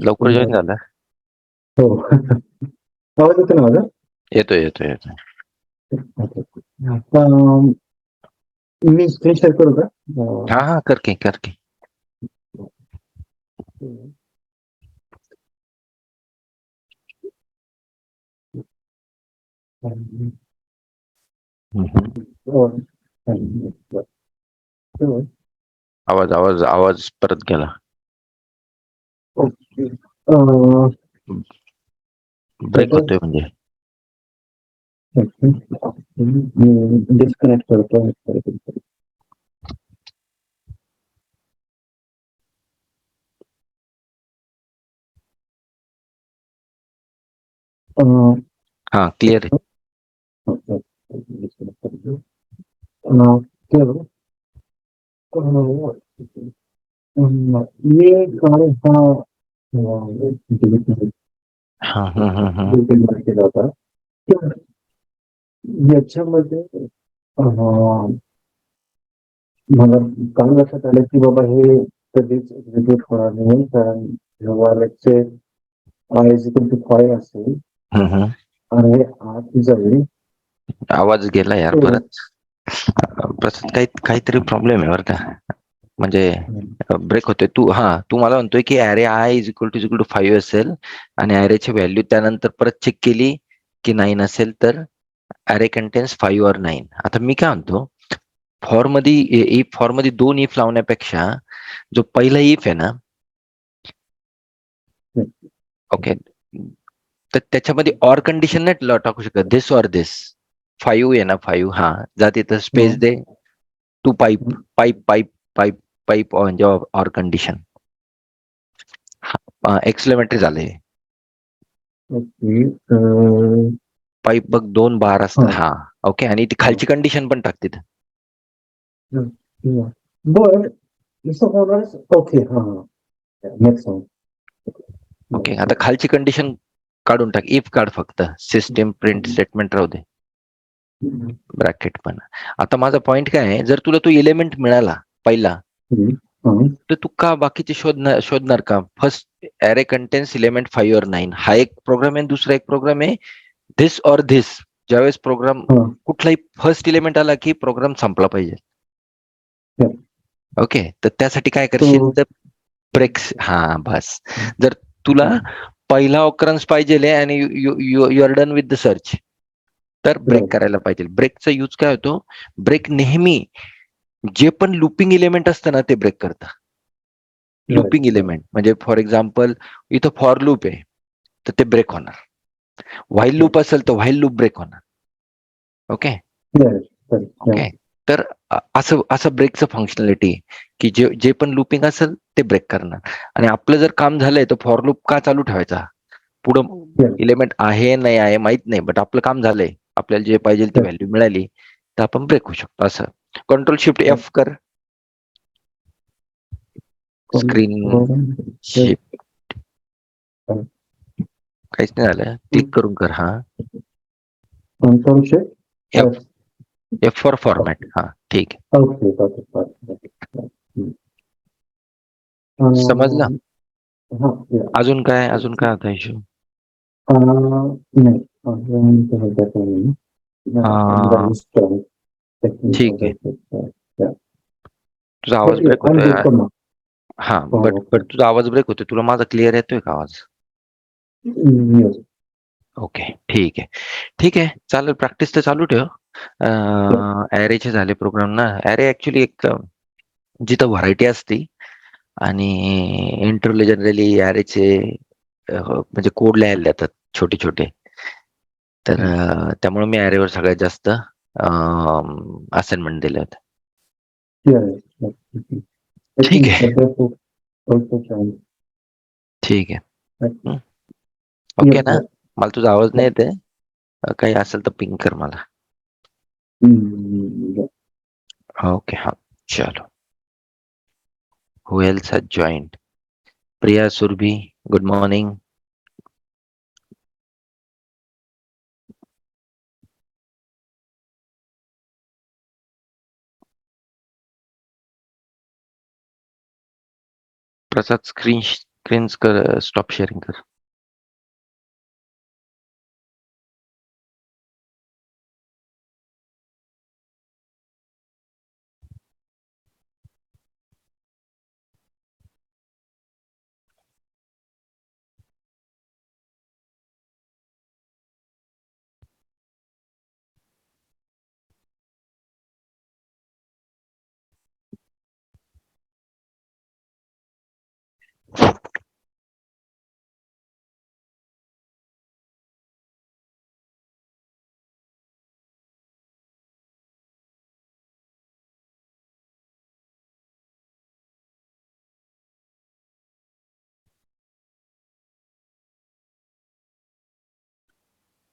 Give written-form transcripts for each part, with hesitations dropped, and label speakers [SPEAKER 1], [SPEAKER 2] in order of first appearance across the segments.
[SPEAKER 1] लवकर जॉईन झाला.
[SPEAKER 2] हो. आवाज येतो ना माझा?
[SPEAKER 1] येतोय येतोय येतोय.
[SPEAKER 2] आता मी स्क्रीन शेअर करू का?
[SPEAKER 1] हा हा कर की कर की. आवाज आवाज आवाज परत गेला.
[SPEAKER 2] ओके.
[SPEAKER 1] ब्रेक होतोय म्हणजे.
[SPEAKER 2] डिस्कनेक्ट करतो.
[SPEAKER 1] हा क्लिअर आहे.
[SPEAKER 2] मी
[SPEAKER 1] हा हा हा हा.
[SPEAKER 2] केला होता. याच्यामध्ये मला काय लक्षात आलं की बाबा हे कधीच एक्झिक्यूट होणार नाही, कारण वॉलेटचे फाईल असेल आणि आत जाईल.
[SPEAKER 1] आवाज गेला यार परत. प्रसाद काहीतरी प्रॉब्लेम आहे बरं का. म्हणजे ब्रेक होतोय. तू मला म्हणतोय की अरे आय इज इक्वल टू 5 असेल आणि अरेची व्हॅल्यू त्यानंतर परत चेक केली की 9 असेल तर अरे कंटेन्स 5 और 9. आता मी काय म्हणतो, फॉर मध्ये 2 इफ लावण्यापेक्षा जो पहिला इफ आहे ना, ओके, तर त्याच्यामध्ये ऑर कंडिशन नाही टाकू शकत. दिस ऑर दिस 5 आहे ना, 5 हा जा तिथं स्पेस दे, two pipe pipe pipe pipe pipe म्हणजे ऑर कंडिशन. एक्सप्लेमेंटरी झाले. पाईप बघ 2 बार असतात. हा ओके. आणि ती खालची कंडिशन पण टाक तिथं.
[SPEAKER 2] But okay.
[SPEAKER 1] ओके. आता खालची कंडिशन काढून टाक. इफ काढ फक्त. सिस्टीम प्रिंट स्टेटमेंट राहू दे, ब्रॅकेट पण. आता माझा पॉइंट काय आहे, जर तुला तो एलिमेंट मिळाला पहिला, तर तू का बाकीचे शोधणार का? फर्स्ट अरे कंटेन्स एलिमेंट 5 और 9 हा एक प्रोग्राम आहे. दुसरा एक प्रोग्राम आहे धिस और धिस. ज्यावेळेस प्रोग्राम कुठलाही फर्स्ट एलिमेंट आला की प्रोग्राम संपला पाहिजे. ओके. तर त्यासाठी काय करशील, तर ब्रेक्स. हा बस. जर तुला पहिला ऑकरन्स पाहिजे आणि you are done with the search, तर ब्रेक करायला पाहिजे. ब्रेकचा यूज काय होतो, ब्रेक नेहमी जे पण लुपिंग एलिमेंट असतं ना ते ब्रेक करतं. लुपिंग एलिमेंट म्हणजे फॉर एक्झाम्पल इथं फॉर लूप आहे तर ते ब्रेक होणार. व्हाईल लूप असेल तर व्हाईल लूप ब्रेक होणार. Okay okay. तर असं असं ब्रेकचं फंक्शनॅलिटी की जे पण लुपिंग असेल ते ब्रेक करणार. आणि आपलं जर काम झालंय तर फॉर लूप का चालू ठेवायचा? पुढं एलिमेंट आहे नाही आहे माहित नाही, बट आपलं काम झालंय, आपल्याला जे पाहिजे ती व्हॅल्यू मिळाली तर आपण ब्रेक होऊ शकतो. असं कंट्रोल शिफ्ट एफ कर. स्क्रीन शिफ्ट काहीच नाही झालं. क्लिक करून कर. हा एफ एफ फॉर फॉर्मॅट. हा ठीक आहे. समजलं. अजून काय होता इश्यू? ठीक आहे. तुझा आवाज ब्रेक होतोय. हा बट तुझा आवाज ब्रेक होतोय. तुला माझा क्लिअर येतोय का आवाज? ओके ठीक आहे. ठीक आहे चालेल. प्रॅक्टिस तर चालू ठेव. ॲरेचे झाले प्रोग्राम ना. ॲरे ऍक्च्युली एक जिथं व्हरायटी असते आणि इंटरव्ह्यू जनरली ॲरेचे म्हणजे कोड लिहायला देतात छोटे छोटे. तर त्यामुळे मी ॲरेवर सगळ्यात जास्त असाइनमेंट दिले होते. ठीक आहे. ठीक आहे. ओके ना. मला तुझा आवाज नाही येते. काही असेल तर पिंग कर मला. ओके. हा चलो. Who else has joined? Priya Surbhi, good morning. Prasad screen कर, स्टॉप शेअरिंग कर.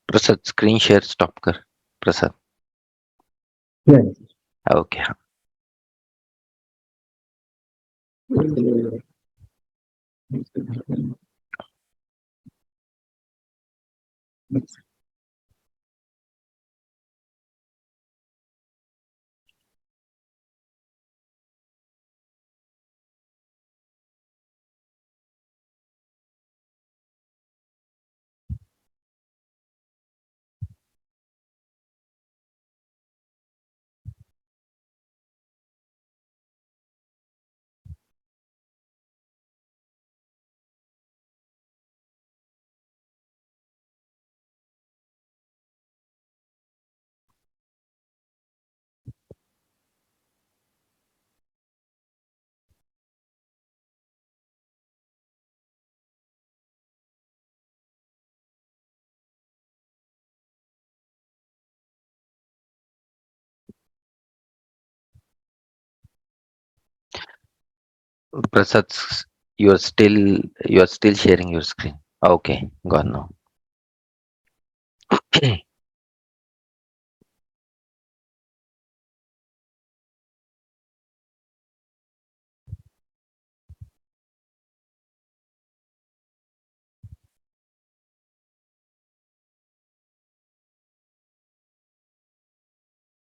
[SPEAKER 1] प्रसाद स्क्रीन शेअर स्टॉप कर. प्रसाद. ओके. हा. Prasad, you are still sharing your screen. Okay, gone now.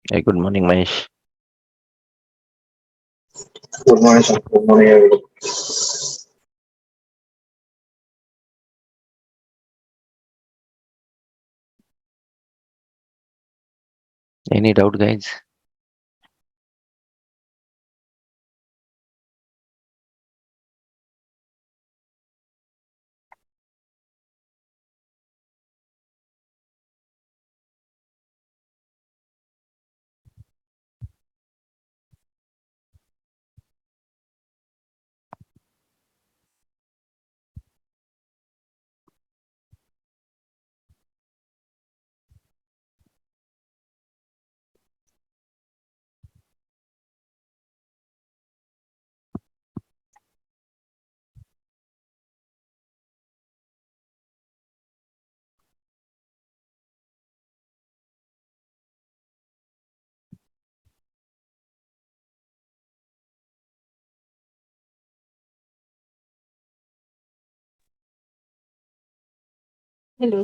[SPEAKER 1] Hey, good morning, Mahesh.
[SPEAKER 2] Good morning, sir. Good morning, everyone.
[SPEAKER 1] Any doubt, guys?
[SPEAKER 3] Hello.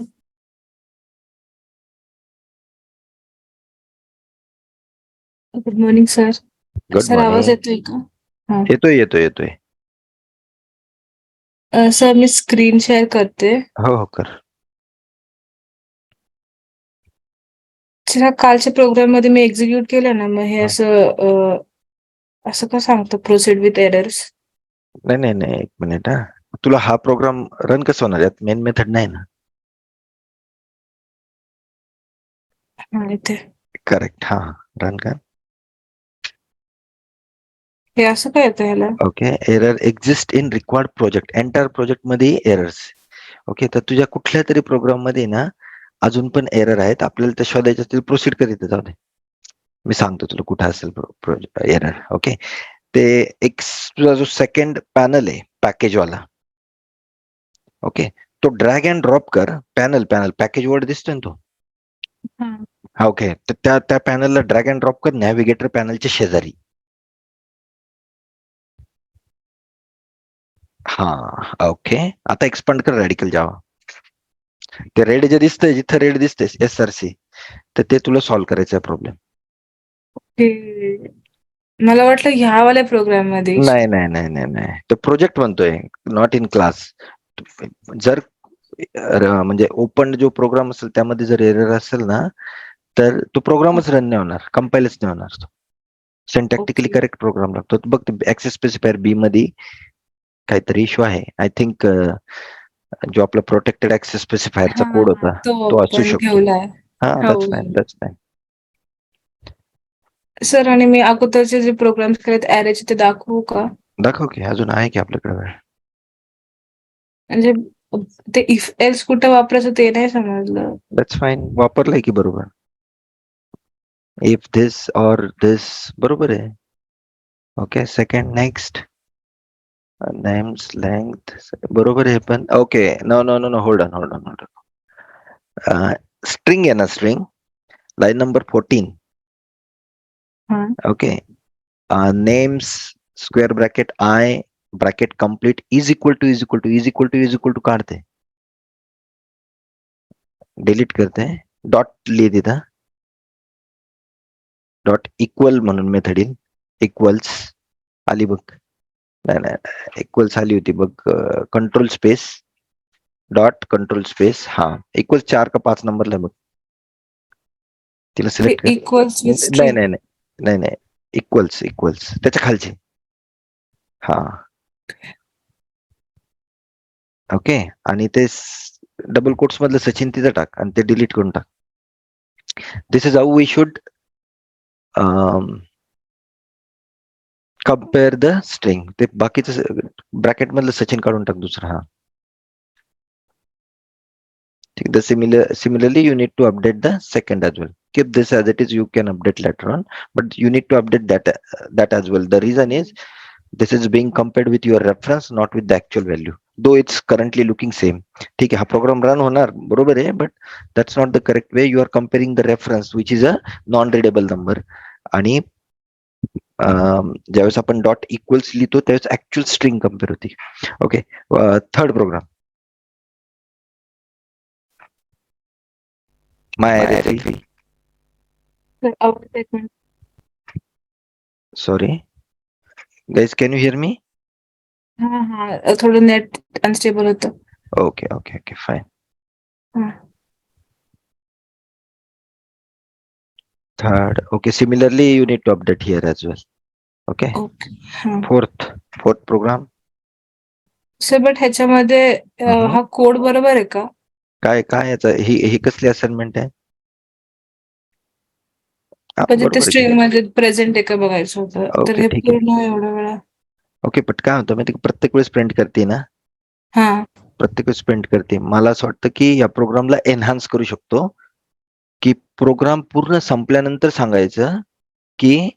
[SPEAKER 3] Good morning sir.
[SPEAKER 1] Good
[SPEAKER 3] sir आवाज
[SPEAKER 1] morning.
[SPEAKER 3] येतोय का? हा.
[SPEAKER 1] येतोय.
[SPEAKER 3] Sir मी screen share करते.
[SPEAKER 1] हो, कर.
[SPEAKER 3] Sir कालच्या programme मध्ये मी एक्झिक्यूट केलं ना, मग हे असं का सांगतं प्रोसीड विथ एरर्स?
[SPEAKER 1] नाही. एक मिनिट हा. तुला हा प्रोग्राम रन कसं होणार? यात मेन मेथड नाही ना?
[SPEAKER 3] हा इथे
[SPEAKER 1] करेक्ट. हा, रन कर.
[SPEAKER 3] हे असं काय येतं ह्याला?
[SPEAKER 1] ओके. एरर एक्झिस्ट इन रिक्वायर्ड प्रोजेक्ट. एंटायर प्रोजेक्ट मध्ये एरर्स. ओके, तर तुझ्या कुठल्या तरी प्रोग्राम मध्ये ना अजून पण एरर आहेत. आपल्याला ते शोधायचे असतील, प्रोसीड करीत जाऊ दे. मी सांगतो तुला कुठे असेल एरर. ओके, ते एक तुझा जो सेकंड पॅनल आहे पॅकेजवाला. ओके, तो ड्रॅग अँड ड्रॉप कर. पॅनल पॅकेज वर्ड दिसतोय ना तो?
[SPEAKER 3] हा.
[SPEAKER 1] ओके, तर त्या पॅनलला ड्रॅग अँड ड्रॉप कर नॅव्हिगेटर पॅनलच्या शेजारी. हा, ओके. आता एक्सपांड कर रॅडिकल जावा. ते रेड जे दिसतंय, जिथं रेड दिसतंय SRC, तर ते तुला सॉल्व्ह करायचं आहे प्रॉब्लेम.
[SPEAKER 3] हे मला वाटलं ह्या वाल्या प्रोग्राम मध्ये.
[SPEAKER 1] नाही नाही नाही नाही नाही, तो प्रोजेक्ट म्हणतोय, नॉट इन क्लास. जर म्हणजे ओपन जो प्रोग्राम असेल त्यामध्ये जर एरर असेल ना, तर तो प्रोग्रामच रन नाही होणार, कंपाईलच नाही होणार. तो सिंटॅक्टिकली
[SPEAKER 3] ओके.
[SPEAKER 1] करेक्ट प्रोग्राम लागतो. बघ, ऍक्सेस स्पेसिफायर बी मध्ये काहीतरी इश्यू आहे. आय थिंक जो आपला प्रोटेक्टेड ऍक्सेस स्पेसिफायरचा
[SPEAKER 3] हा
[SPEAKER 1] कोड
[SPEAKER 3] हा,
[SPEAKER 1] होता
[SPEAKER 3] तो
[SPEAKER 1] तो असू
[SPEAKER 3] आपण
[SPEAKER 1] शकतो.
[SPEAKER 3] ठेवलाय.
[SPEAKER 1] हा,
[SPEAKER 3] हो.
[SPEAKER 1] That's fine, that's fine.
[SPEAKER 3] Sir, आणि मी अगोदरचे जे प्रोग्राम्स केलेत ॲरेचे ते दाखवू का?
[SPEAKER 1] दाखव की, अजून आहे की आपल्याकडे वेळ.
[SPEAKER 3] म्हणजे ते इफ एल्स कुठं वापरायचं ते नाही समजलं.
[SPEAKER 1] दॅट्स फाईन, वापरलंय की बरोबर. इफ दिस और दिस बरोबर आहे. Okay, second next names length बरोबर आहे. पण okay, no no no no, hold on hold on hold on. String आहे ना, स्ट्रिंग लाईन नंबर 14.
[SPEAKER 3] हा.
[SPEAKER 1] Okay, names square bracket I bracket complete is equal to is equal to is equal to is equal to काढते, delete करते, dot लिहि तिथं, dot equal म्हणून method येईल. Equals आली बघ. नाही नाही, इक्वल्स आली होती बघ. Control space dot control space, हा इक्वल 4 का 5 नंबरला बघ, तिला सिलेक्ट कर.
[SPEAKER 3] इक्वल्स विथ
[SPEAKER 1] नाही
[SPEAKER 3] स्ट्रिंग.
[SPEAKER 1] नाही नाही नाही नाही, इक्वल्स इक्वल्स त्याच्या खालची. हा, ओके. आणि ते डबल कोट्स मधलं सचिन तिथं टाक आणि ते डिलीट करून टाक. This is how we should compare the string. ते बाकीचं ब्रॅकेट मधलं सचिन काढून टाक दुसरा. हा, ठीक. The similarly you need to update the second as well. Keep this as it is, you can update later on, but you need to update that as well. The reason is this is being compared with your reference, not with the actual value, though it's currently looking same. ठीक आहे, हा program run होणार बरोबर आहे, but that's not the correct way. You are comparing the reference which is a non-readable number. आणि ज्यावेळेस आपण dot equals लिहितो त्यावेळेस ऍक्च्युअल स्ट्रिंग कम्पेअर होती. Okay, third program MyArray3.
[SPEAKER 3] Sir, आवाज एक minute.
[SPEAKER 1] Sorry guys, can you hear me?
[SPEAKER 3] हा हा, थोडं नेट अनस्टेबल होतं.
[SPEAKER 1] Okay, okay, okay, fine.
[SPEAKER 3] हा.
[SPEAKER 1] Third, okay, similarly you need to update here as well. Okay,
[SPEAKER 3] okay. हा.
[SPEAKER 1] fourth program.
[SPEAKER 3] Sir, but ह्याच्यामध्ये
[SPEAKER 1] Mhm.
[SPEAKER 3] हा कोड बरोबर आहे का?
[SPEAKER 1] काय काय याचं, ही कसली असाइनमेंट आहे? हा,
[SPEAKER 3] म्हणजे ते
[SPEAKER 1] बरोबर आहे की.
[SPEAKER 3] स्ट्रिंग मध्ये प्रेझेंट आहे का बघायचं होतं, तर
[SPEAKER 1] ओके,
[SPEAKER 3] हे
[SPEAKER 1] ठीक आहे.
[SPEAKER 3] पूर्ण एवढ्या वेळा.
[SPEAKER 1] ओके, पण काय होतं माहिती, प्रत्येक वेळेस प्रिंट करते ना,
[SPEAKER 3] हा.
[SPEAKER 1] प्रत्येक वेळेस प्रिंट करते. मला असं वाटतं की या प्रोग्रामला एनहान्स करू शकतो, की प्रोग्राम पूर्ण संपल्यानंतर सांगायचं की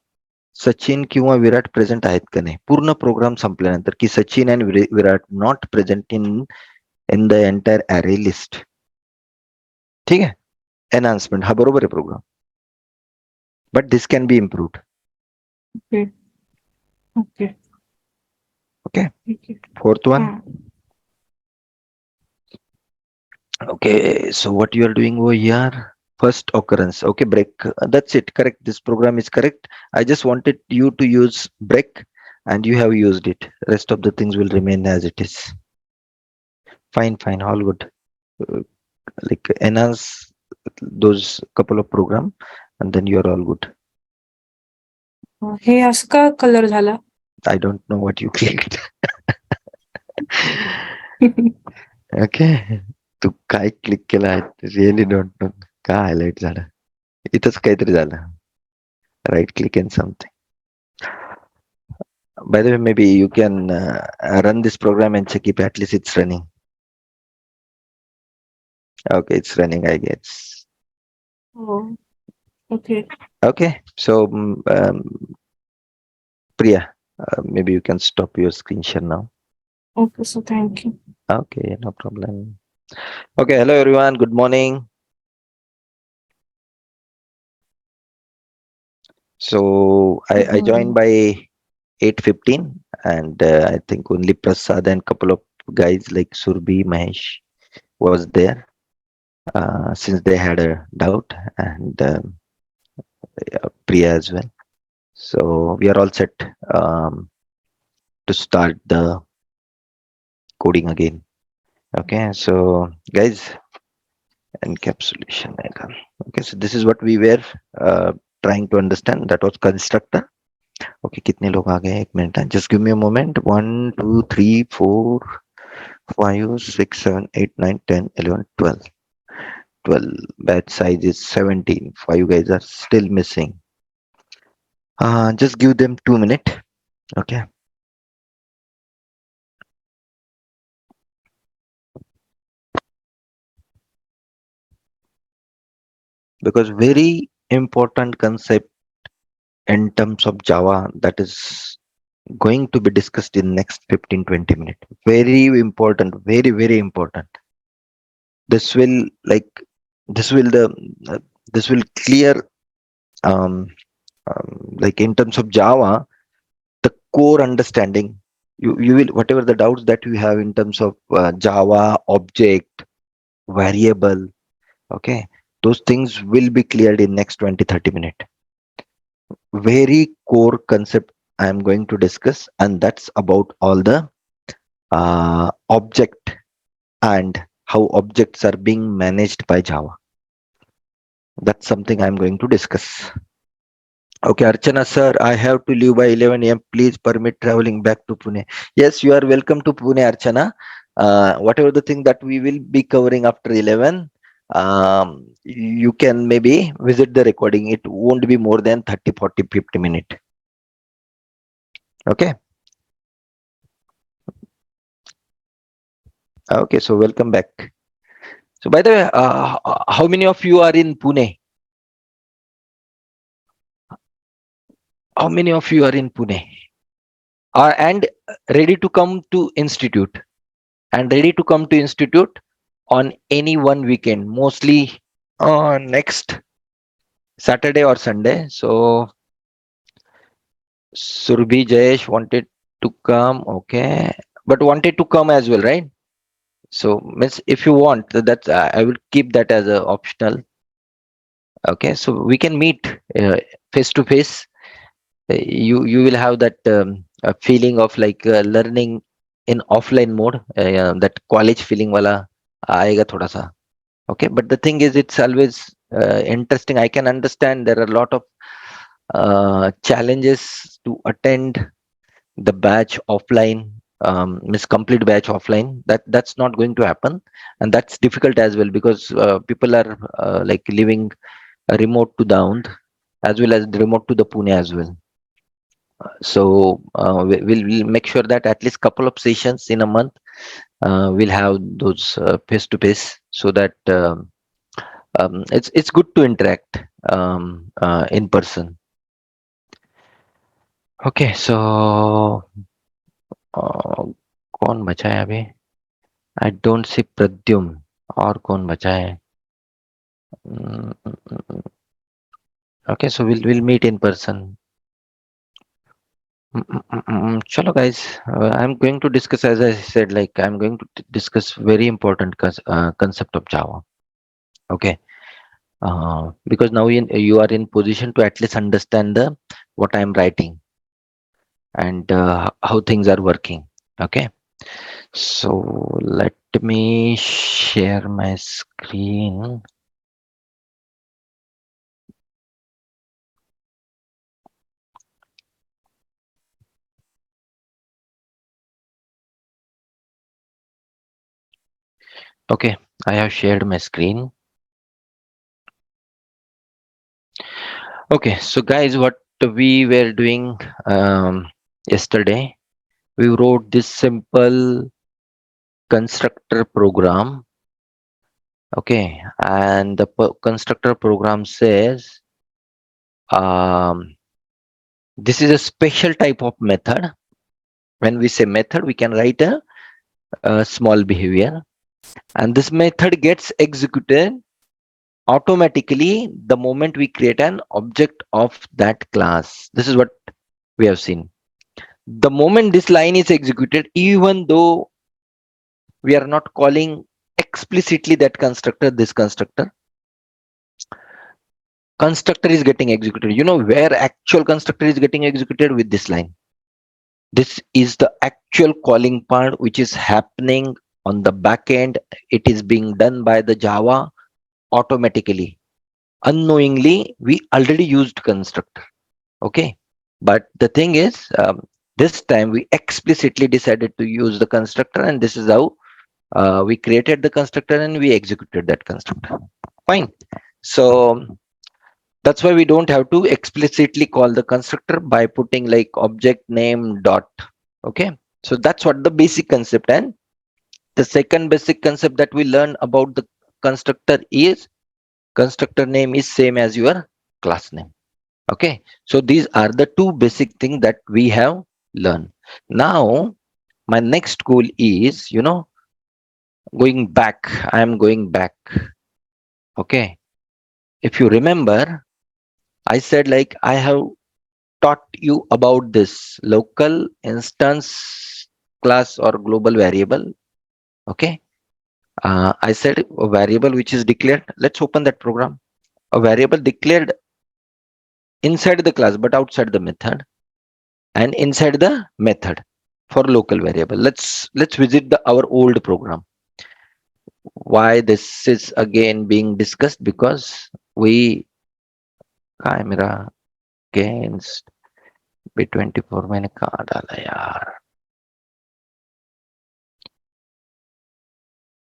[SPEAKER 1] सचिन किंवा विराट प्रेझेंट आहेत का नाही. पूर्ण प्रोग्राम संपल्यानंतर की Sachin and Virat not present in the entire अरे लिस्ट. ठीक आहे, एनहान्समेंट हा बरोबर आहे program, but this can be improved.
[SPEAKER 3] Okay. Okay.
[SPEAKER 1] Okay,
[SPEAKER 3] ठीक आहे.
[SPEAKER 1] Fourth one.
[SPEAKER 3] हा.
[SPEAKER 1] Okay, so what you are doing over here? First occurrence. Okay, break. That's it. Correct. This program is correct. I just wanted you to use break, and you have used it. Rest of the things will remain as it is. Fine, fine. All good. Like enhance those couple of program, and then you are all good.
[SPEAKER 3] हे असं का colour झाला?
[SPEAKER 1] I don't know what you clicked. Okay. तू काय click केलं आहे? Really don't know. का highlight झालं? इथंच काहीतरी झालं. Right click and something. By the way, maybe you can run this program and check if at least it's running. Okay, it's running, I guess.
[SPEAKER 3] हो. Okay.
[SPEAKER 1] Okay, so Priya, maybe you can stop your screen share now.
[SPEAKER 3] Okay sir, thank you.
[SPEAKER 1] Okay, no problem. Okay, hello everyone. Good morning. So I joined by 8:15, and I think only Prasad and couple of guys like Surbi, Mahesh was there, since they had a doubt, and Priya as well. So we are all set to start the coding again. Okay, so guys, encapsulation. Okay, so this is what we were trying to understand. That was constructor. Okay, कितने लोग आ गए? एक minute. Just give me a moment. 1, 2, 3, 4, 5, 6, 7, 8, 9, 10, 11, 12. 12. Batch size is 17. 5 guys are still missing. Just give them 2 minutes. Okay. Because very important concept in terms of Java that is going to be discussed in next 15-20 minutes. Very important, very important. This will this will the this will clear like in terms of Java the core understanding. You will whatever the doubts that you have in terms of Java object variable. Okay, those things will be cleared in next 20-30 minutes. Very core concept I am going to discuss, and that's about all the object and how objects are being managed by Java. That's something I'm going to discuss. Okay, Archana sir, I have to leave by 11 a.m. Please permit traveling back to Pune. Yes, you are welcome to Pune, Archana. Whatever the thing that we will be covering after 11, you can maybe visit the recording. It won't be more than 30, 40, 50 minutes. Okay. Okay, so welcome back. So by the way, how many of you are in Pune? How many of you are in Pune? Are and ready to come to institute? And ready to come to institute on any one weekend, mostly next Saturday or Sunday. So Surbhi Jayesh wanted to come, okay, but wanted to come as well, right? So miss, if you want, that's I will keep that as a optional. Okay, so we can meet face to face. You will have that a feeling of like learning in offline mode. That college feeling wala aayega thoda sa. Okay, but the thing is, it's always interesting. I can understand there are a lot of challenges to attend the batch offline, miss complete batch offline. That's not going to happen, and that's difficult as well because people are like living remote to Daund as well as remote to the Pune as well. So we'll make sure that at least couple of sessions in a month we'll have those face to face, so that it's good to interact in person. Okay, so कौन बचा है अभी? I don't see Pradyum. और कौन बचा है? Okay, so we'll meet in person. Chalo guys, I'm going to discuss, as I said, like I'm going to discuss very important concept of Java. Okay, because now you are in position to at least understand the what I'm writing and how things are working. Okay, so let me share my screen. Okay, I have shared my screen. Okay, so guys, what we were doing yesterday, we wrote this simple constructor program. Okay, and the constructor program says this is a special type of method. When we say method, we can write a small behavior, and this method gets executed automatically the moment we create an object of that class. This is what we have seen. The moment this line is executed, even though we are not calling explicitly that constructor, this constructor, constructor is getting executed. You know where actual constructor is getting executed? With this line. This is the actual calling part which is happening on the back end. It is being done by the Java automatically. Unknowingly, we already used constructor. Okay. But the thing is, this time we explicitly decided to use the constructor, and this is how we created the constructor and we executed that constructor. Fine. So that's why we don't have to explicitly call the constructor by putting like object name dot. Okay. So that's what the basic concept. And the second basic concept that we learn about the constructor is constructor name is same as your class name. Okay. So these are the two basic things that we have learned. Now, my next goal is, going back. I am going back. Okay. If you remember, I said like I have taught you about this local instance class or global variable. Okay. I said a variable which is declared. Let's open that program. A variable declared inside the class but outside the method, and inside the method for local variable. Let's visit our old program. Why this is again being discussed? Because we camera against B24 मैंने कहाँ डाला यार?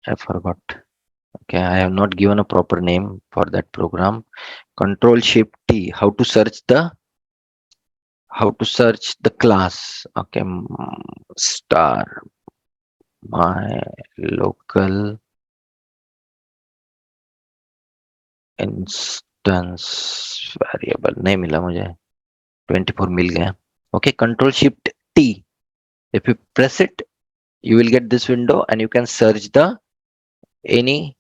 [SPEAKER 1] I forgot. Okay, I have not given a proper name for that program. Control Shift T. How to search the class? Okay, star my local instance variable. नहीं मिला मुझे. 24 मिल गया. Okay, Control Shift T. If you press it, you will get this window and you can search the any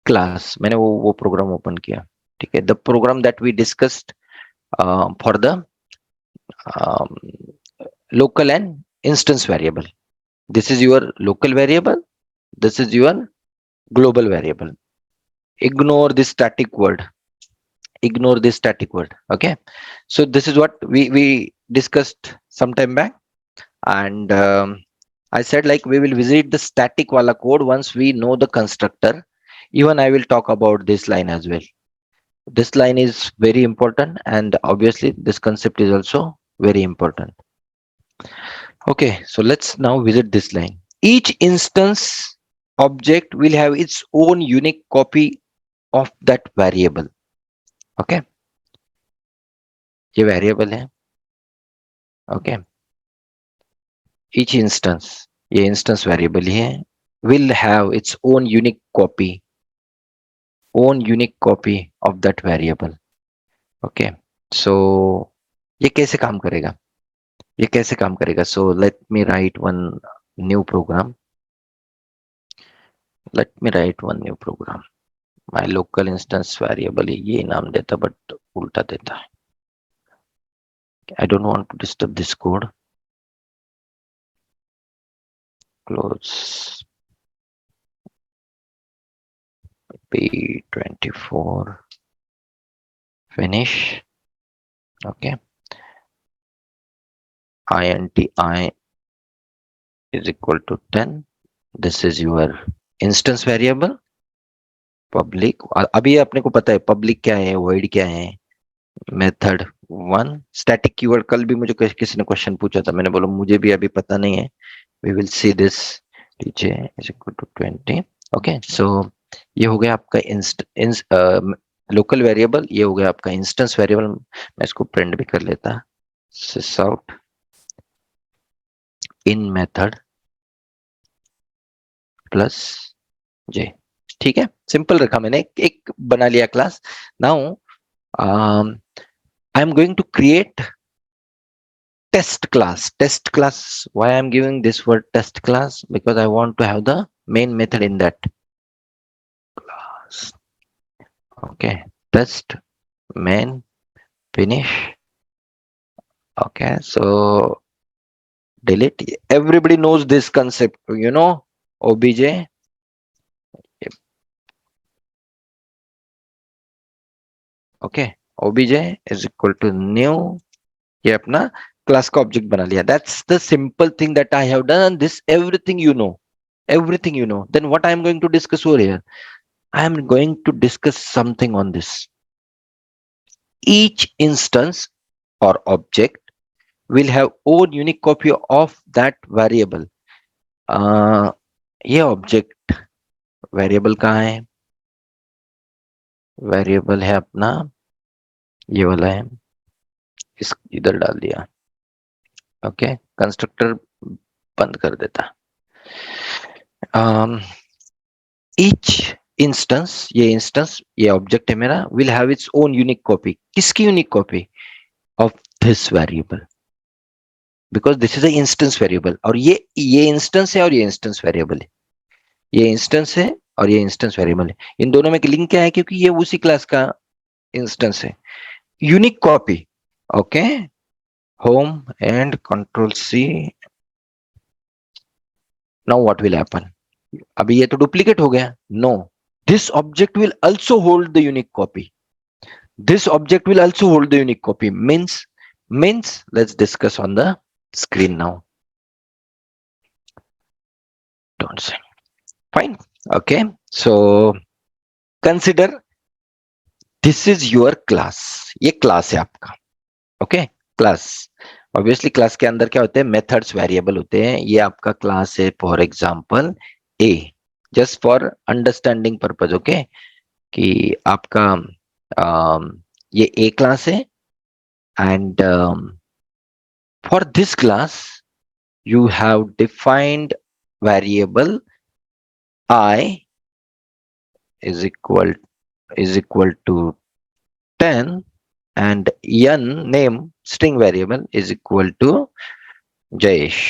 [SPEAKER 1] class. मैंने वो program open किया. ठीक है. The program that we discussed for the local and instance variable. This is your local variable. This is your global variable. Ignore this static word. Okay. So this is what we discussed some time back. And I said like we will visit the static wala code once we know the constructor. Even I will talk about this line as well. This line is very important, and obviously this concept is also very important. Okay, so let's now visit this line. Each instance object will have its own unique copy of that variable. Okay, ये variable है. Okay, each instance, ये instance variable ही है, will have its own unique copy of that variable. Okay, so ये कैसे काम करेगा? So let me write one new program. My local instance variable ये नाम देता but उल्टा देता है. I don't want to disturb this code. Close B24. Finish. Okay. INTI is equal to 10. This is your instance variable. Public. अभी अपने को पता है public क्या है, void क्या है. Method 1. Static keyword कल भी मुझे किसी ने क्वेश्चन पूछा था, मैंने बोला मुझे भी अभी पता नहीं है. We will see this. DJ is equal to 20. Okay. So ये हो गया आपका local variable. ये हो गया आपका instance variable. मैं इसको print भी कर लेता. Sysout in method plus j. ठीक है, सिंपल रखा मैंने, एक बना लिया class. Now I am going to create test class. Why I am giving this word test class? Because I want to have the main method in that class. Okay, test main finish. Okay, so delete. Everybody knows this concept, obj. Okay, obj is equal to new, ये अपना class का object बना लिया. That's the simple thing that I have done. This everything you know, everything you know. Then what I am going to discuss over here? I am going to discuss something on this. Each instance or object will have own unique copy of that variable. ये object variable कहाँ है? Variable है अपना ये वाला है, इस इधर डाल दिया. ओके, कंस्ट्रक्टर बंद कर देता. ईच इंस्टेंस, ये ऑब्जेक्ट है मेरा, will have its own unique copy. किसकी unique copy? Of this variable, because this is a instance variable. और ये इंस्टेंस है और ये इंस्टेंस वेरिएबल है. ये इंस्टेंस है और ये इंस्टेंस वेरिएबल है. इन दोनों में लिंक क्या है? क्योंकि ये उसी क्लास का इंस्टेंस है. Unique copy. Okay, home and control C. Now what will happen? अभी ये तो डुप्लीकेट हो गया. No, this object will also hold the unique copy. This object will also hold the unique copy. Means let's discuss on the screen now. Don't say. Fine. Okay. So consider this is your class. ये class है आपका. Okay. Class. Obviously class के अंदर क्या होते हैं? Methods variable होते हैं. ये आपका class है. For example, A. Just for understanding purpose. Okay. कि आपका ये A class है. And for this class you have defined variable I is equal to 10 and n name string variable is equal to Jayesh.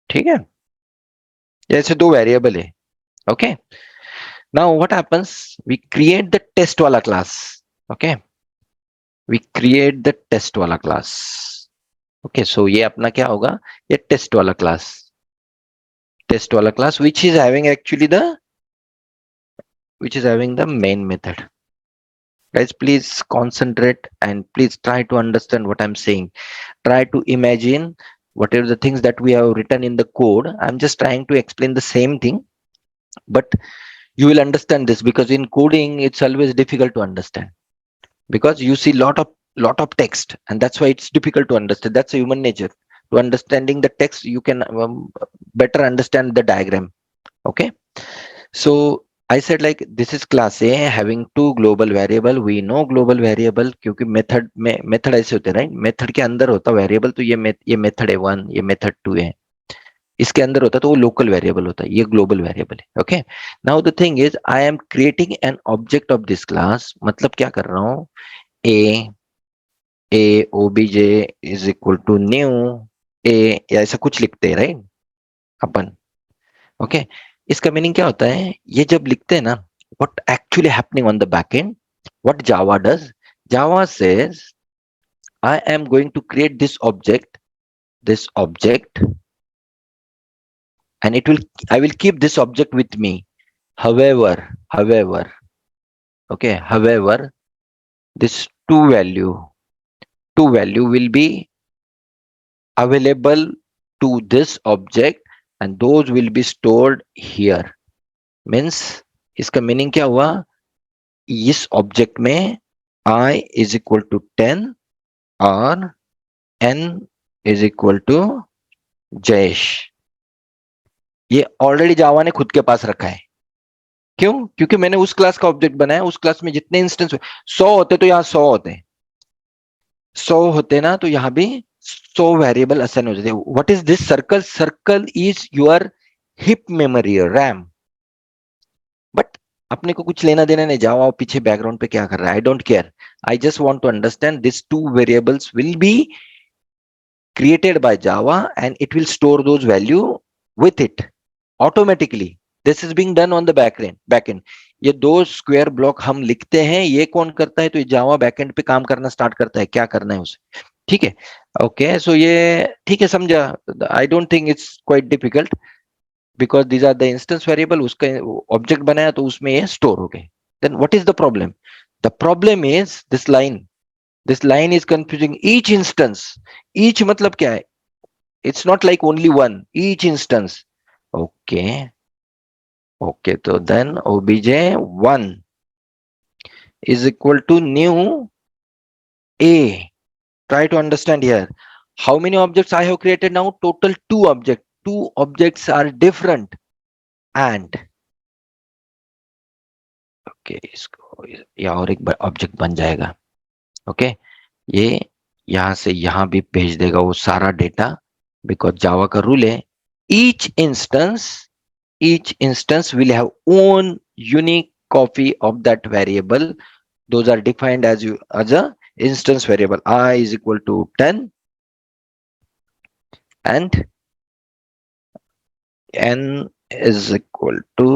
[SPEAKER 1] ठीक है, ऐसे दो variable है. Okay, now what happens? We create the test वाला class. Okay, we create the test वाला class. Okay, so ये अपना क्या होगा? ये test वाला class. Test वाला class which is having actually the main method. Guys, please concentrate and please try to understand what I'm saying. Try to imagine whatever the things that we have written in the code. I'm just trying to explain the same thing, but you will understand this because in coding it's always difficult to understand. Because you see lot of text and that's why it's difficult to understand. That's a human nature. To understanding the text you can better understand the diagram. Okay, so I said like this is class A having two global variable. We know global variable क्योंकि method ऐसे होते हैं, right? Method के अंदर होता variable, तो ये method है 1, ये method 2 है. इसके अंदर होता तो वो लोकल वेरिएबल होता है, ये ग्लोबल वेरिएबल है. Okay, now the thing is I am creating an object of this class. मतलब क्या कर रहा हूं? A obj is equal to new A, या ऐसा कुछ लिखते हैं, राइट? अपन. ओके, इसका मीनिंग क्या होता है? ये जब लिखते हैं ना, what actually happening on the back end, what Java does, Java says I am going to create this object and I will keep this object with me. However, okay, however, this two value will be available to this object and those will be stored here. Means इसका meaning क्या हुआ? इस object में I is equal to 10 और n is equal to Jayesh. ये already जावा ने खुद के पास रखा है. क्यों? क्योंकि मैंने उस क्लास का ऑब्जेक्ट बनाया. उस क्लास में जितने इंस्टेंस 100 होते तो यहाँ 100 होते, 100 होते ना, तो यहाँ भी 100 वेरिएबल असाइन हो जाते. What is this circle? Circle is your hip memory, RAM. But अपने को कुछ लेना देना नहीं, जावा पीछे बैकग्राउंड पे क्या कर रहा है, I don't care. I just want to understand this two variables will be created by Java and it will store those value with it automatically. This is being done on the backend. ये दो square block हम लिखते हैं, ये कौन करता है? तो ये जावा बैकएंड पे काम करना स्टार्ट करता है. क्या करना है उसे? ठीक है. ओके, सो ये ठीक है, समझा? I don't think it's quite difficult because these are the instance variable. उसका ऑब्जेक्ट बनाया तो उसमें ये स्टोर हो गए. Then what is the problem? The problem is this line. This line is confusing. Each instance. Each मतलब क्या है? It's not like only one. Each instance. Okay. Okay. So then obj1 is equal to new A. Try to understand here. How many objects I have created now? Total 2 objects. 2 objects are different. And okay, इसको या और एक object बन जाएगा. Okay ये यहां से यहां भी भेज देगा वो सारा डेटा, बिकॉज जावा का रूल है each instance will have own unique copy of that variable. Those are defined as a instance variable. I is equal to 10 and n is equal to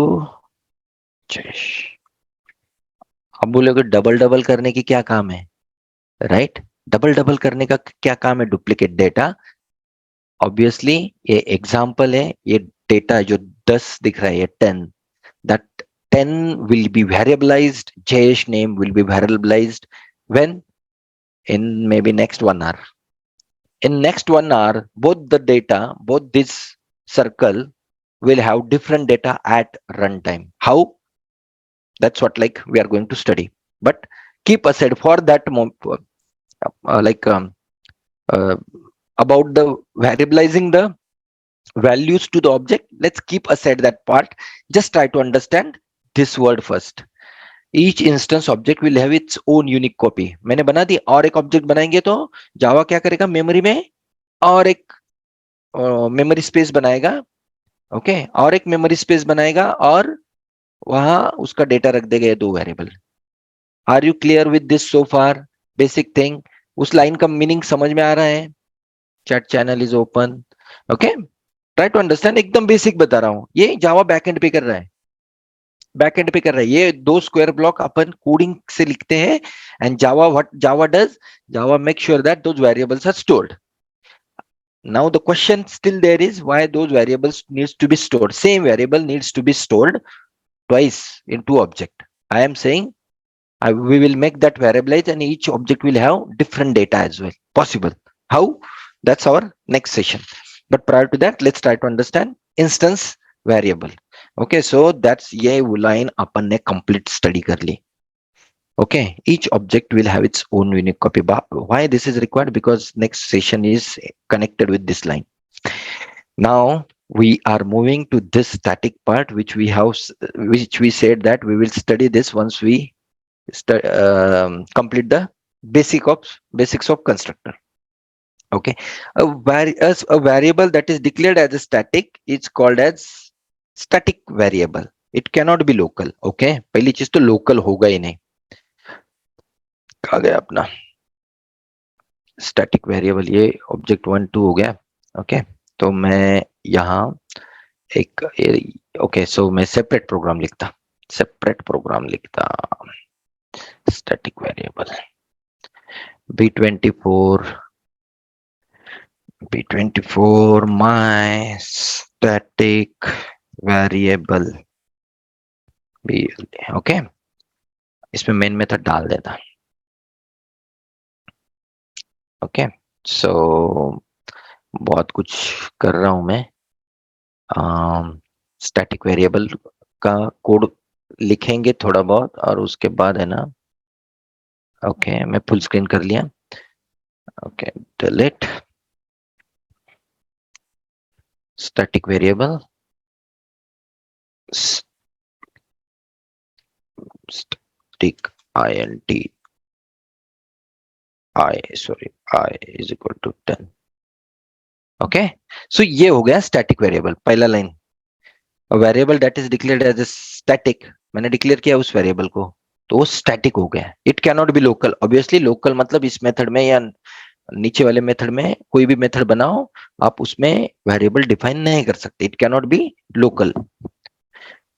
[SPEAKER 1] अब बोलोगे डबल डबल करने की क्या काम है, right? Double double करने का क्या काम है? Duplicate data. ऑब्वियसली ये एग्जांपल है, ये डेटा जो 10 दिख रहा है, ये 10, that 10 will be variabilized. Jayesh name will be variabilized when? In maybe next 1 hour. In next 1 hour, both the data, both this circle will have different data at runtime. How? That's what like we are going to study. But keep aside for that about the variabilizing the values to the object. Let's keep aside that part. Just try to understand this word first. Each instance object will have its own unique copy. मैंने बना दी. और एक object बनाएंगे तो जावा क्या करेगा? Memory में और एक मेमोरी स्पेस बनाएगा. ओके और एक मेमोरी स्पेस बनाएगा और वहां उसका डेटा रख देगा ये 2 variable. Are you clear with this so far? Basic thing. उस लाइन का मीनिंग समझ में आ रहा है? Chat channel is open. Okay try to understand. एकदम बेसिक बता रहा हूं. ये जावा बैकएंड पे कर रहा है, बैकएंड पे कर रहा है. ये 2 स्क्वायर ब्लॉक अपन कोडिंग से लिखते हैं. And Java what Java does? Java make sure that those variables are stored. Now the question still there is why those variables needs to be stored. Same variable needs to be stored twice in 2 object. I am saying we will make that variabilize and each object will have different data as well. Possible. How? That's our next session. But prior to that, let's try to understand instance variable. Okay, so that's ये line अपन ने complete study कर ली. Okay, each object will have its own unique copy. Why this is required? Because next session is connected with this line. Now we are moving to this static part, which we said that we will study this once we complete the basics of constructor. Okay, a variable that is declared as a static is called as static variable. It cannot be local. Okay, पहली चीज तो local होगा ही नहीं. कहाँ गया अपना static variable? ये object 1 2 हो गया. ओके तो मैं यहाँ एक ओके सो मैं सेपरेट प्रोग्राम लिखता static variable b24 my static variable b. Okay इसमें मेन मेथड डाल देता. ओके सो बहुत कुछ कर रहा हूं मैं. स्टैटिक वेरिएबल का कोड लिखेंगे थोड़ा बहुत और उसके बाद है ना. ओके मैं फुल स्क्रीन कर लिया. Okay delete static variable static int I is equal to 10. Okay so ये हो गया स्टैटिक वेरिएबल. पहला line variable that is declared as a static. मैंने डिक्लेयर किया उस वेरिएबल को तो वो स्टैटिक हो गया. It can not be local. Obviously local मतलब इस मेथड में या नीचे वाले मेथड में कोई भी मेथड बनाओ आप उसमें वेरिएबल डिफाइन नहीं कर सकते. It can not be local.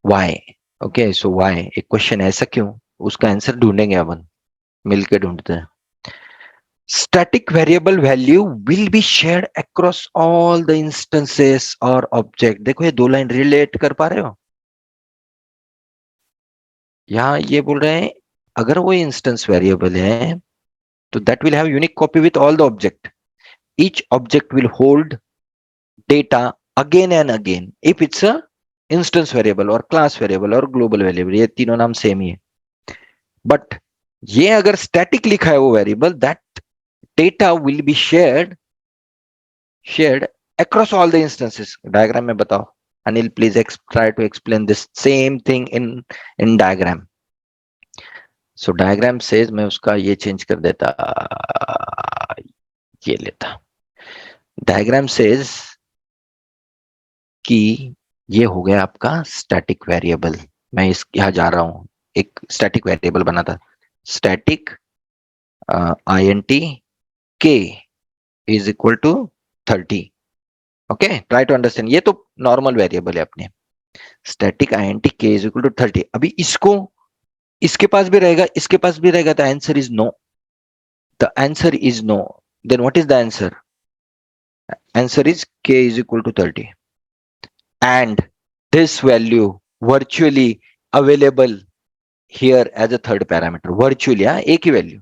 [SPEAKER 1] Why? Okay so why एक क्वेश्चन ऐसा क्यों? उसका आंसर ढूंढेंगे अपन, मिलके ढूंढते हैं. Static variable value will be shared across all the instances or object. देखो ये 2 लाइन रिलेट कर पा रहे हो? यहाँ ये बोल रहे हैं अगर वो इंस्टेंस वेरिएबल है तो that will have unique copy with all the object. Each object will hold data again and again if it's a instance variable और क्लास वेरिएबल और ग्लोबल वेरिएबल, ये तीनों नाम सेम ही है. बट ये अगर स्टैटिक लिखा है वो variable, that data will be shared across all the instances. Diagram में बताओ. Anil, please try to explain this same thing in diagram. So diagram says, मैं उसका ये change कर देता, ये लेता. Diagram says कि ये हो गया आपका static variable. मैं इस यहाँ जा रहा हूँ, एक static variable बना था. Static int k is equal to 30. Okay, try to understand. ये तो नॉर्मल वेरिएबल है अपने. Static int k is equal to 30. अभी इसको इसके पास भी रहेगा, इसके पास भी रहेगा. The answer is no. The answer is no. Then what is the answer? Answer is k is equal to 30 and this value virtually available here as a third parameter. Virtually, एक ही वैल्यू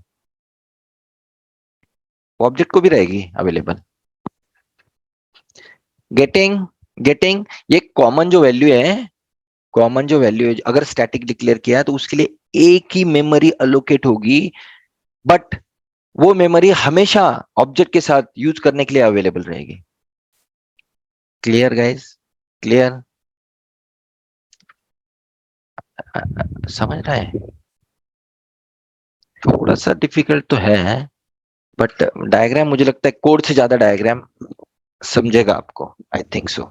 [SPEAKER 1] ऑब्जेक्ट को भी रहेगी available. Getting ये common जो value है, अगर static declare किया तो उसके लिए एक ही मेमोरी अलोकेट होगी, बट वो मेमोरी हमेशा ऑब्जेक्ट के साथ यूज करने के लिए अवेलेबल रहेगी. Clear guys? क्लियर? समझ रहा है? थोड़ा सा डिफिकल्ट तो है, बट डायग्राम मुझे लगता है कोड से ज्यादा डायग्राम समझेगा आपको. I think so.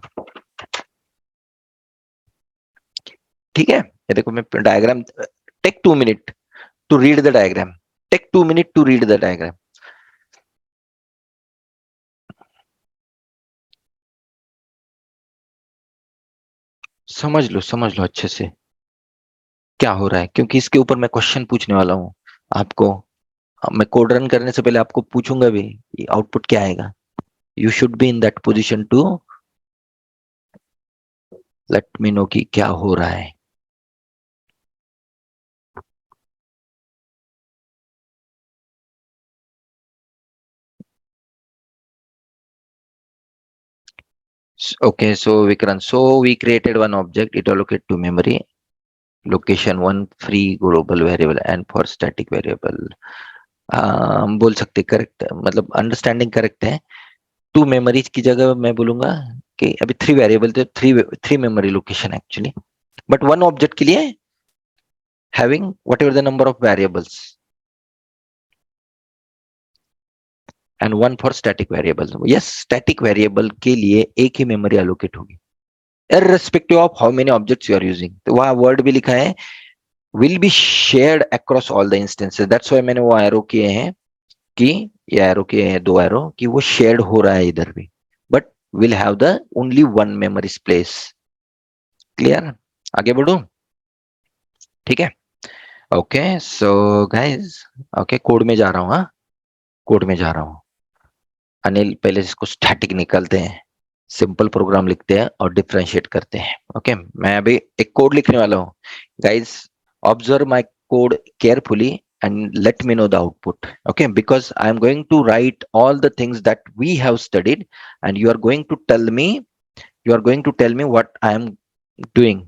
[SPEAKER 1] ठीक है, ये देखो मैं diagram. Take 2 minute to read the diagram. Take 2 minute to read the diagram. समझ लो अच्छे से क्या हो रहा है, क्योंकि इसके ऊपर मैं क्वेश्चन पूछने वाला हूं आपको. मैं कोड रन करने से पहले आपको पूछूंगा भी आउटपुट क्या आएगा. You should be in that position to let me know कि क्या हो रहा है. Okay, so Vikran, so we created one object, it allocate to memory, location one free global variable and for static variable. हम बोल सकते correct, मतलब understanding correct है. 2 मेमोरीज की जगह मैं बोलूंगा कि अभी 3 वेरिएबल थे, 3 memory location actually, but one object के लिए having what ever the number of variables and one for static variable. Yes, static variable के लिए एक ही मेमोरी एलोकेट होगी irrespective of how many objects you are using. तो वहां word भी लिखा है will be shared across all the instances. That's why मैंने वो एरो किए हैं कि ये एरो किए हैं, 2 एरो, कि वो शेयर्ड हो रहा है इधर भी, but will have the only one memory space. Clear? आगे बढ़ो. ठीक है. Okay, so guys, okay code में जा रहा हूँ. हाँ, कोड में जा रहा हूँ. अनिल, पहले इसको स्टैटिक निकालते हैं, सिंपल प्रोग्राम लिखते हैं और डिफरेंशिएट करते हैं. ओके, मैं अभी एक कोड लिखने वाला हूँ. Guys, observe my code carefully and let me know the output. Okay, because I am going to write all the things that we have studied and you are going to tell me what I am doing.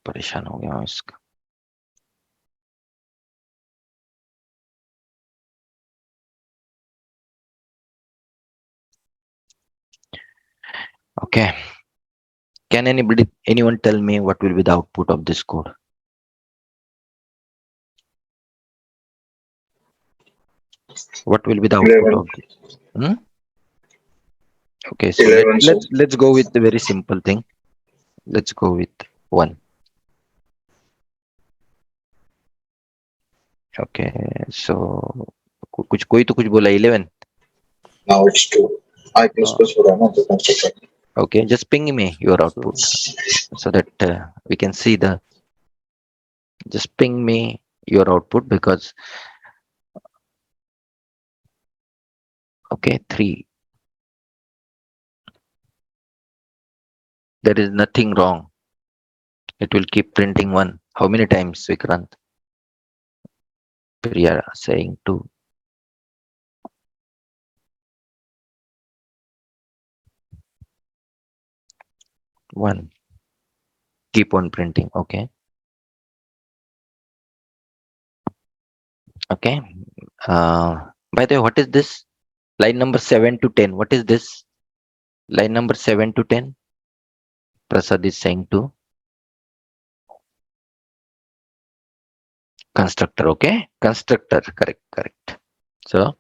[SPEAKER 1] परेशान हो गया हूँ इसका. Okay, can anyone tell me what will be the output of this code? What will be the output
[SPEAKER 2] 11.
[SPEAKER 1] of this? Okay, so
[SPEAKER 2] 11, sir.
[SPEAKER 1] let's go with the very simple thing. Let's go with 1. Okay so कुछ कोई तो कुछ बोला 11.
[SPEAKER 4] Now it's 2. I plus plus हो रहा है ना तो constructor.
[SPEAKER 1] Okay, just ping me your output so that we can see the. Just ping me your output because okay 3. There is nothing wrong. It will keep printing 1. How many times, Vikrant? Priya saying 2. 1. Keep on printing. Okay. Okay. By the way, what is this? Line number 7 to 10. What is this? Line number 7 to 10. Prasad is saying 2. Constructor. Okay. Constructor. Correct. So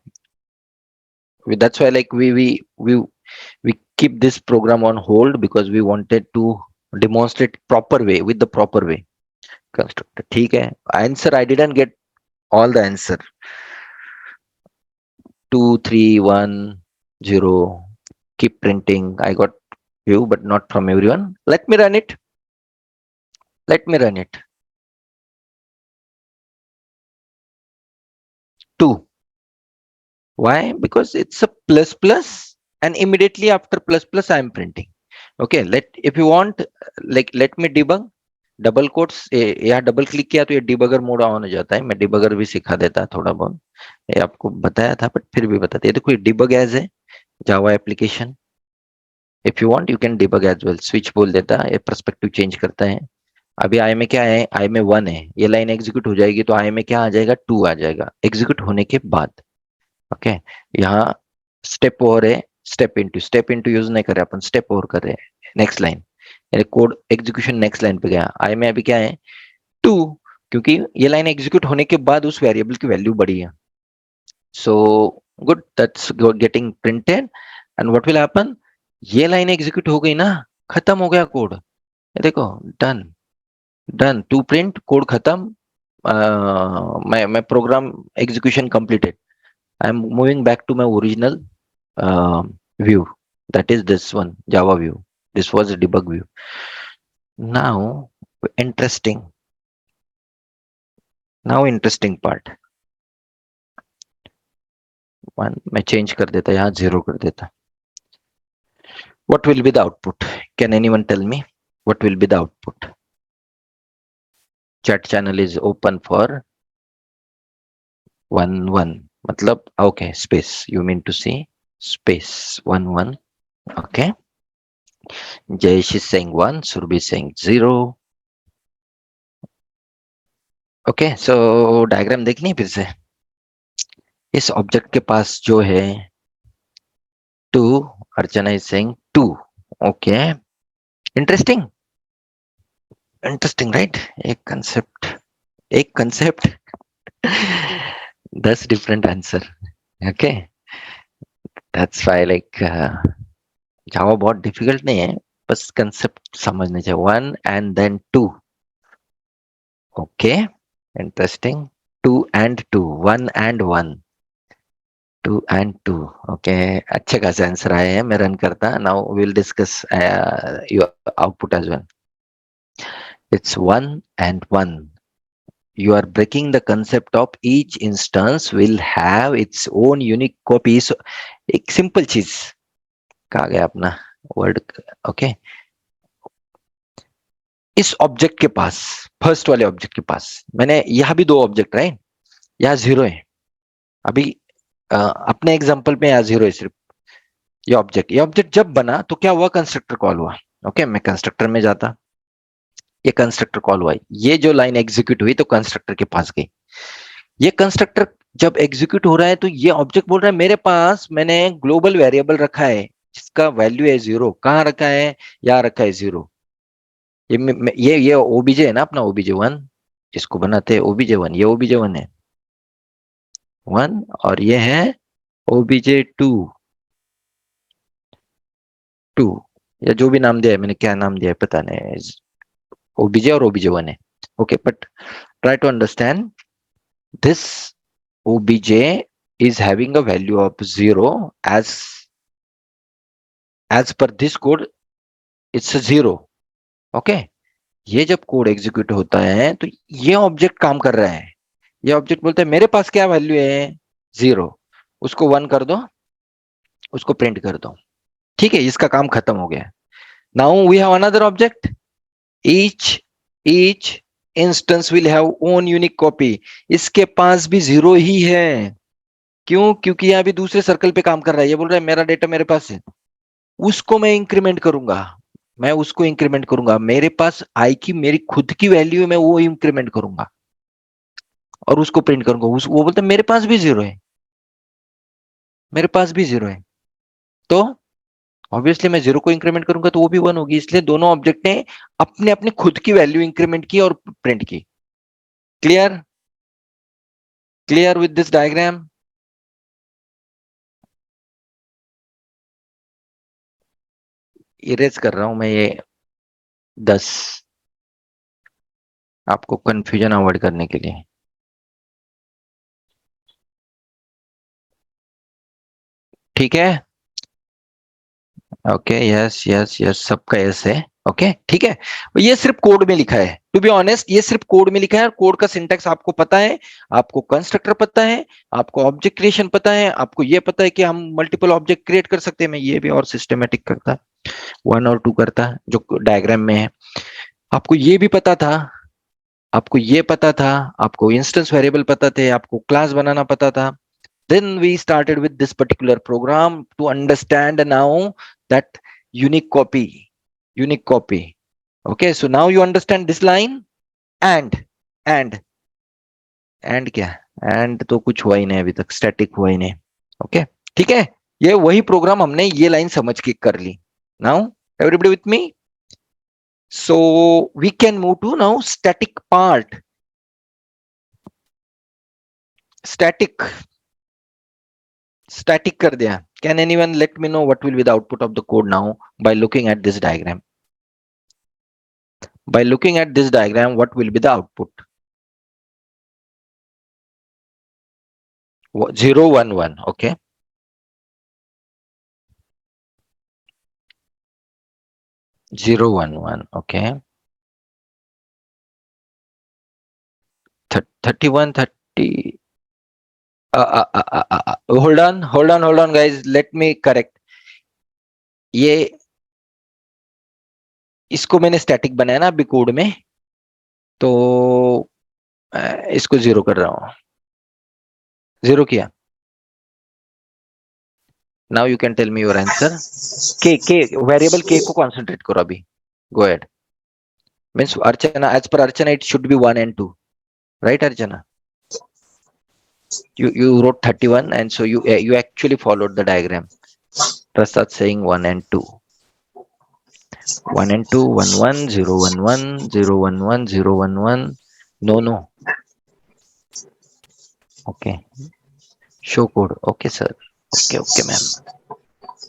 [SPEAKER 1] that's why like we keep this program on hold because we wanted to demonstrate proper way with the proper way. Constructor. ठीक है. Answer I didn't get all the answer. 2 3 1 0. Keep printing. I got few but not from everyone. Let me run it. 2. Why? Because it's a plus plus and immediately after plus plus I am printing. Okay, if you want, like let me debug. Double quotes यहाँ double click किया तो ये debugger mode on हो जाता है. मैं debugger भी सिखा देता थोड़ा बहुत, ये आपको बताया था बट फिर भी बताते. ये देखो डिबग एज है Java application. If you want you can debug as well. Switch बोल देता है, ये पर्सपेक्टिव चेंज करता है. अभी आई में क्या है, आई में 1 है. ये लाइन एग्जीक्यूट हो जाएगी तो आई में क्या आ जाएगा, 2 आ जाएगा एग्जीक्यूट होने के बाद. ओके यहाँ स्टेप ओवर है. स्टेप इनटू यूज नहीं कर रहे अपन, स्टेप ओवर कर रहे हैं. नेक्स्ट लाइन यानी कोड एग्जीक्यूशन नेक्स्ट लाइन पे गया. आई में अभी क्या है 2, क्योंकि ये लाइन एग्जीक्यूट होने के बाद उस वेरिएबल की वैल्यू बढ़ी है. So good, that's getting printed. And what will happen, ये लाइन एग्जीक्यूट हो गई ना, खत्म हो गया कोड. ये देखो डन टू प्रिंट, कोड खत्म. मैं program execution completed. I am moving back to my original view. That is this one, Java view. This was a debug view. Now, interesting part. One, मैं change कर देता, यहाँ 0 कर देता. What will be the output? Can anyone tell me what will be the output? Chat channel is open for 1 मतलब okay, space you mean to say space 1 okay. Jayesh is saying 1, Surbhi is saying 0. okay, so diagram देखनी है फिर से. इस object के पास जो है 2, Archana is saying 2. Okay, interesting right. एक concept 10 different answer. Okay, that's why like Java बहुत डिफिकल्ट नहीं है, बस कंसेप्ट समझने चाहिए. 1 and then 2. Okay, interesting. 2 and 2, 1 and 1, 2 and 2. Okay, अच्छे खासे आंसर आए हैं. मैं रन करता. Now we will discuss your output as well. It's 1 and 1. You are breaking the concept of each instance will have its own unique copy. So, एक simple चीज कहा गया अपना वर्ड. ओके, इस ऑब्जेक्ट के पास, फर्स्ट वाले object के पास, मैंने यहाँ भी 2 ऑब्जेक्ट राइट, यहाँ 0 है. अभी अपने एग्जांपल में यहाँ 0 है सिर्फ. ये ऑब्जेक्ट जब बना तो क्या हुआ, कंस्ट्रक्टर कॉल हुआ. ओके, मैं कंस्ट्रक्टर में जाता, ये कंस्ट्रक्टर कॉल हुआ. ये जो लाइन एग्जीक्यूट हुई तो कंस्ट्रक्टर के पास गई. ये कंस्ट्रक्टर जब एग्जीक्यूट हो रहा है तो ये ऑब्जेक्ट बोल रहा है मेरे पास मैंने ग्लोबल वेरिएबल रखा है जिसका वैल्यू है 0. कहाँ रखा है, यहाँ रखा है 0. ये ओबीजे है ना अपना, OBJ1 जिसको बनाते हैं OBJ1. ये OBJ1 है 1 और ये है OBJ2 या जो भी नाम दिया है, मैंने क्या नाम दिया है पता नहीं. OBJ और OBJ1 है. Okay, but try to understand. this obj is having a value of 0 as per this code, it's a 0. Okay, ये जब कोड एग्जीक्यूट होता है तो ये ऑब्जेक्ट काम कर रहा है. ये ऑब्जेक्ट बोलता है मेरे पास क्या वैल्यू है 0, उसको 1 कर दो, उसको प्रिंट कर दो. ठीक है, इसका काम खत्म हो गया. Now we have another object. each instance will have own unique copy. इसके पास भी 0 ही है. क्यों? क्योंकि यह अभी दूसरे सर्कल पे काम कर रहा है. ये बोल रहा है मेरा डेटा मेरे पास है, उसको मैं इंक्रीमेंट करूंगा. मेरे पास आई की मेरी खुद की वैल्यू है, मैं वो इंक्रीमेंट करूंगा और उसको प्रिंट करूंगा. वो बोलता है मेरे पास भी 0 है, मेरे पास भी 0 है. तो ऑब्वियसली मैं 0 को इंक्रीमेंट करूंगा तो वो भी 1 होगी. इसलिए दोनों ऑब्जेक्ट ने अपने अपने खुद की वैल्यू इंक्रीमेंट की और प्रिंट की. Clear? Clear with this diagram? Erase कर रहा हूं मैं ये 10, आपको कंफ्यूजन अवॉइड करने के लिए. ठीक है? ओके, यस यस यस, सबका यस है. ओके, ठीक है. ये सिर्फ कोड में लिखा है. टू बी ऑनेस्ट, ये सिर्फ कोड में लिखा है. कोड का सिंटैक्स आपको पता है, आपको कंस्ट्रक्टर पता है, आपको ऑब्जेक्ट क्रिएशन पता है, आपको ये पता है कि हम मल्टीपल ऑब्जेक्ट क्रिएट कर सकते हैं. मैं ये भी और सिस्टमेटिक करता, 1 और 2 करता जो डायग्राम में है. आपको ये भी पता था, आपको ये पता था, आपको इंस्टेंस वेरिएबल पता थे, आपको क्लास बनाना पता था. Then we started with this particular program to understand now that unique copy. Okay, so now you understand this line and क्या? and तो कुछ हुआ ही नहीं अभी तक, स्टैटिक हुआ ही नहीं. ओके, ठीक है. ये वही प्रोग्राम हमने ये लाइन समझ के कर ली. Now everybody with me? So we can move to now static part. Static कर दिया. Can anyone let me know what will be the output of the code now by looking at this diagram? By looking at this diagram, what will be the output? 0 1 1. Okay. 0 1 1. Okay. 31 30. Hold on, guys. Let me correct. ये इसको मैंने static बनाया ना अभी code में, तो इसको 0 कर रहा हूं. 0 किया. Now you can tell me your answer. K variable K को concentrate करो अभी. Go ahead. Means Archana, as per Archana, it should be 1 and 2, right, Archana? You wrote 31, and so you actually followed the diagram. Prasad saying 1 and 2. 1 and 2, 1 1 0 1 1 0 1 1 0 1 1. No. Okay. Show code. Okay, sir. Okay, ma'am.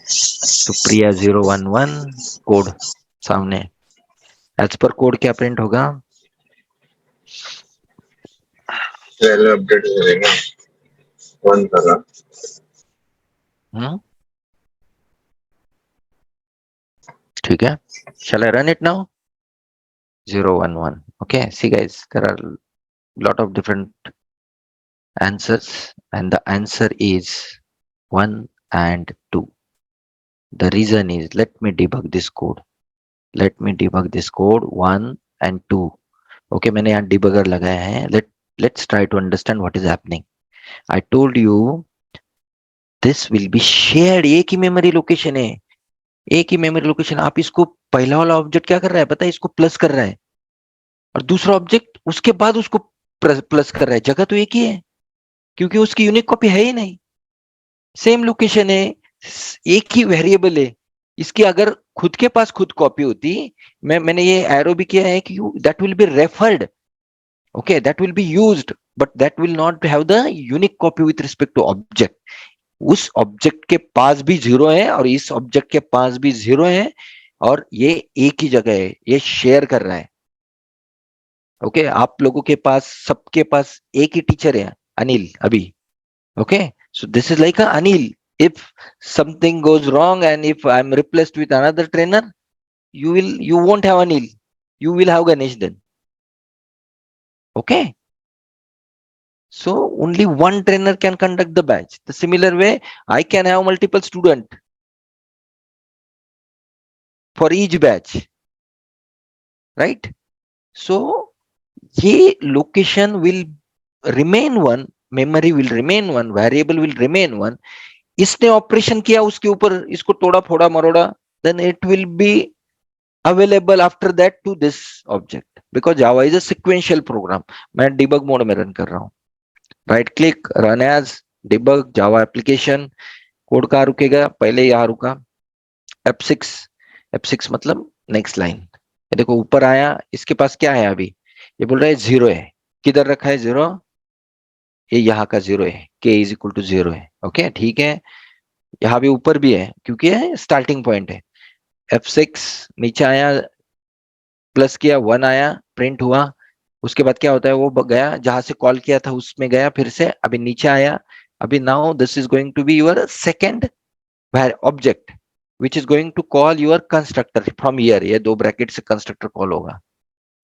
[SPEAKER 1] Supriya 0 1 1 code सामने. As per code क्या print होगा?
[SPEAKER 4] पहले update करेगा 1 करा.
[SPEAKER 1] ठीक है. Shall I run it now? 0 1 1. Okay. See, guys, there are lot of different answers, and the answer is 1 and 2. The reason is, let me debug this code. 1 and 2. Okay, मैंने यहाँ debugger लगाया है. Let's try to understand what is happening. I told you this will be shared. एक ही memory location है, एक ही memory location. आप इसको पहला वाला ऑब्जेक्ट क्या कर रहा है पता है? इसको प्लस कर रहा है, और दूसरा ऑब्जेक्ट उसके बाद उसको प्लस कर रहा है. जगह तो एक ही है क्योंकि उसकी यूनिक कॉपी है ही नहीं. सेम लोकेशन है, एक ही वेरिएबल है. इसकी अगर खुद के पास खुद कॉपी होती, मैंने ये एरो भी किया है कि that will be referred. Okay, that will be used, but that will not have the unique copy with respect to object. उस ऑब्जेक्ट के पास भी 0 है और इस ऑब्जेक्ट के पास भी 0 है, और ये एक ही जगह है, ये शेयर कर रहा है. ओके आप लोगों के पास सबके पास एक ही टीचर है अनिल अभी. Okay so this is like a Anil. If something goes wrong and if I'm replaced with another trainer, you won't have Anil. You will have Ganesh then. Okay. So only one trainer can conduct the batch. The similar way, I can have multiple student for each batch, right? So ये location will remain one, memory will remain one, variable will remain one. इसने operation किया उसके ऊपर इसको तोड़ा फोड़ा मरोड़ा, then it will be available after that to this object because Java is a sequential program. मैं debug mode में रन कर रहा हूँ. Right click run as debug Java application. Code कहाँ रुकेगा? पहले यहाँ रुका F6. F6 मतलब नेक्स्ट लाइन. ये देखो ऊपर आया. इसके पास क्या है अभी? ये बोल रहा है 0 है. किधर रखा है 0? ये यहाँ का 0 है. k इज इक्वल टू 0 है. ओके ठीक है. यहाँ भी ऊपर भी है क्योंकि ये स्टार्टिंग पॉइंट है. F6 नीचे आया प्लस किया 1 आया प्रिंट हुआ. उसके बाद क्या होता है? वो गया जहां से कॉल किया था उसमें गया फिर से. अभी नीचे आया. अभी now this is going to be your second object which is going to call your constructor from here. ये दो ब्रैकेट से कंस्ट्रक्टर कॉल होगा.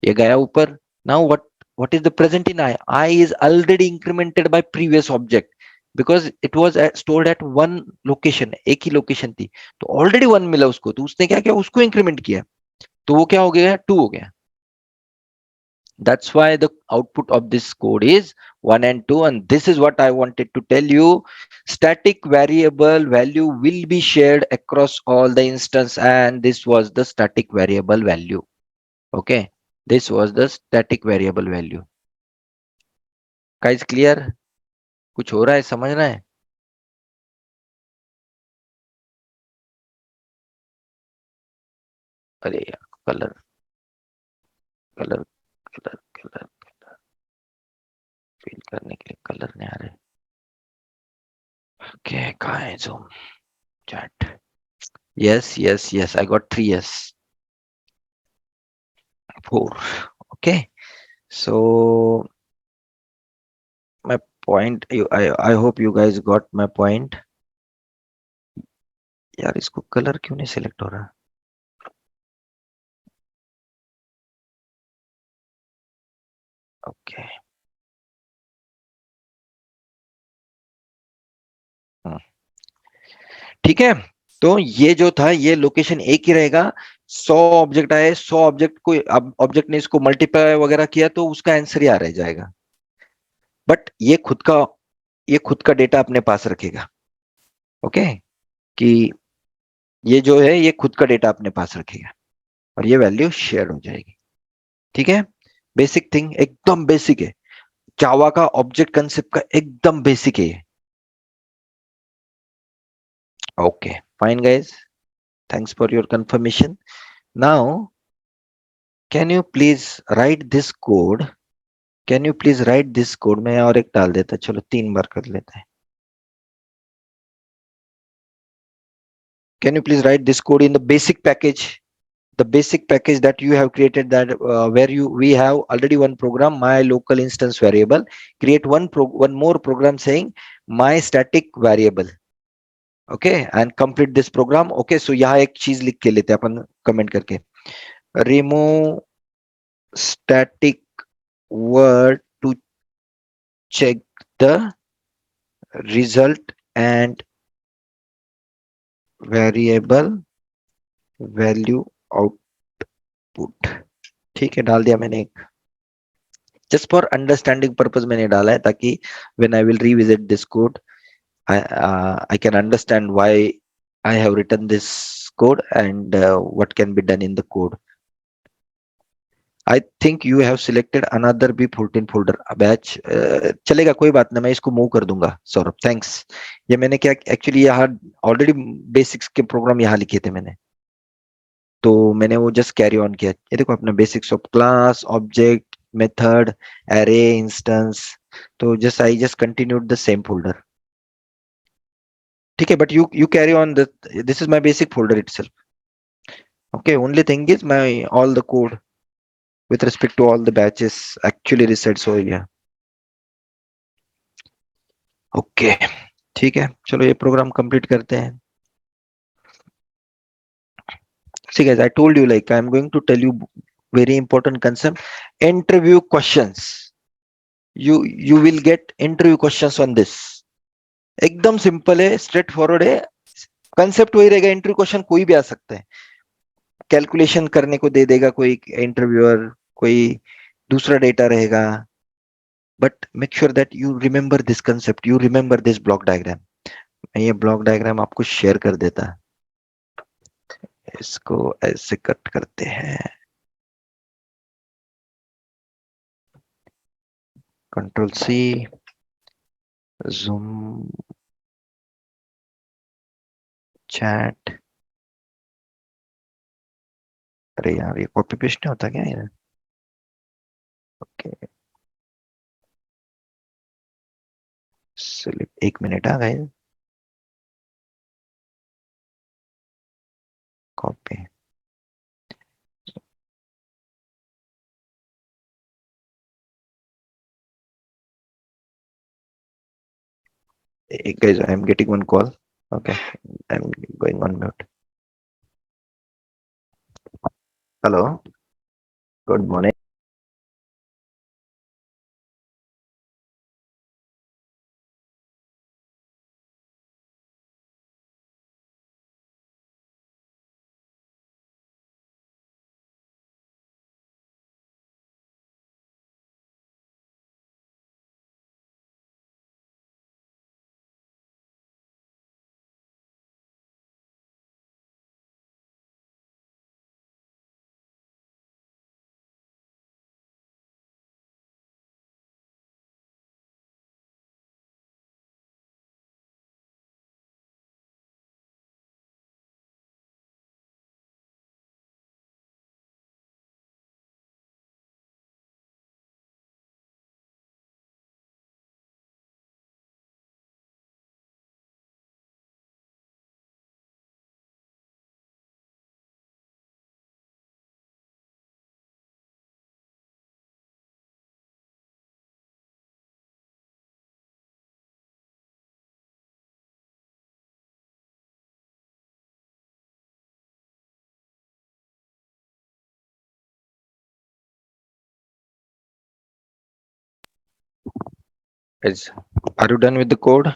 [SPEAKER 1] ये गया ऊपर. Now what is the present in I is already incremented by previous object because it was stored at one location. एक ही location थी तो ऑलरेडी 1 मिला उसको. तो उसने क्या किया? उसको इंक्रीमेंट किया तो वो क्या हो गया? 2 हो गया. That's why the output of this code is 1 and 2. And this is what I wanted to tell you. Static variable value will be shared across all the instance. And this was the static variable value. Okay. This was the static variable value. Guys, clear? कुछ हो रहा है? समझ रहा है? अरे यार colour colour colour colour colour fill करने के लिए कलर नहीं आ रहे. ओके कहाँ है zoom chat? Yes, I got 3 yes. 4. Okay. So my point, I hope you guys got my point. यार इसको कलर क्यों नहीं सिलेक्ट हो रहा? ओके ठीक है. तो ये जो था ये लोकेशन एक ही रहेगा. 100 ऑब्जेक्ट आए, 100 ऑब्जेक्ट को ऑब्जेक्ट ने इसको मल्टीप्लाई वगैरह किया तो उसका आंसर ही आ रह जाएगा. बट ये खुद का डेटा अपने पास रखेगा. ओके कि ये जो है ये खुद का डेटा अपने पास रखेगा और ये वैल्यू शेयर हो जाएगी. ठीक है. बेसिक थिंग एकदम बेसिक है. जावा का ऑब्जेक्ट कंसेप्ट का एकदम बेसिक है ये. Okay fine guys. Thanks for your confirmation. Now can you please right this code? Can you please right this code? मैं और एक डाल देता. चलो 3 बार कर लेते हैं. Can you please write this code in the basic package? The basic package that you have created, that where we have already one program, my local instance variable. Create one more program saying my static variable. Okay, and complete this program. Okay, so यहाँ एक चीज लिख के लेते हैं अपन comment करके. Remove static word to check the result and variable value output. ठीक है डाल दिया मैंने एक. जस्ट फॉर अंडरस्टैंडिंग पर्पज मैंने डाला है ताकि when I will revisit this code I can understand why I have written this code and what can be done in the code. I think you have selected another B 14 folder batch. चलेगा कोई बात नहीं, मैं इसको move कर दूंगा. Saurabh thanks. ये मैंने क्या एक्चुअली यहाँ ऑलरेडी बेसिक्स के प्रोग्राम यहाँ लिखे थे मैंने तो मैंने वो जस्ट कैरी ऑन किया. ये देखो अपना basics of class object method array instance. तो just I just continued the same folder. ठीक है. but you carry on this is my basic folder itself. Okay, only thing is my all the code with respect to all the batches actually resides over here. Okay ठीक है, चलो ये programme complete करते हैं. See guys, I told you, like, I'm going to tell you very important concept. Interview questions. You will get interview questions on this. एकदम simple है, straight forward है, concept वही रहेगा. इंटरव्यू क्वेश्चन कोई भी आ सकते हैं. कैलकुलेशन करने को दे देगा कोई इंटरव्यूअर, कोई दूसरा डेटा रहेगा. But make sure that you remember this concept, you remember this block diagram. मैं ये ब्लॉक डायग्राम आपको शेयर कर देता. इसको ऐसे कट करते हैं, कंट्रोल सी, जूम, चैट. अरे यार, ये कॉपी पेस्ट नहीं होता क्या ये? ओके, स्लिप, 1 मिनट आ गए. Copy, guys, I am getting one call. Okay, I'm going on mute. Hello, good morning. Guys, are you done with the code?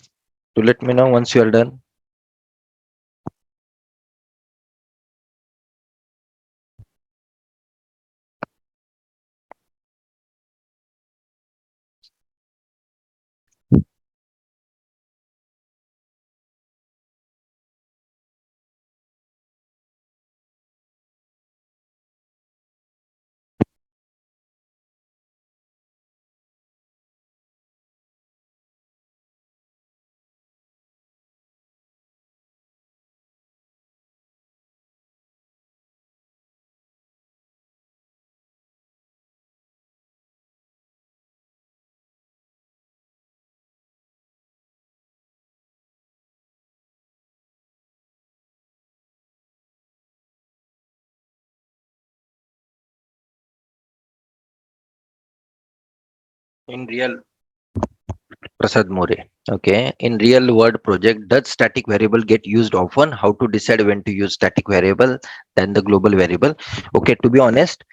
[SPEAKER 1] Do let me know once you are done. In real, Prasad More. Okay, in real world project, does static variable get used often? How to decide when to use static variable than the global variable? Okay, to be honest,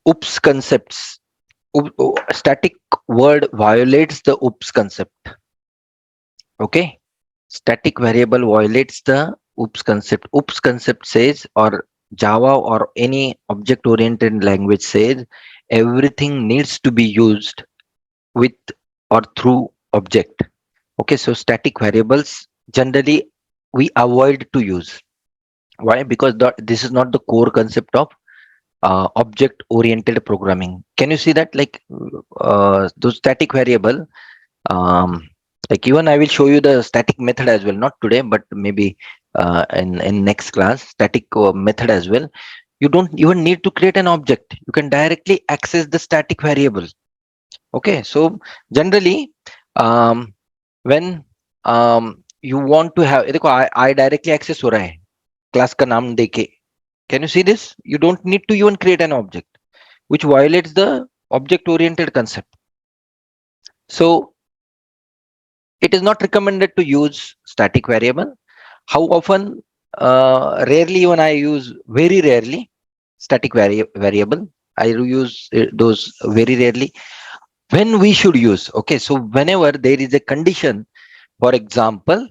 [SPEAKER 1] oops concepts, static word violates the oops concept. Okay, static variable violates the oops concept. Oops concept says, or Java or any object oriented language says, everything needs to be used with or through object. Okay, so static variables generally we avoid to use. Why? Because this is not the core concept of object oriented programming. Can you see that? Like those static variable, like even I will show you the static method as well, not today but maybe in next class, static method as well. You don't even need to create an object, you can directly access the static variable. Okay, so generally when you want to have, देखो I directly access हो रहा है class का नाम देके. Can you see this? You don't need to even create an object. which violates the object oriented concept. So it is not recommended to use static variable. How often? Rarely, even I use, very rarely, static variable. I use those very rarely. When we should use? Okay, so whenever there is a condition, for example,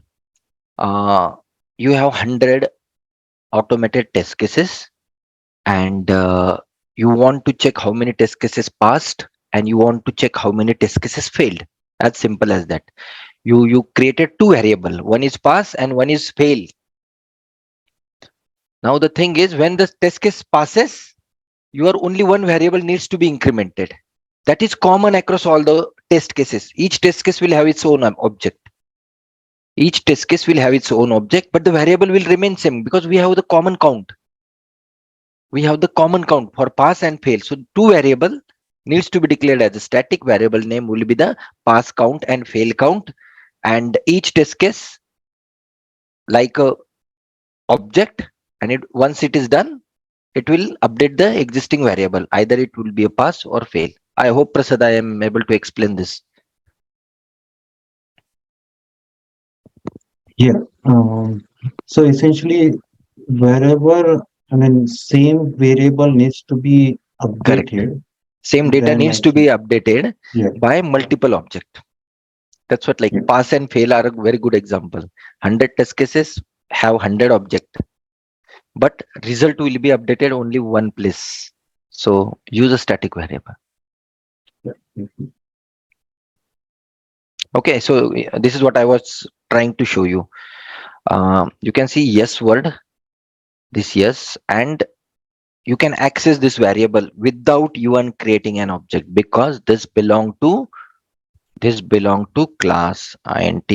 [SPEAKER 1] you have 100 automated test cases, and you want to check how many test cases passed, and you want to check how many test cases failed. As simple as that. You created two variable, one is pass and one is fail. Now the thing is, when the test case passes, your only one variable needs to be incremented. That is common across all the test cases. Each test case will have its own object. Each test case will have its own object, but the variable will remain same because we have the common count. We have the common count for pass and fail. So two variable needs to be declared as a static. Variable name will be the pass count and fail count, and each test case like a object, and once it is done, it will update the existing variable. Either it will be a pass or fail. I hope, Prasad, I am able to explain this.
[SPEAKER 2] Yeah. So essentially, wherever, same variable needs to be
[SPEAKER 1] Correct.
[SPEAKER 2] updated,
[SPEAKER 1] Same data
[SPEAKER 2] then
[SPEAKER 1] needs to be updated
[SPEAKER 2] yeah,
[SPEAKER 1] by multiple object. That's what, like,
[SPEAKER 2] Yeah.
[SPEAKER 1] pass and fail are a very good example. 100 test cases have 100 object, but result will be updated only one place. So use a static variable.
[SPEAKER 2] Mhm.
[SPEAKER 1] Okay, so this is what I was trying to show you. You can see yes word, this yes, and you can access this variable without even creating an object, because this belong to class int.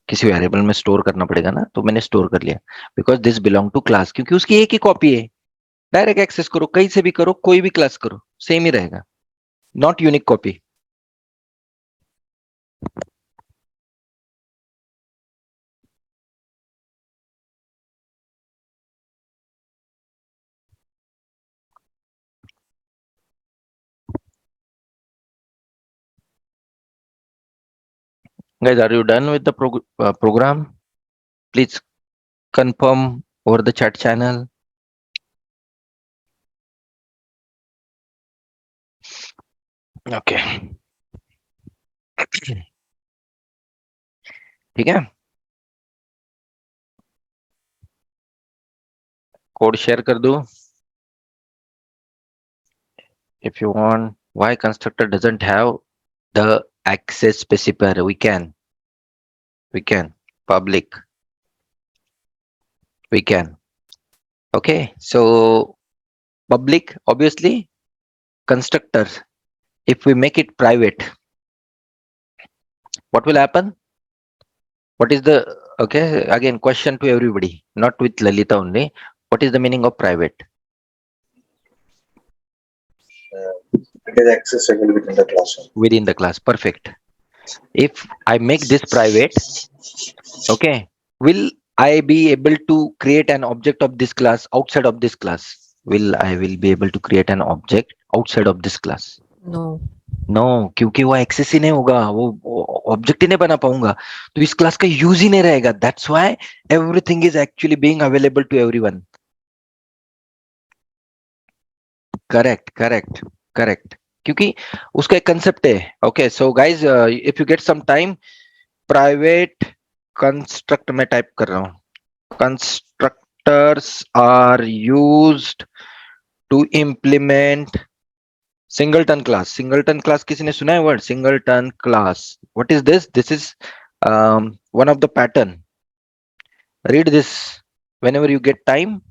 [SPEAKER 1] किसी variable में store करना पड़ेगा ना, तो मैंने store कर लिया because this belong to class, क्योंकि उसकी एक ही कॉपी है. डायरेक्ट एक्सेस करो, कहीं से भी करो, कोई भी क्लास करो, सेम ही रहेगा, not unique copy. Guys, are you done with the program? Please confirm over the chat channel. Okay. ठीक है, कोड शेयर कर दो if you want. Why constructor doesn't have the access specifier? We can public, we can. Okay, so public, obviously, constructor, if we make it private, what will happen? What is the, okay, again, question to everybody, not with Lalita only. What is the meaning of private?
[SPEAKER 4] It is accessible within the classroom.
[SPEAKER 1] Within the class. Perfect. If I make this private, okay, will I be able to create an object of this class outside of this class? I will be able to create an object outside of this class?
[SPEAKER 5] No.
[SPEAKER 1] No, क्योंकि वो access ही नहीं होगा, वो object ही नहीं बना पाऊंगा, तो इस क्लास का यूज ही नहीं रहेगा. That's why everything is actually being available to everyone. Correct correct correct, क्योंकि उसका एक कंसेप्ट है. Okay, so guys, if you get some time, private construct में टाइप कर रहा हूं. Constructors are used to implement singleton class. Singleton class, किसी ने सुना है word singleton class? What is this? This is one of the pattern. Read this whenever you get time.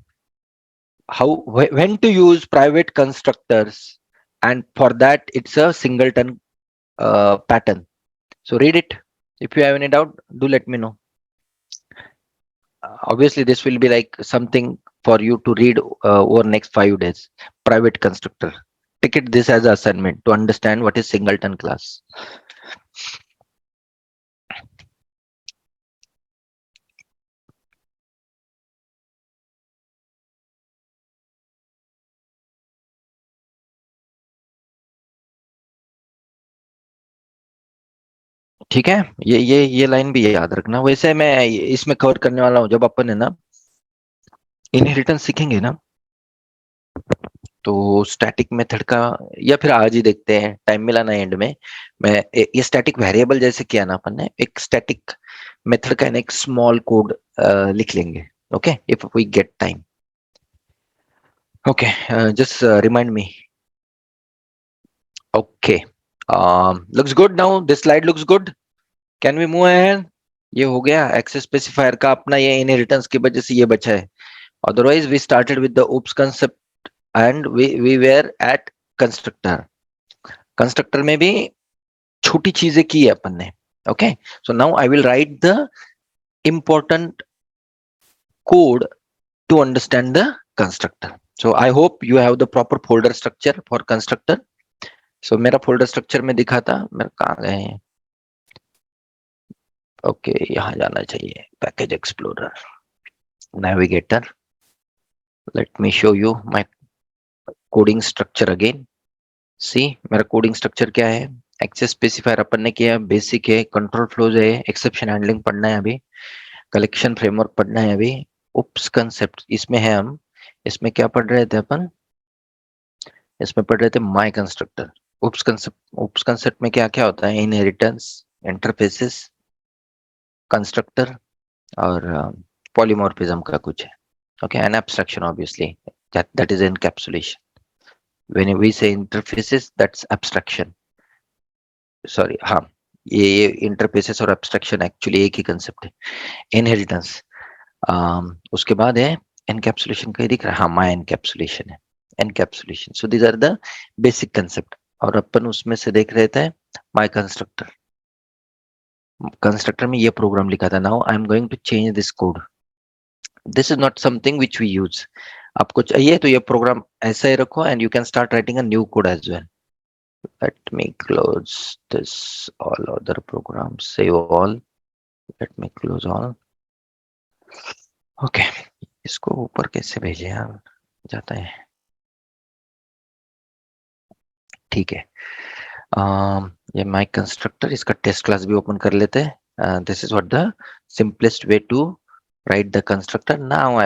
[SPEAKER 1] How, when to use private constructors, and for that it's a singleton pattern. So read it. If you have any doubt, do let me know. Obviously this will be like something for you to read over next 5 days. Private constructor, take it this as an assignment to understand what is singleton class. ठीक है, ये line भी याद रखना। वैसे मैं इसमें cover करने वाला हूँ, जब अपन है ना इनहेरिटेंस सीखेंगे ना, तो स्टैटिक मेथड का, या फिर आज ही देखते हैं, टाइम मिला ना एंड में, मैं ये स्टैटिक वेरिएबल जैसे किया ना अपन ने, एक स्टैटिक मेथड का एक स्मॉल कोड लिख लेंगे। Okay, if we get time. Okay, just remind me. Okay, looks good now, this slide looks good, can we move ahead? ये हो गया एक्सेस स्पेसिफायर का अपना, ये इनहेरिटेंस की वजह से ये बचा है। Otherwise we started with the OOPs concept and we were at constructor. Constructor में भी छोटी चीजें की है अपन ने। Okay, so now I will write the important code to understand the constructor. So I hope you have the proper folder structure for constructor. So मेरा folder structure में दिखा था, मेरे कहाँ गए हैं? ओके, यहाँ जाना चाहिए, package explorer, navigator. Let me show you my coding structure again. See, मेरा coding structure क्या है? एक्सेस स्पेसिफायर अपन ने किया, बेसिक है, कंट्रोल फ्लोज है, एक्सेप्शन हैंडलिंग पढ़ना है अभी, कलेक्शन फ्रेमवर्क पढ़ना है अभी, उप्स कंसेप्ट इसमें है हम। इसमें क्या पढ़ रहे थे अपन? इसमें पढ़ रहे थे माई कंस्ट्रक्टर। उप्स कंसेप्ट में क्या क्या होता है? इनहेरिटेंस, इंटरफेसेस, कंस्ट्रक्टर और पॉलीमॉर्फिज्म का कुछ है। Okay, an abstraction obviously, that is encapsulation. When we say interfaces, that's abstraction. Sorry, हाँ, ये इंटरफेसेस और एब्स्ट्रैक्शन एक्चुअली एक ही कंसेप्ट है। इनहेरिटेंस, उसके बाद है एनकैप्सुलेशन, कहीं दिख रहा है? हाँ, माई एनकैप्सुलेशन है, encapsulation. So these are the basic concept. और अपन उसमें से देख रहे थे माई कंस्ट्रक्टर। कंस्ट्रक्टर में ये प्रोग्राम लिखा था। Now I am going to change this code. This is not something which we use. आपको चाहिए तो ये प्रोग्राम ऐसा ही रखो and you can start writing a new code as well. Let me close this, all other program, save all, let me close all. Okay, इसको ऊपर कैसे भेजे यार, जाता है, ठीक है। ये माई कंस्ट्रक्टर, इसका टेस्ट क्लास भी ओपन कर लेते हैं। This is what the simplest way to write the constructor. Now I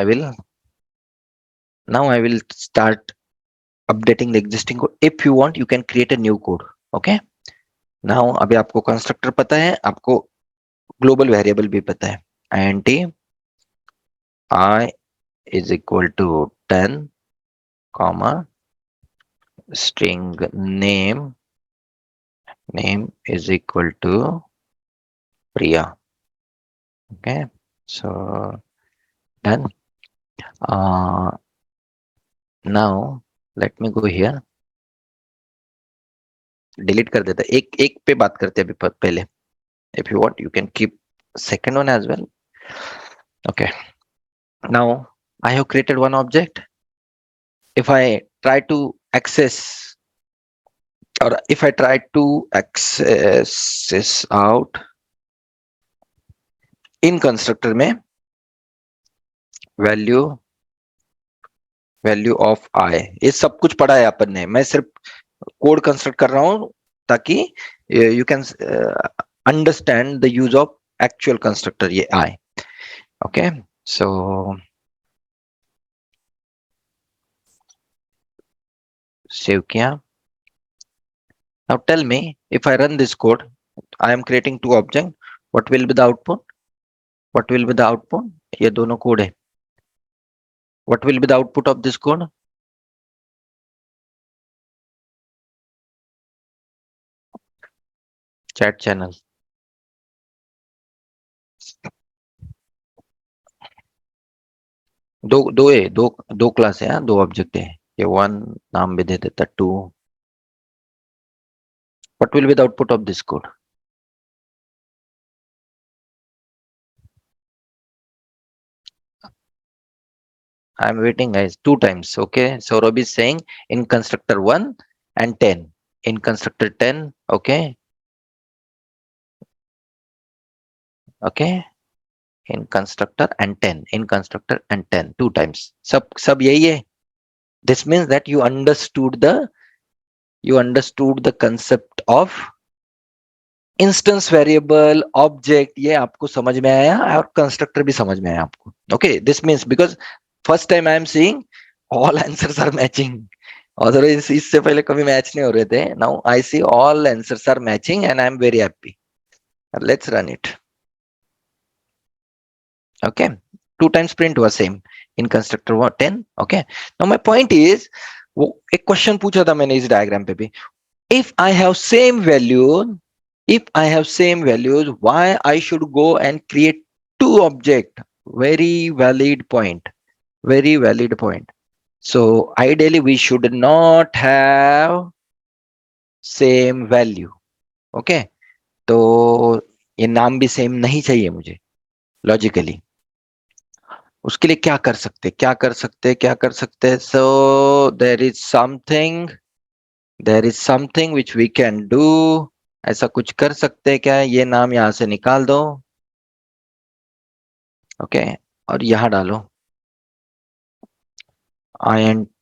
[SPEAKER 1] will start updating the existing code. If you want, you can create a new code. Okay, now अभी आपको constructor पता है, आपको global variable भी पता है। int I is equal to 10 comma string name is equal to Priya. Okay, so done. Now let me go here. Delete कर देता, एक एक पे बात करते अभी पहले। If you want, you can keep second one as well. Okay, now I have created one object. If I try to access, or if I try to access this out in constructor में, value of I, ये सब कुछ पढ़ा है अपन ने, मैं सिर्फ कोड कंस्ट्रक्ट कर रहा हूं ताकि you can understand the use of actual constructor, ये I. Okay, so save किया। Now tell me, if I run this code, I am creating two objects. What will be the output? What will be the output? ये दोनों code है। What will be the output of this code? Chat channel. दो class है, दो object है। ये one नाम भी दे देता, to. What will be the output of this code? I am waiting guys, 2 times. Okay, so Rob is saying in constructor 1 and 10. In constructor 10, okay. Okay, in constructor and 10, in constructor and 10, 2 times. सब यही है. This means that you understood the concept of instance variable object ये आपको समझ में आया और constructor भी समझ में आया आपको. Okay, this means because first time I am seeing all answers are matching. Otherwise इससे पहले कभी मैच नहीं हो रहे थे. Now I see all answers are matching and I am very happy. Let's run it. Okay, 2 times print was same in constructor 10. Okay, now my point is वो एक question पूछा था मैंने इस डायग्राम पे भी. If I have same values, why I should go and create two object? Very valid point. Very valid point. So ideally we should not have same value. Okay, तो ये नाम भी सेम नहीं चाहिए मुझे लॉजिकली. उसके लिए क्या कर सकते? So there is something which we can do. ऐसा कुछ कर सकते हैं क्या? ये नाम यहां से निकाल दो. ओके, और यहां डालो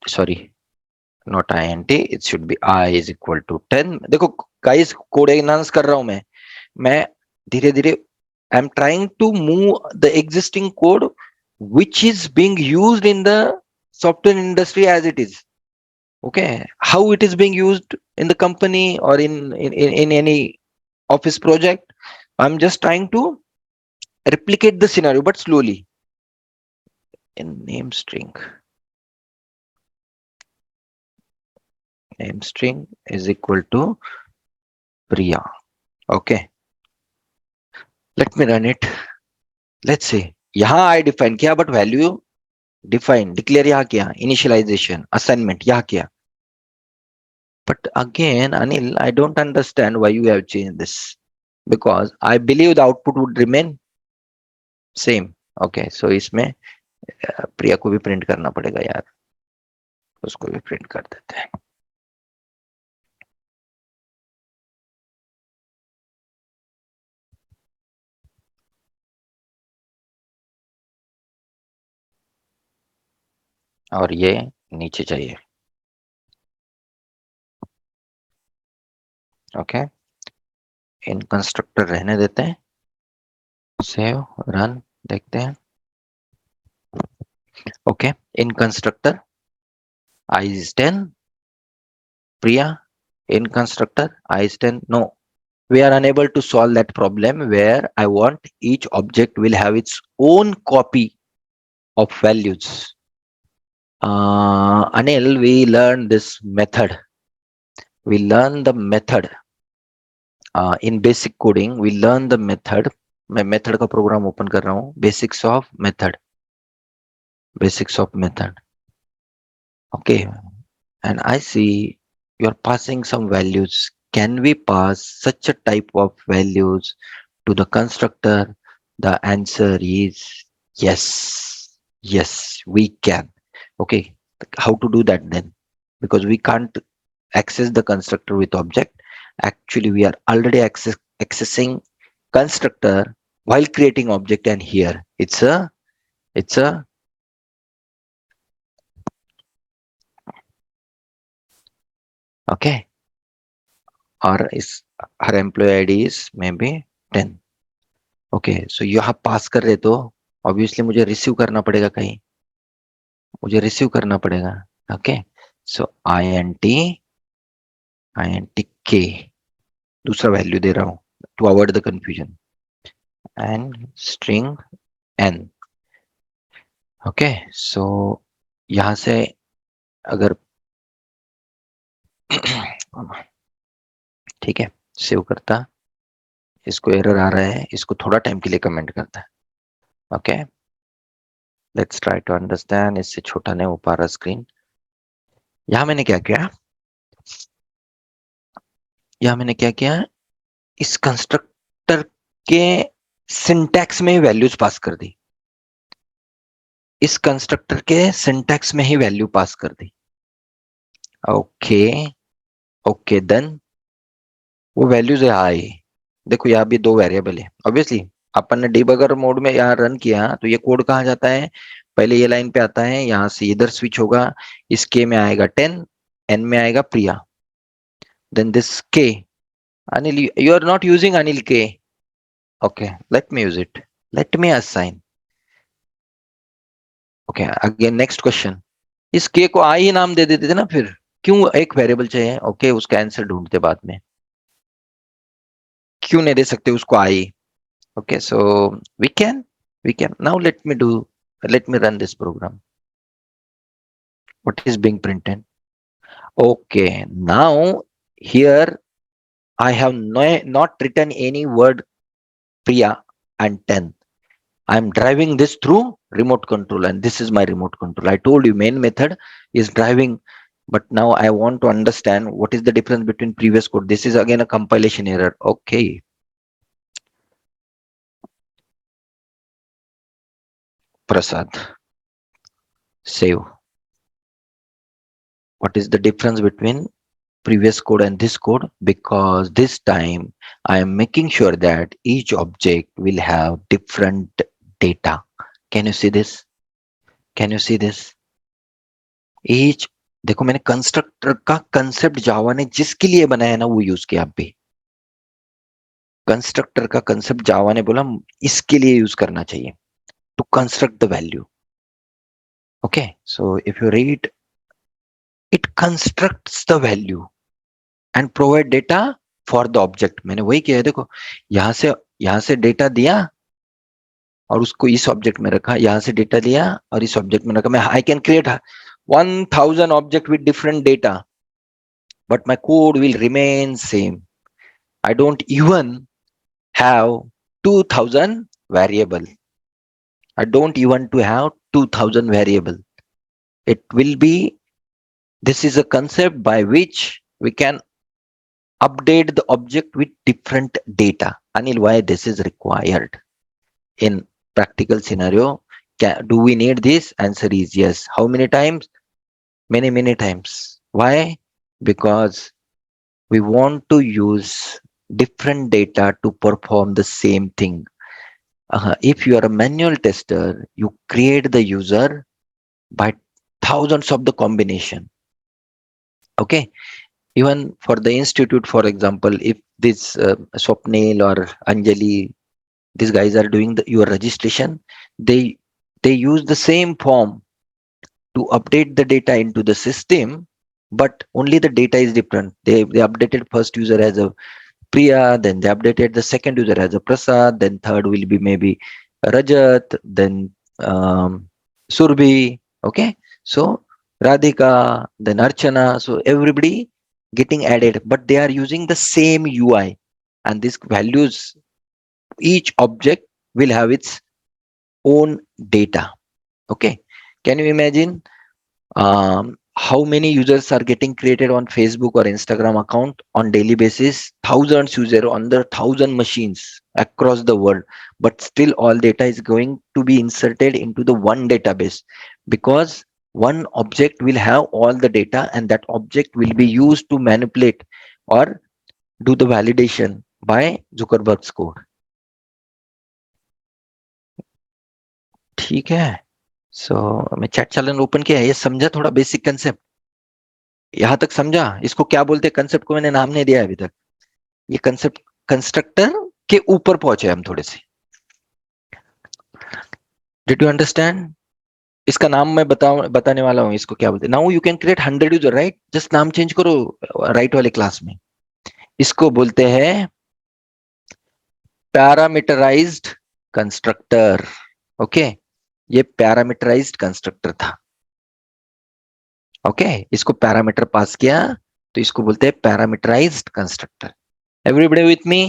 [SPEAKER 1] sorry not INT, it should be I is equal to 10. देखो गाइस, कोड एनहांस कर रहा हूं मैं धीरे धीरे. I am trying to move the existing code which is being used in the software industry as it is. Okay, how it is being used in the company or in any office project, I'm just trying to replicate the scenario but slowly. In name string is equal to Priya. Okay, let me run it. Let's see. यहाँ I define किया but value define declare यहाँ किया, initialization assignment यहाँ किया. But again, Anil, I don't understand why you have changed this, because I believe the output would remain same. Okay, so इसमें प्रिया को भी print करना पड़ेगा यार, उसको भी प्रिंट कर देते हैं. और ये नीचे चाहिए. ओके, इन कंस्ट्रक्टर रहने देते हैं. सेव रन देखते हैं. Okay, in constructor I is 10, Priya. In constructor I is 10. No, we are unable to solve that problem where I want each object will have its own copy of values. Anil, we learned this method. We learn the method in basic coding. We learn the method. मैं method का programme open कर रहा हूँ. Basics of method. Okay, and I see you are passing some values. Can we pass such a type of values to the constructor? The answer is yes. Yes, we can. Okay, how to do that then? Because we can't access the constructor with object. Actually, we are already accessing constructor while creating object, and here it's a okay. और इस हर employee ID is maybe 10. Okay, so यहाँ pass कर रहे तो obviously मुझे receive करना पड़ेगा कहीं. ओके, सो INT k दूसरा वैल्यू दे रहा हूँ to avoid the confusion, and string n. Okay, so यहां से अगर ठीक है सेव करता, इसको एरर आ रहा है, इसको थोड़ा टाइम के लिए कमेंट करता है. Okay, let's try to understand. इससे छोटा नहीं हो पा रहा स्क्रीन. यहां मैंने क्या किया, इस कंस्ट्रक्टर के सिंटैक्स में ही वैल्यूज पास कर दी. ओके देन वो वैल्यूज यहाँ आई. देखो यहाँ भी 2 वेरिएबल है. ऑब्वियसली अपन ने डिबगर मोड में यहाँ रन किया तो ये कोड कहाँ जाता है, पहले ये लाइन पे आता है, यहाँ से इधर स्विच होगा. इस के में आएगा 10, n में आएगा प्रिया, देन दिस के Anil, you are not using Anil K. Okay, let me use it. Let me assign. Okay, again next question. इस K को I ही नाम दे देते थे ना फिर क्यों एक वेरिएबल चाहिए? ओके उसका आंसर ढूंढते बाद में. क्यों नहीं दे सकते उसको I? Okay, so we can now let me run this program. What is being printed? Okay, now here I have not written any word Priya and 10. I'm driving this through remote control and this is my remote control. I told you main method is driving, but now I want to understand what is the difference between previous code. This is again a compilation error. Okay. Prasad. Save. What is the difference between previous code and this code? Because this time I am making sure that each object will have different data. Can you see this? Can you see this? Each देखो मैंने constructor का concept जावा ने जिसके लिए बनाया ना वो use किया. आप भी कंस्ट्रक्टर का कंसेप्ट जावा ने बोला इसके लिए यूज करना चाहिए to construct the value. Okay so if you read it constructs the value and provide data for the object. मैंने वही किया है. देखो यहां से डेटा दिया और उसको इस ऑब्जेक्ट में रखा. यहां से डेटा लिया और इस ऑब्जेक्ट में रखा. मैं I can create 1000 object with different data, but my code will remain same. I don't even have 2000 variable. I don't even to have 2000 variable. It will be, this is a concept by which we can update the object with different data. Anil, why this is required in practical scenario? Do we need this? Answer is yes. How many times? Many times. Why? Because we want to use different data to perform the same thing. If you are a manual tester, you create the user by thousands of the combination. Okay. Even for the institute, for example, if this Swapnil or Anjali, these guys are doing your registration, they use the same form to update the data into the system, but only the data is different. They updated first user as a Priya, then they updated the second user as a Prasad, then third will be maybe Rajat, then Surbhi. Okay, so Radhika, then Archana. So everybody getting added, but they are using the same UI, and these values, each object will have its own data. Okay, can you imagine how many users are getting created on Facebook or Instagram account on daily basis? Thousands users on the 1000 machines across the world, but still all data is going to be inserted into the one database because one object will have all the data and that object will be used to manipulate or do the validation by Zuckerberg's code. ठीक है. सो मैं chat channel open किया. ये समझा थोड़ा basic concept? यहां तक समझा? इसको क्या बोलते हैं? कंसेप्ट को मैंने नाम नहीं दिया अभी तक. ये कंसेप्ट कंस्ट्रक्टर के ऊपर पहुंचे हम थोड़े से. Did you understand? इसका नाम मैं बताने वाला हूं. इसको क्या बोलते हैं? Now you can create 100 user, right? Just नाम चेंज करो राइट वाले क्लास में. इसको बोलते हैं पैरामीटराइज्ड कंस्ट्रक्टर. ओके, ये पैरामीटराइज्ड कंस्ट्रक्टर था. ओके, इसको पैरामीटर पास किया तो इसको बोलते हैं parameterized constructor. Everybody with me?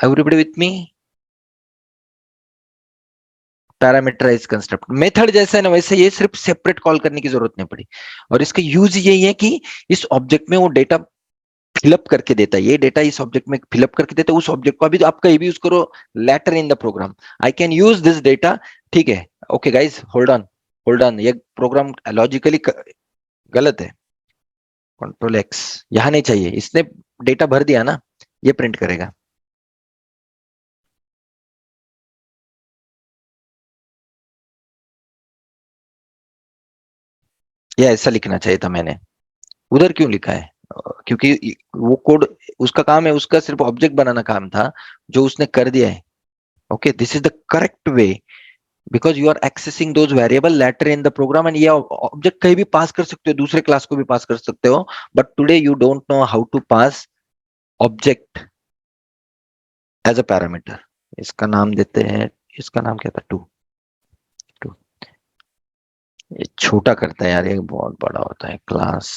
[SPEAKER 1] Everybody with me? Parameterize constructor method जैसा है ना वैसे ये सिर्फ सेपरेट कॉल करने की जरूरत नहीं पड़ी. और इसका यूज यही है कि इस ऑब्जेक्ट में वो डेटा फिलअप करके देता है. ये डेटा इस ऑब्जेक्ट में फिलअप करके देता है उस ऑब्जेक्ट को. अभी तो आप कहीं भी यूज करो later in the program. I can use this data. ठीक है. Okay guys, hold on. ये प्रोग्राम लॉजिकली गलत है. कंट्रोल एक्स यहां नहीं चाहिए. इसने डेटा भर दिया ना, ये प्रिंट करेगा. ये ऐसा लिखना चाहिए था मैंने. उधर क्यों लिखा है? क्योंकि वो कोड उसका काम है, उसका सिर्फ ऑब्जेक्ट बनाना काम था, जो उसने कर दिया है. Okay, this is the correct way, because you are accessing those variable later in the program, and ये ऑब्जेक्ट कहीं भी पास कर सकते हो, दूसरे क्लास को भी पास कर सकते हो. But today you don't know how to pass object as a parameter. इसका नाम देते हैं, इसका नाम क्या था, टू. टू ये छोटा करता है यार, ये बहुत बड़ा होता है. Class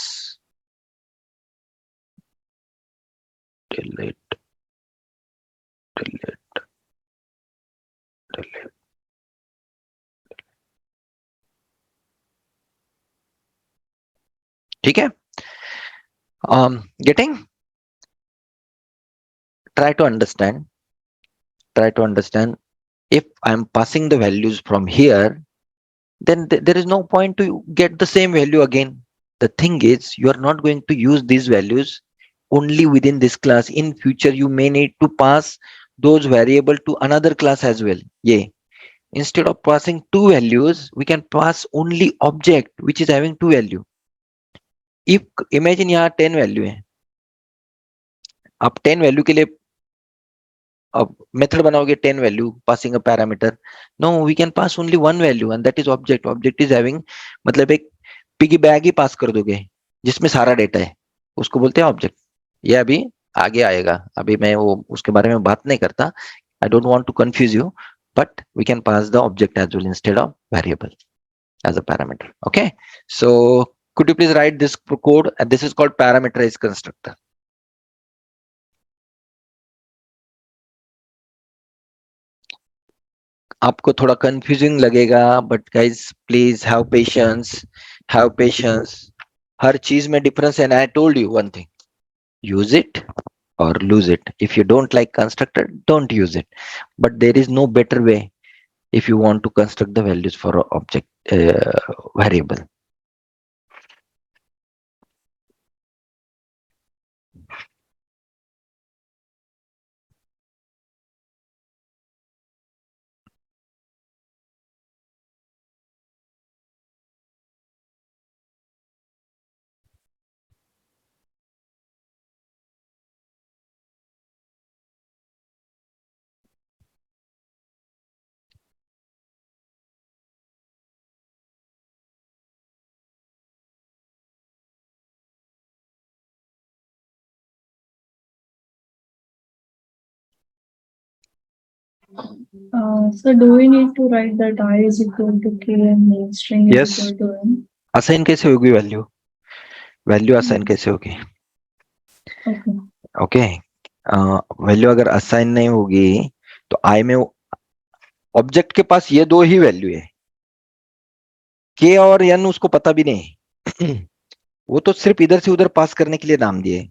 [SPEAKER 1] delete delete delete. ठीक है. Getting, try to understand try to understand. If I'm passing the values from here, then there is no point to get the same value again. The thing is, you are not going to use these values only within this class. In future, you may need to pass those variable to another class as well. Yeah. Instead of passing two values, we can pass only object which is having two value. If imagine यहाँ 10 value है, आप 10 value के लिए अब method बनाओगे 10 value passing a parameter. No, we can pass only one value and that is object. Object is having, मतलब एक piggy bag ही पास कर दोगे जिसमें सारा डेटा है, उसको बोलते हैं ऑब्जेक्ट. ये अभी आगे आएगा, अभी मैं वो उसके बारे में बात नहीं करता. I don't want to confuse you, but we can pass the object as well instead of variable as a parameter. Okay, so could you please write this code? This is called parameterized constructor. आपको थोड़ा confusing लगेगा, but guys please have patience. हर चीज में difference है. I told you one thing, use it or lose it. If you don't like constructor, don't use it, but there is no better way if you want to construct the values for a object variable.
[SPEAKER 5] So do we need to write that I is equal to k and main string is
[SPEAKER 1] Yes.
[SPEAKER 5] equal to n?
[SPEAKER 1] Assign कैसे होगी value? Value assign कैसे होगी?
[SPEAKER 5] Okay.
[SPEAKER 1] Okay, value अगर assign नहीं होगी तो आई में object के पास ये दो ही वैल्यू है, के और एन उसको पता भी नहीं. वो तो सिर्फ इधर से उधर पास करने के लिए नाम दिए.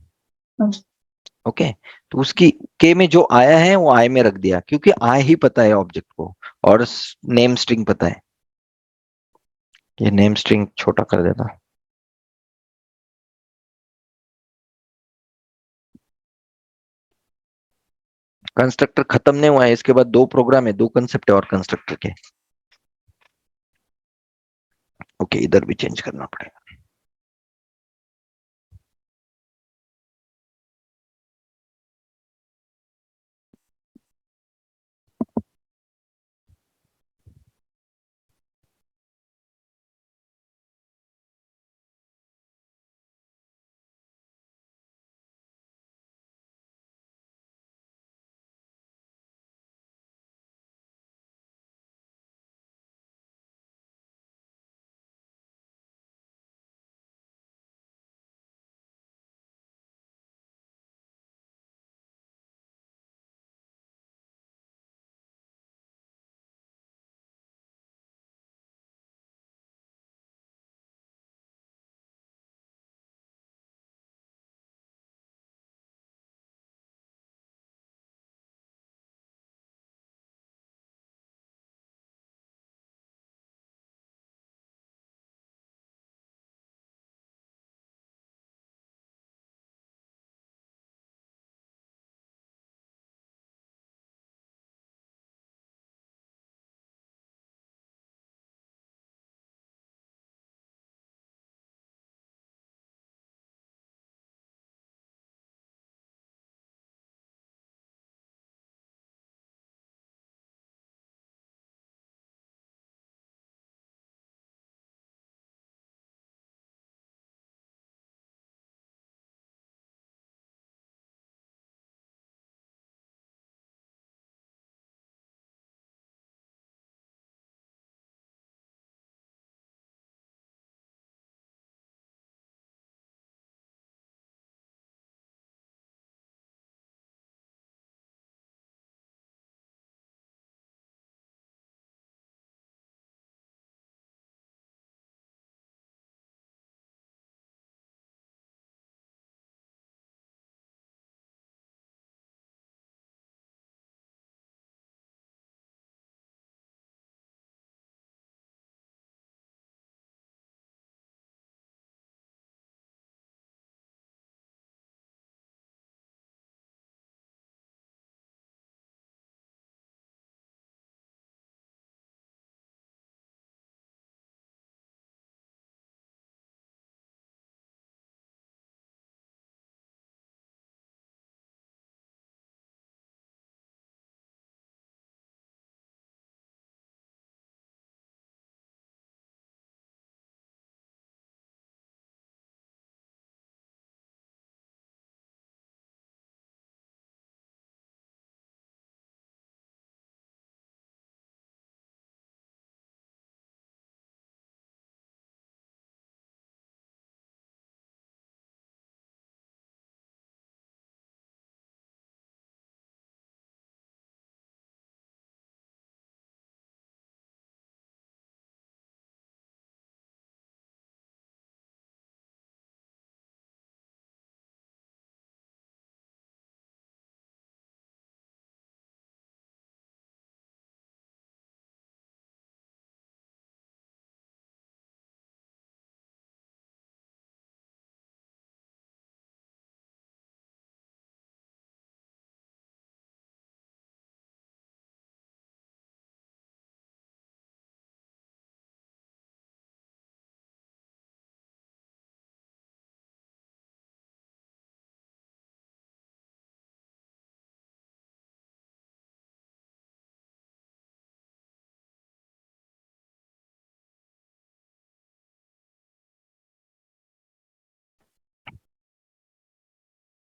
[SPEAKER 1] ओके, तो उसकी के में जो आया है वो आई में रख दिया, क्योंकि आई ही पता है ऑब्जेक्ट को, और नेम स्ट्रिंग पता है. ये नेम स्ट्रिंग छोटा कर देना. कंस्ट्रक्टर खत्म नहीं हुआ है, इसके बाद दो प्रोग्राम है, दो कंसेप्ट है और कंस्ट्रक्टर के. ओके, इधर भी चेंज करना पड़ेगा.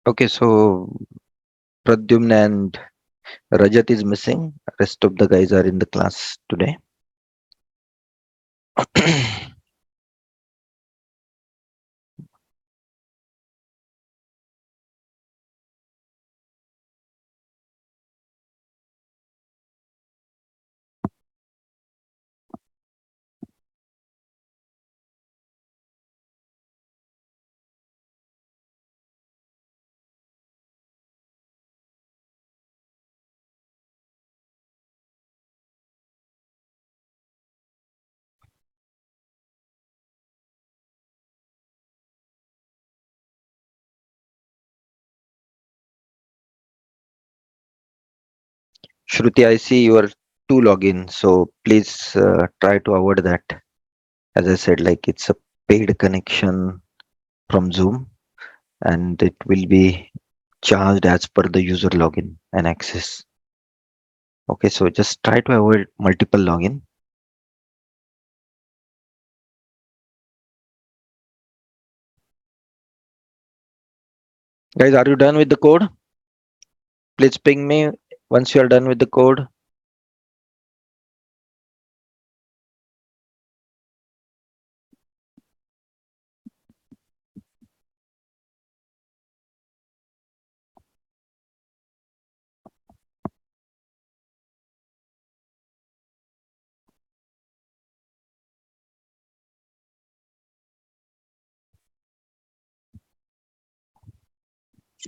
[SPEAKER 1] Okay, so Pradyumna and Rajat is missing. Rest of the guys are in the class today. Shruti, I see your two login, so please try to avoid that. As I said, like it's a paid connection from Zoom, and it will be charged as per the user login and access. Okay, so just try to avoid multiple login. Guys, are you done with the code? Please ping me once you are done with the code.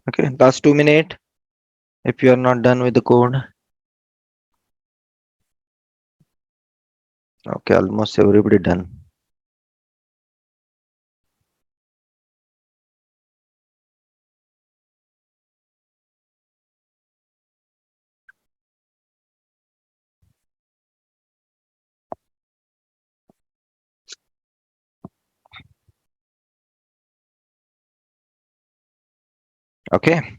[SPEAKER 1] Okay, last 2 minutes. If you are not done with the code. Okay, almost everybody done. Okay,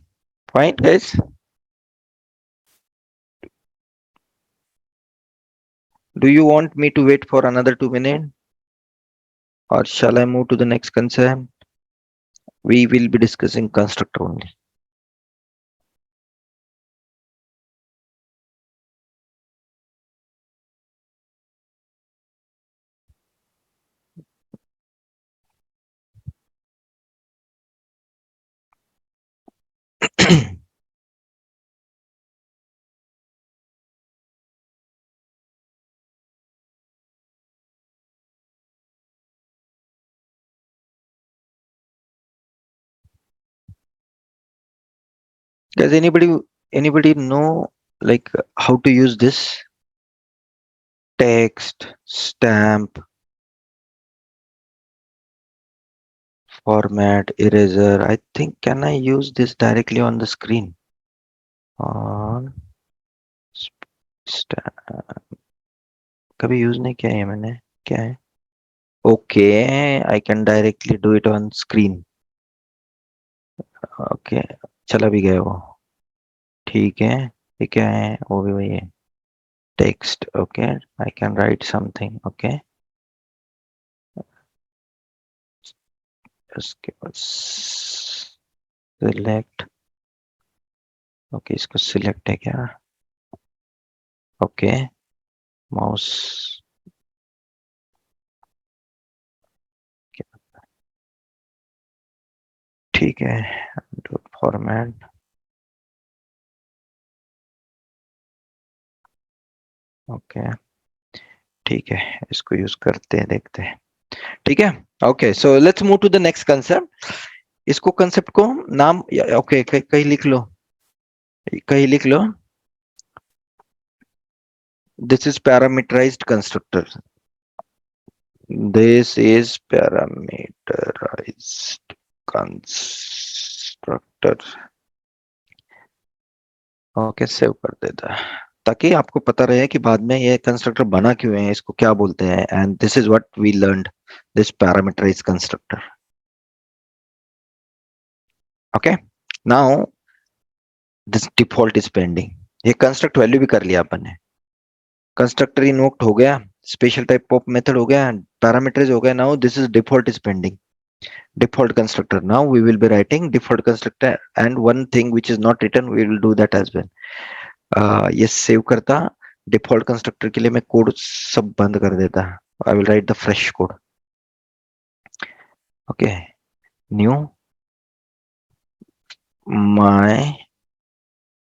[SPEAKER 1] fine, guys. Do you want me to wait for another 2 minutes? Or shall I move to the next concept? We will be discussing constructor only. Does anybody know like how to use this? Text, stamp, format, eraser. I think can I use this directly on the screen? On stamp. कभी use नहीं किया है मैंने, क्या है? Okay, I can directly do it on screen. Okay, चला भी गया वो. ठीक है, ये क्या है? वो भी वही है, text. Okay, I can write something. Okay, उसके बाद सिलेक्ट. ओके, इसको सिलेक्ट है क्या? Okay, mouse. ठीक है, फॉर्मेट. ओके, ठीक है, इसको यूज करते हैं, देखते हैं. ठीक है. Okay, so let's move to the next concept. इसको कंसेप्ट को नाम ओके कहीं लिख लो, कहीं लिख लो. This is parameterized constructor. This is parameterized constructor. Okay, save कर देता है ताकि आपको पता रहे कि बाद में ये कंस्ट्रक्टर बना क्यों है, इसको क्या बोलते हैं. And this is what we learned, this parameterized constructor. Okay, now this default is pending. ये कंस्ट्रक्ट वैल्यू भी कर लिया अपन ने. कंस्ट्रक्टर इन्वोक्ड हो गया, स्पेशल टाइप पॉप मेथड हो गया, पैरामीटराइज हो गया. Now this is default is pending. default constructor. Now we will be writing default constructor, and one thing which is not written, we will do that as well. ये save करता, default constructor के लिए मैं code सब बंद कर देता. I will write the fresh code. Okay, new my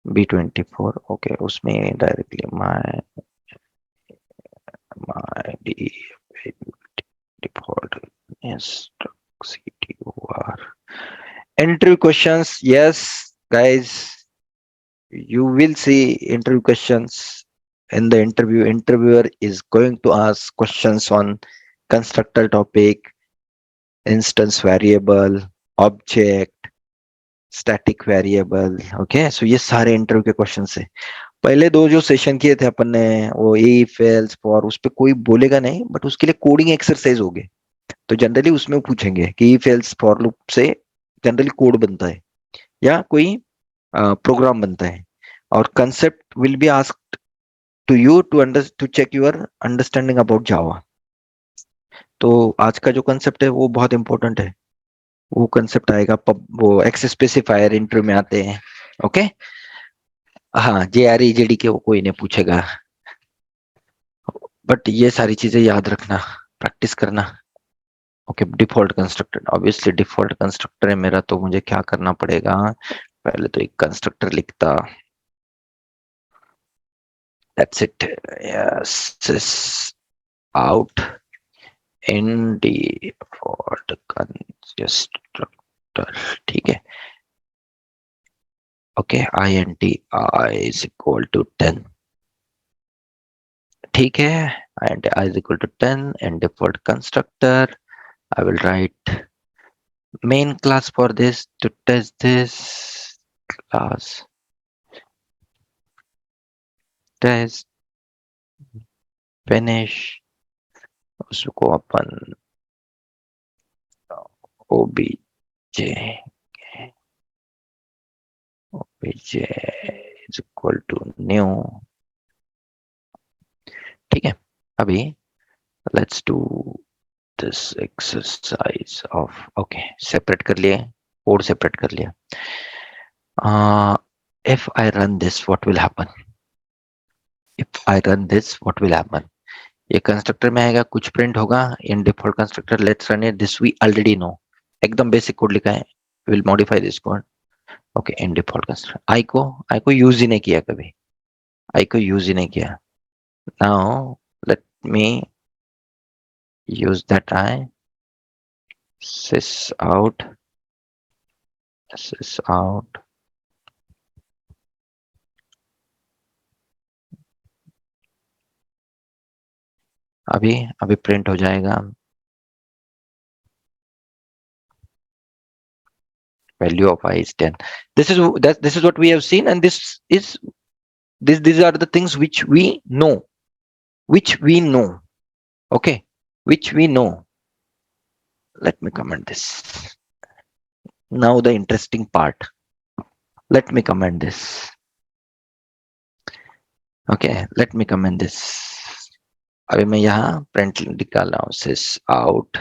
[SPEAKER 1] b24. Okay, उसमें directly my default yes ctor. Interview questions. Yes, guys, you will see interview questions. In the interview, interviewer is going to ask questions on constructor topic, instance variable, object, static variable. Okay, so ये सारे interview के question है. पहले दो जो session किए थे अपन ने, वो इफ एल्स फॉर, उस पे कोई बोलेगा नहीं, बट उसके लिए कोडिंग एक्सरसाइज हो गए. तो जनरली उसमें पूछेंगे कि इफ एल्स फॉर लूप से जनरली कोड बनता है या कोई प्रोग्राम बनता है, और concept will be asked to you to check your understanding about Java. तो आज का जो कंसेप्ट है वो बहुत इंपॉर्टेंट है. वो कंसेप्ट आएगा, वो एक्स स्पेसिफायर इंटरव्यू में आते हैं. ओके, हाँ, JRE JDK वो कोई नहीं पूछेगा, बट ये सारी चीजें याद रखना, प्रैक्टिस करना. Okay, default constructor, obviously default constructor है मेरा, तो मुझे क्या करना पड़ेगा, पहले तो एक कंस्ट्रक्टर लिखता. That's it. Yes, out in default constructor. ठीक है. Okay, int I is equal to 10. ठीक है, int I is equal to 10 and default constructor. I will write main class for this to test this class test finish. उसको अपन obj is equal to new. ठीक है. अभी let's do this exercise of, okay, separate कर लिए, code separate कर लिया. If I run this, what will happen? If I run this, what will happen? ये constructor में आएगा, कुछ प्रिंट होगा in default constructor. Let's run it. This we already know, एकदम बेसिक कोड लिखा है. Will modify this code. Okay, in default constructor. I को use ही नहीं किया कभी, आई को यूज ही नहीं किया. Now let me use that I sys out अभी प्रिंट हो जाएगा. Value of I is 10. This is what we have seen, and these are the things which we know, okay, which we know. Let me comment this. Now the interesting part. Let me comment this. Okay, let me comment this. अभी मैं यहाँ print निकाल रहा हूँ, sys out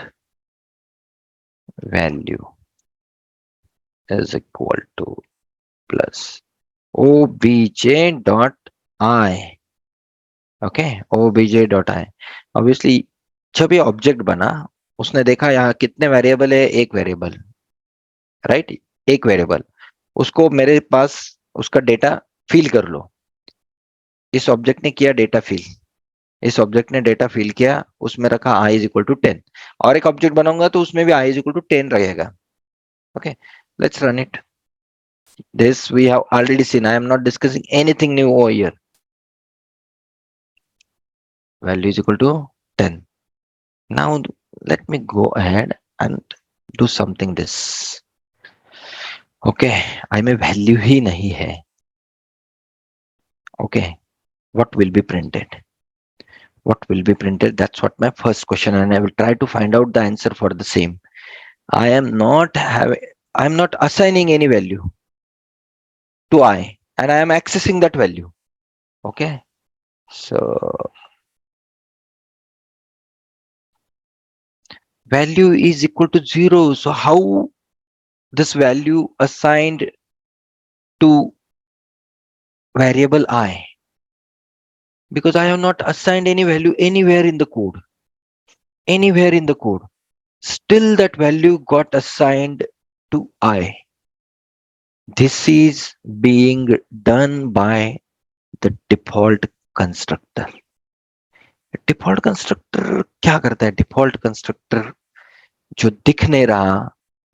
[SPEAKER 1] value is equal to plus obj dot I. Okay, obj dot I. Obviously जब ये object बना, उसने देखा यहाँ कितने वेरिएबल है, एक वेरिएबल, राइट, एक वेरिएबल. उसको मेरे पास उसका डेटा फिल कर लो. इस ऑब्जेक्ट ने किया डेटा फिल, इस ऑब्जेक्ट ने डेटा फिल किया, उसमें रखा I is equal to 10. और एक ऑब्जेक्ट बनाऊंगा तो उसमें भी I is equal to 10 रहेगा. Okay, let's run it. This we have already seen. I am not discussing anything new over here. Value is equal to 10. Now let me go ahead and do something this. Okay, I में value ही नहीं है. Okay, what will be printed? What will be printed? That's what my first question, and I will try to find out the answer for the same. I am not assigning any value to I, and I am accessing that value. Okay, so value is equal to 0. So how this value assigned to variable I? Because I have not assigned any value anywhere in the code. Anywhere in the code. Still that value got assigned to I. This is being done by the default constructor. Default constructor क्या करता है? Default constructor जो दिख नहीं रहा,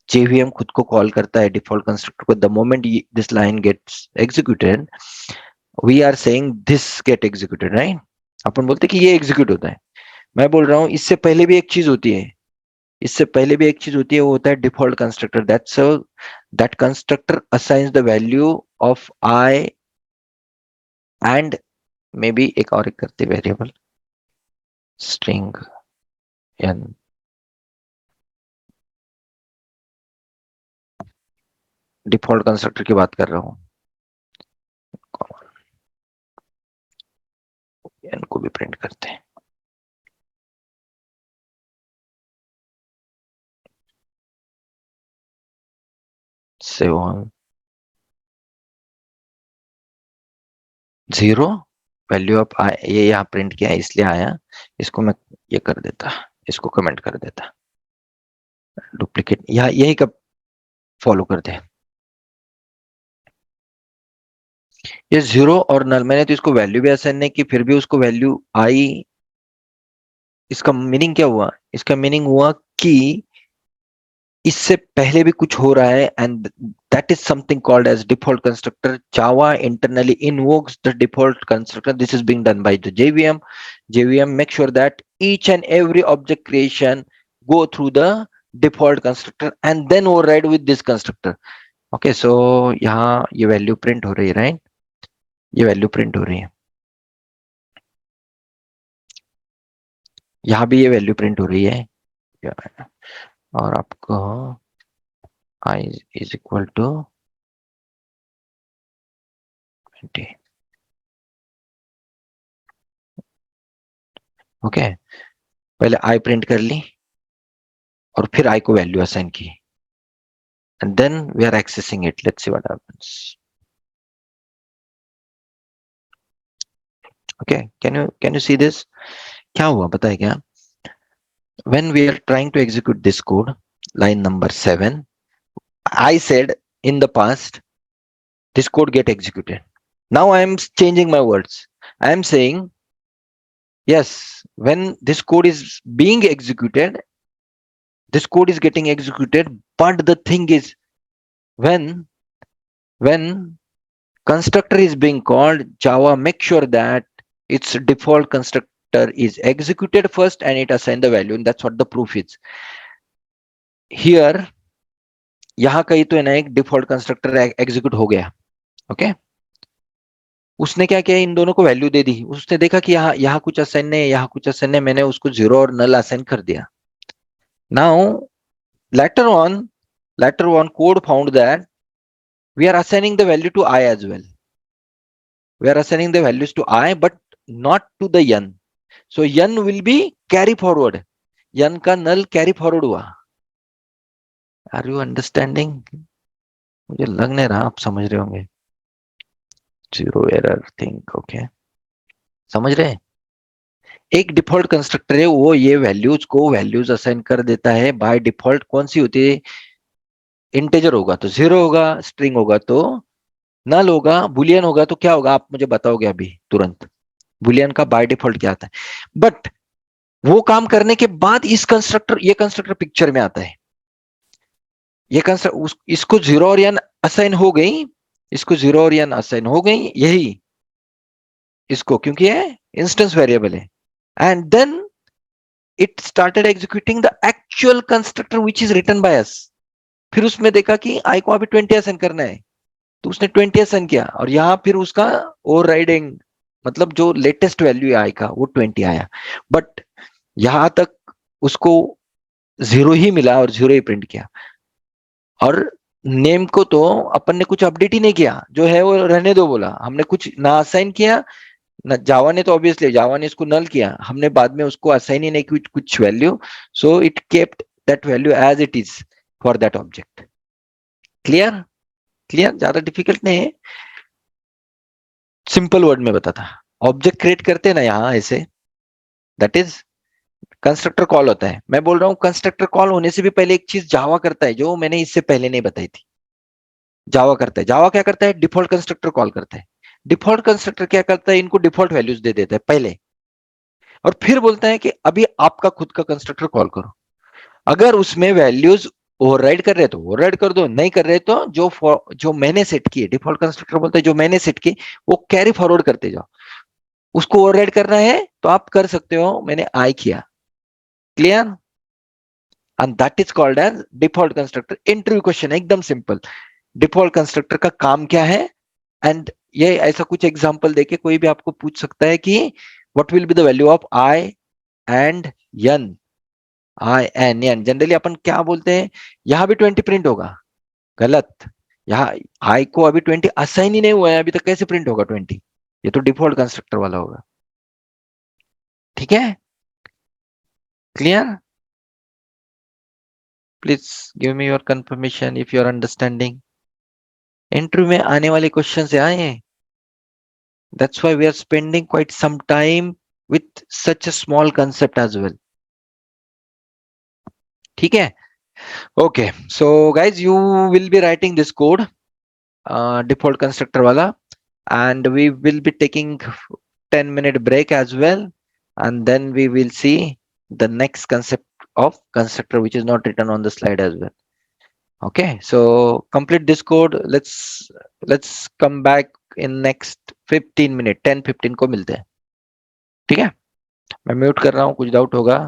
[SPEAKER 1] JVM खुद को call करता है डिफॉल्ट कंस्ट्रक्टर को. The moment this line gets executed, we are saying this get executed, right? अपन बोलते कि ये एग्जीक्यूट होता है. मैं बोल रहा हूं इससे पहले भी एक चीज होती है, इससे पहले भी एक चीज होती है, वो होता है default constructor. That constructor assigns the value of I and may be एक और एक करते variable string n. Default constructor की बात कर रहा हूं. n को भी प्रिंट करते हैं. सेवन 0 वैल्यू ऑफ आई, ये यहाँ प्रिंट किया है इसलिए आया. इसको मैं ये कर देता, इसको कमेंट कर देता, डुप्लीकेट यहाँ यही कब फॉलो करते हैं. ये 0 और नल, मैंने तो इसको वैल्यू भी असाइन नहीं की, फिर भी उसको वैल्यू आई. इसका मीनिंग क्या हुआ? इसका मीनिंग हुआ कि इससे पहले भी कुछ हो रहा है, and that is something called as default constructor. Java internally invokes the default constructor. This is being done by the JVM. JVM make sure that each and every object creation go through the default constructor and then override with this constructor. Okay, so यहाँ ये value print हो रही है, right? ये value print हो रही है, यहाँ भी ये वैल्यू प्रिंट हो रही है, और आपको I is equal to 20. Okay, पहले I प्रिंट कर ली और फिर I को वैल्यू असाइन की, and then we are accessing it. Let's see what happens. Okay, can you see this? क्या हुआ पता है क्या? When we are trying to execute this code, line number 7, I said in the past, this code get executed. Now I am changing my words. I am saying, yes, when this code is being executed, this code is getting executed, but the thing is, when constructor is being called, Java make sure that its default constructor is executed first and it assign the value, and that's what the proof is. Here, यहाँ कहीं तो है ना, एक default constructor execute हो गया. Okay, उसने क्या किया, इन दोनों को वैल्यू दे दी. उसने देखा कि यहाँ कुछ असाइन नहीं है, यहाँ कुछ असाइन नहीं, मैंने उसको 0 और नल असाइन कर दिया. Now later on code found that we are assigning the value to I as well. We are assigning the values to I but not to the n. So n will be carry forward. n का नल carry forward हुआ. Are you understanding? मुझे लग नहीं रहा आप समझ रहे होंगे. Zero error think. ओके, समझ रहे हैं? एक डिफॉल्ट कंस्ट्रक्टर है, वो ये वैल्यूज को वैल्यूज असाइन कर देता है बाय डिफॉल्ट. कौन सी होती है? इंटीजर होगा तो 0 होगा, स्ट्रिंग होगा तो नल होगा, बुलियन होगा तो क्या होगा? आप मुझे बताओगे अभी तुरंत. बुलियन का बाय डिफॉल्ट क्या आता है? बट वो काम करने के बाद इस कंस्ट्रक्टर, ये कंस्ट्रक्टर पिक्चर में आता है. ये कंस्ट्रक्टर, इसको 0 और n असाइन हो गई, इसको 0 और n असाइन हो गई, यही इसको, क्योंकि ये इंस्टेंस वेरिएबल है. And then it started executing the actual constructor which is written by us. फिर उसमें देखा कि आई को अभी 20 असाइन करना है, तो उसने 20 असाइन किया, और यहां फिर उसका ओवरराइडिंग, मतलब जो लेटेस्ट वैल्यू है आई का वो 20 आया. बट यहां तक उसको 0 ही मिला और 0 ही प्रिंट किया. और नेम को तो अपन ने कुछ अपडेट ही नहीं किया, जो है वो रहने दो बोला. हमने कुछ ना असाइन किया ना जावा ने तो ऑब्वियसली जावा ने इसको नल किया, हमने बाद में उसको असाइन ही नहीं की कुछ value, so it kept that value as it is for that object. Clear? Clear? ज्यादा डिफिकल्ट नहीं है, सिंपल वर्ड में बताता। ऑब्जेक्ट क्रिएट करते हैं ना यहाँ ऐसे, दैट इज कंस्ट्रक्टर कॉल होता है। मैं बोल रहा हूँ कंस्ट्रक्टर कॉल होने से भी पहले एक चीज जावा करता है जो मैंने इससे पहले नहीं बताई थी। जावा करता है, जावा क्या करता है, डिफॉल्ट कंस्ट्रक्टर कॉल करता है। डिफॉल्ट कंस्ट्रक्टर क्या करता है, इनको डिफॉल्ट वैल्यूज दे देता है पहले, और फिर बोलता है कि अभी आपका खुद का कंस्ट्रक्टर कॉल करो। अगर उसमें वैल्यूज ओवरराइड कर रहे तो ओवरराइड कर दो, नहीं कर रहे तो जो मैंने सेट किए, डिफॉल्ट कंस्ट्रक्टर बोलता है जो मैंने सेट किए वो कैरी फॉरवर्ड करते जाओ। उसको ओवरराइड करना है तो आप कर सकते हो, मैंने आई किया। Clear? And that is called as default constructor. Interview question एकदम सिंपल, डिफॉल्ट कंस्ट्रक्टर का काम क्या है, एंड ये ऐसा कुछ एग्जांपल देके कोई भी आपको पूछ सकता है कि what will be the value of I and N. I N N generally अपन क्या बोलते हैं, यहां भी 20 प्रिंट होगा, गलत। यहाँ आई को अभी 20 असाइन ही नहीं हुआ है अभी तक, कैसे प्रिंट होगा 20? ये तो डिफॉल्ट कंस्ट्रक्टर वाला होगा। ठीक है? Clear? Please give me your confirmation if you are understanding. Interview में आने वाले क्वेश्चन से आए हैं, that's why we are spending quite some time with such a small concept as well. ठीक है? Okay, so guys, you will be writing this code, default constructor wala, and we will be taking 10-minute break as well, and then we will see the next concept of constructor which is not written on the slide as well. Okay, so complete this code. Let's come back in next 15 minute, 10-15 को मिलते हैं। ठीक है? मैं mute कर रहा हूँ, कुछ डाउट होगा?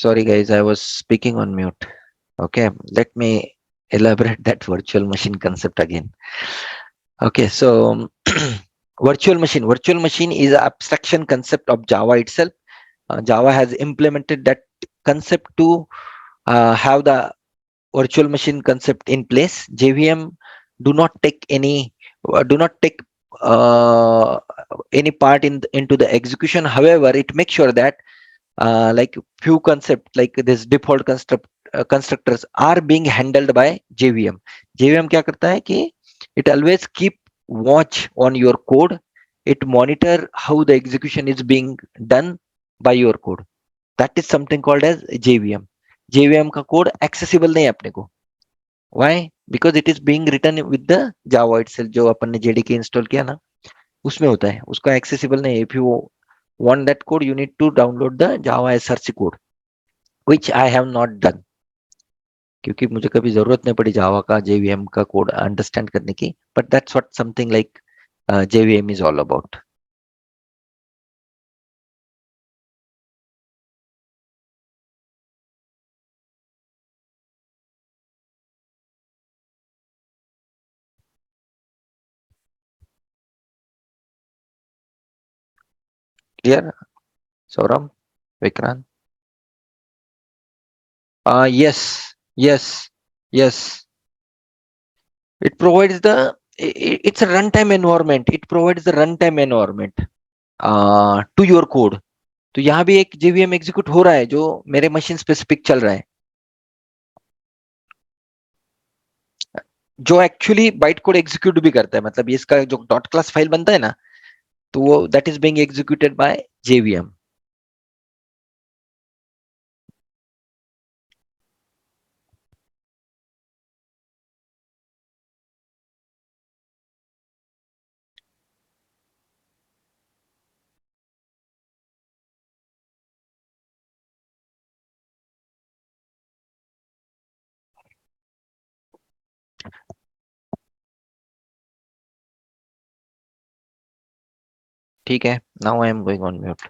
[SPEAKER 1] Sorry guys, I was speaking on mute. Okay, let me elaborate that virtual machine concept again. Okay, so virtual machine is an abstraction concept of Java itself. Java has implemented that concept to have the virtual machine concept in place. JVM do not take uh, any part into the execution. However, it makes sure that like few concept like this default constructors are being handled by JVM. JVM क्या करता है कि it always keep watch on your code. It monitor how the execution is being done by your code. That is something called as JVM. JVM का code accessible नहीं है अपने को. Why? Because it is being written with the Java itself. जो अपन ने JDK install किया ना, उसमें होता है, उसका accessible नहीं है. If you want that code, you need to download the Java SRC code, which I have not done. क्योंकि मुझे कभी जरूरत नहीं पड़ी जावा का JVM का कोड अंडरस्टैंड करने की, but that's what something like JVM is all about. Clear, Saurabh? Vikrant? Yes, yes, yes. It provides it's a runtime environment. It provides the runtime environment to your code. तो यहाँ भी एक JVM execute हो रहा है जो मेरे machine specific चल रहा है, जो एक्चुअली बाइट कोड एग्जीक्यूट भी करता है. मतलब ये इसका जो डॉट क्लास फाइल बनता है ना, तो वो that is being executed by JVM. ठीक है. Now I am going on mute.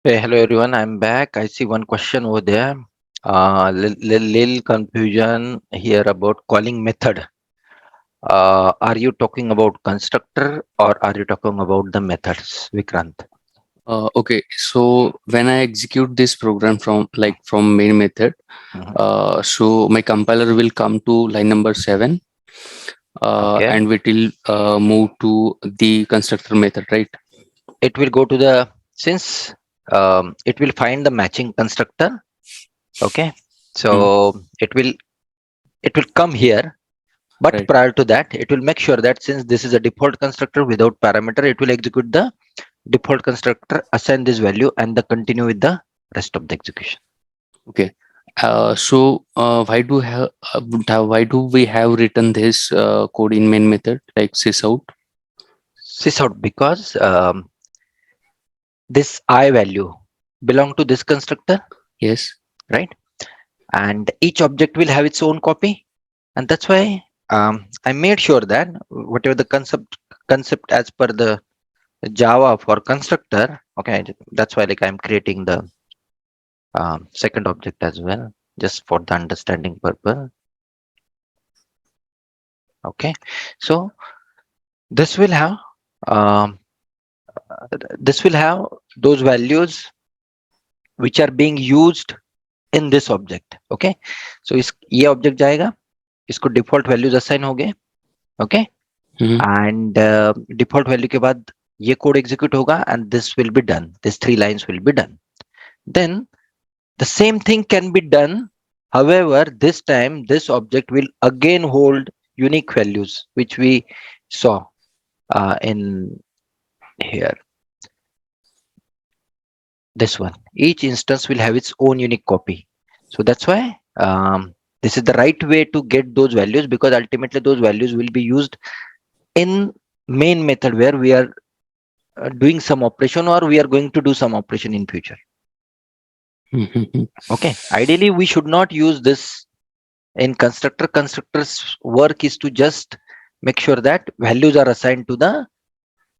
[SPEAKER 1] Hey, hello everyone. I'm back. I see one question over there. Little confusion here about calling method. Are you talking about constructor or are you talking about the methods, Vikrant?
[SPEAKER 6] Okay, so when I execute this program from main method,
[SPEAKER 1] Mhm.
[SPEAKER 6] so my compiler will come to line number 7,
[SPEAKER 1] Okay.
[SPEAKER 6] and it will move to the constructor method, right?
[SPEAKER 1] It will go to the, since it will find the matching constructor. Okay. So it will come here, but
[SPEAKER 6] Right.
[SPEAKER 1] prior to that, it will make sure that since this is a default constructor without parameter, it will execute the default constructor, assign this value, and the continue with the rest of the execution.
[SPEAKER 6] Okay. So why do we have written this code in main method like sysout?
[SPEAKER 1] Sysout, because this I value belong to this constructor,
[SPEAKER 6] Yes.
[SPEAKER 1] right? And each object will have its own copy, and that's why I made sure that whatever the concept as per the Java for constructor, okay, that's why like I'm creating the second object as well, just for the understanding purpose. Okay, so this will have um, those values which are being used in this object. Okay, so ये object जाएगा, इसको default values assign हो गए. Okay,
[SPEAKER 6] Mhm.
[SPEAKER 1] and default value के बाद ये code execute होगा and this will be done. These 3 lines will be done. Then the same thing can be done. However, this time this object will again hold unique values, which we saw in here. This one, each instance will have its own unique copy. So that's why this is the right way to get those values, because ultimately those values will be used in main method where we are doing some operation or we are going to do some operation in future.
[SPEAKER 6] Mhm.
[SPEAKER 1] Okay, ideally we should not use this in constructor. Constructor's work is to just make sure that values are assigned to the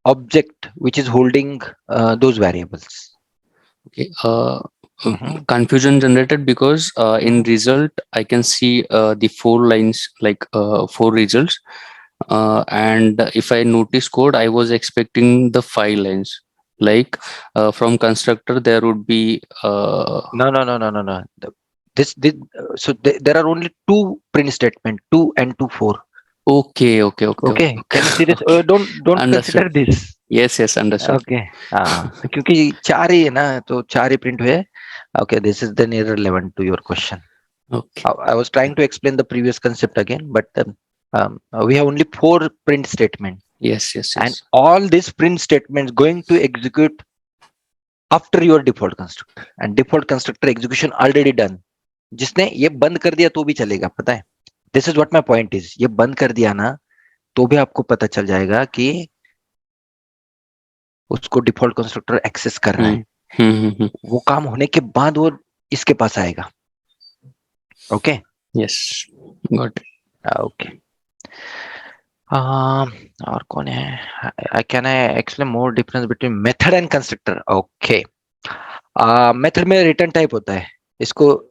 [SPEAKER 1] object which is holding those variables.
[SPEAKER 6] Okay.
[SPEAKER 1] Mhm.
[SPEAKER 6] Confusion generated because in result I can see the 4 lines, like 4 results, and if I notice code, I was expecting the 5 lines. Like from constructor there would be
[SPEAKER 1] No. There are only 2 print statement, 2 and 2 4.
[SPEAKER 6] okay.
[SPEAKER 1] Okay, can you see this?
[SPEAKER 6] Okay.
[SPEAKER 1] Don't
[SPEAKER 6] Understood.
[SPEAKER 1] consider this.
[SPEAKER 6] Yes, understood.
[SPEAKER 1] Okay, क्योंकि 4 ही है ना, तो 4 ही print हुए. Okay, this is then irrelevant to your question.
[SPEAKER 6] Okay.
[SPEAKER 1] I was trying to explain the previous concept again, but we have only 4 print statement,
[SPEAKER 6] Yes.
[SPEAKER 1] and all these print statements going to execute after your default constructor, and default constructor execution already done. जिसने ये बंद कर दिया तो भी चलेगा, पता है. This is what my point is. ये बंद कर दिया ना तो भी आपको पता चल जाएगा कि उसको डिफॉल्ट कंस्ट्रक्टर एक्सेस कर रहा है. वो काम होने के बाद वो इसके पास आएगा. Okay.
[SPEAKER 6] Yes, got it.
[SPEAKER 1] Okay. और कौन है? Can I explain more difference between method and constructor? Okay. Method में रिटर्न टाइप होता है. इसको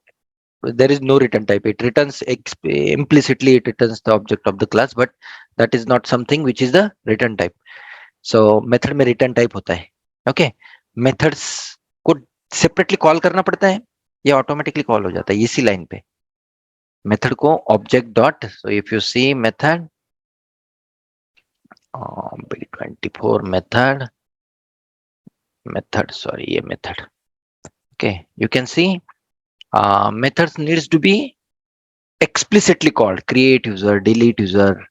[SPEAKER 1] there is no return type. It returns implicitly, it returns the object of the class, but that is not something which is the return type. So method में return type होता है. Okay, methods को separately call करना पड़ता है या automatically call हो जाता है इसी line पे. Method को object dot, so if you see method B24 method, sorry, ये method. Okay, you can see methods needs to be explicitly called: create user, delete user,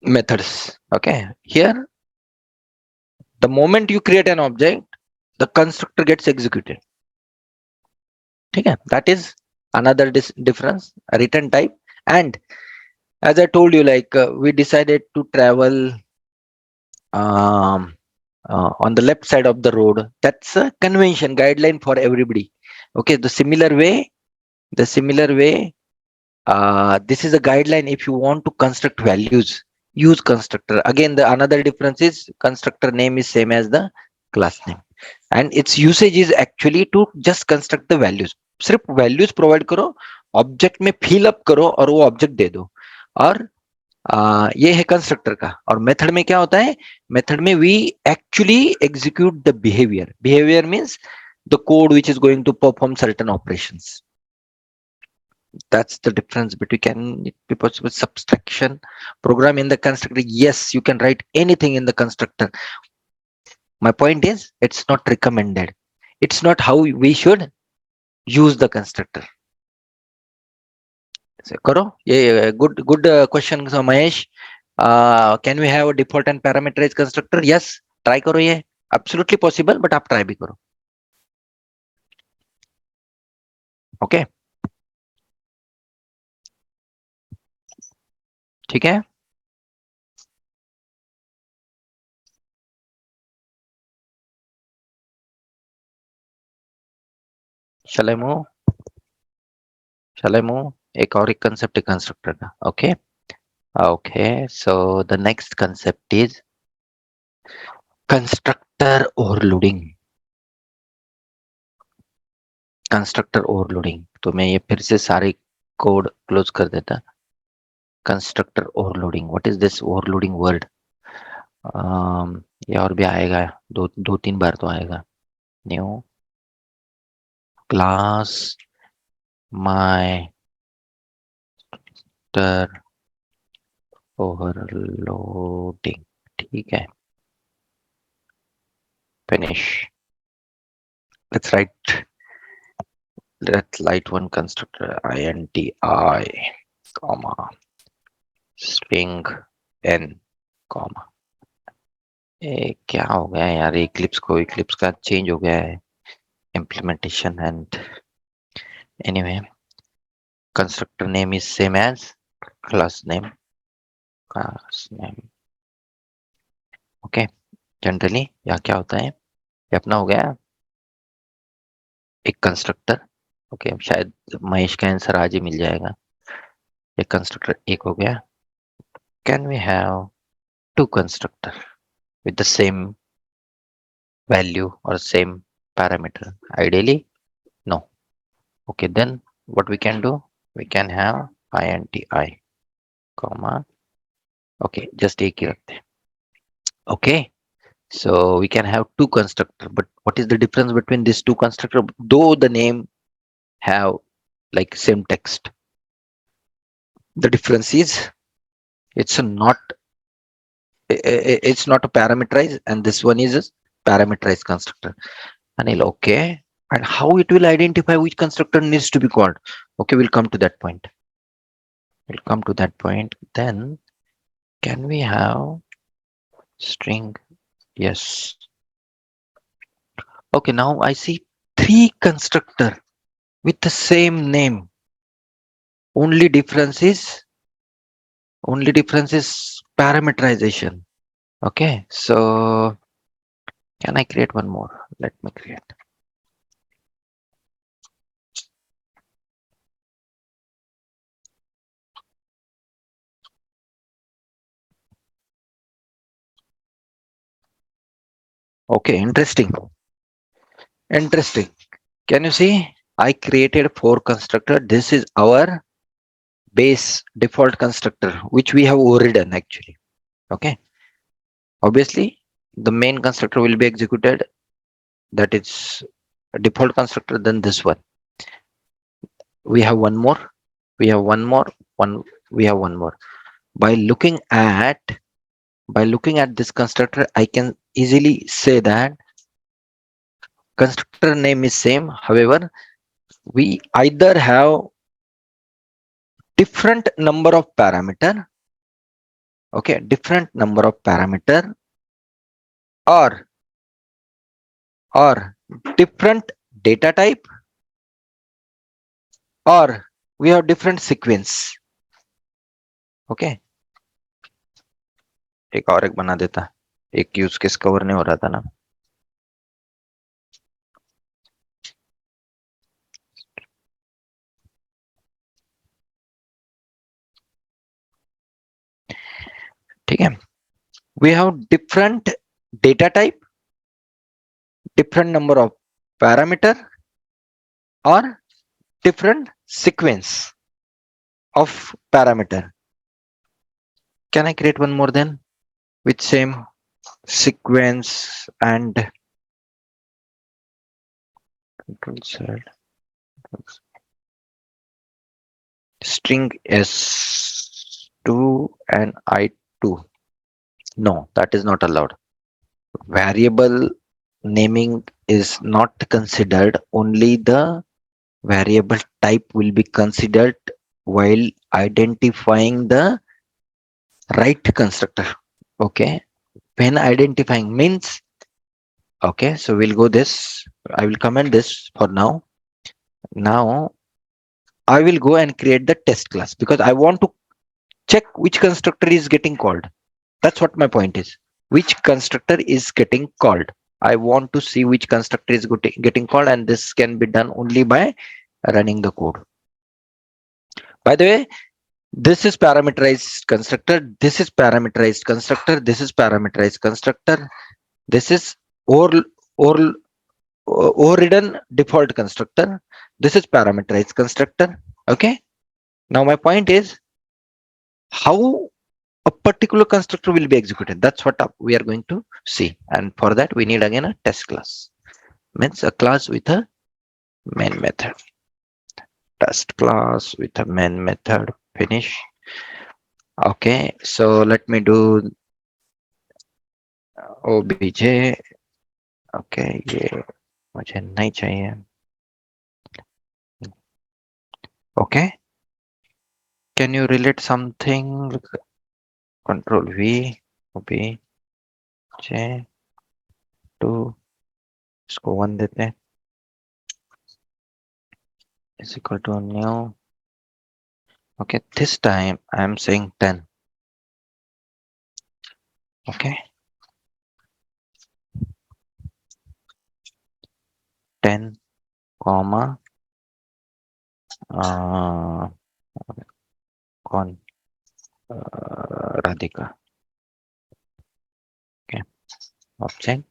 [SPEAKER 1] methods. Okay, here the moment you create an object, the constructor gets executed. Okay, that is another difference, a return type. And as I told you, like we decided to travel on the left side of the road. That's a convention guideline for everybody. Okay, the similar way, this is a guideline. If you want to construct values, use constructor. Again, the another difference is constructor name is same as the class name. and its usage is actually to just construct the values. सिर्फ values provide करो, object में fill up करो और वो object दे दो. और ये है कंस्ट्रक्टर का. और मेथड में क्या होता है? मेथड में we actually execute the behavior. Behavior means the code which is going to perform certain operations. That's the difference between. Can it be possible subtraction program in the constructor? Yes, you can write anything in the constructor. My point is, it's not recommended. It's not how we should use the constructor. So, karo ye good question. So Mahesh, can we have a default and parameterized constructor? Yes, try karo ye. Absolutely possible, but aap try bhi karo. Okay. ठीक है. Shall I move? एक और एक concept है constructor का. Okay. Okay. So the next concept is constructor overloading. Constructor overloading. तो मैं ये फिर से सारे कोड क्लोज कर देता. Constructor overloading. What is this overloading word? ये और भी आएगा. दो तीन बार तो आएगा. New class my overloading. ठीक है. Finish. Let's write one constructor int I, comma string n, comma. क्या हो गया यार? Eclipse का चेंज हो गया है implementation. And anyway, constructor name is same as class name. Okay. Generally या क्या होता है? ये अपना हो गया एक कंस्ट्रक्टर. ओके, शायद महेश का आंसर आज ही मिल जाएगा. एक कंस्ट्रक्टर एक हो गया. Can we have two constructor with the same value और same parameter? Ideally no. Okay, then what we can do? We can have int I, comma. Okay, just एक ही रखते हैं. Okay, so we can have two constructor, but what is the difference between these two constructor? Though the name have like same text, the difference is it's not a parameterized, and this one is a parameterized constructor. Anil, okay. And how it will identify which constructor needs to be called? Okay, we'll come to that point. Then can we have string? Yes. Okay, now I see three constructor with the same name. Only difference is parameterization. Okay, so can I create one more? Let me create. Okay, interesting. Can you see? I created 4 constructor. This is our base default constructor, which we have overridden actually. Okay. Obviously, the main constructor will be executed. That is a default constructor. Then this one. We have one more. By looking at this constructor, I can easily say that constructor name is same. However, we either have different number of parameter, okay, or different data type, or we have different sequence. Okay, एक और एक बना देता. एक use case cover नहीं हो रहा था ना. ठीक है. We have different data type, different number of parameter or different sequence of parameter. Can I create one more then with same sequence and control Z, string S2 and I2? No, that is not allowed. Variable naming is not considered. Only the variable type will be considered while identifying the right constructor. Okay, when identifying means, okay, so we'll go this, I will comment this for now. Now I will go and create the test class because I want to check which constructor is getting called. That's what my point is. Which constructor is getting called? I want to see which constructor is getting called, and this can be done only by running the code. By the way, this is parameterized constructor, this is parameterized constructor, this is parameterized constructor, this is overridden default constructor, this is parameterized constructor. Okay, now my point is how a particular constructor will be executed. That's what we are going to see, and for that we need again a test class, means a class with a main method. Test class with a main method. Finish. Okay, so let me do obj. Okay, ये मुझे नहीं चाहिए. Okay, can you relate something? Control V, obj 2, इसको 1 देते हैं, is equal to new. Okay, this time I am saying 10. Okay, 10 comma con Radhika. Okay, object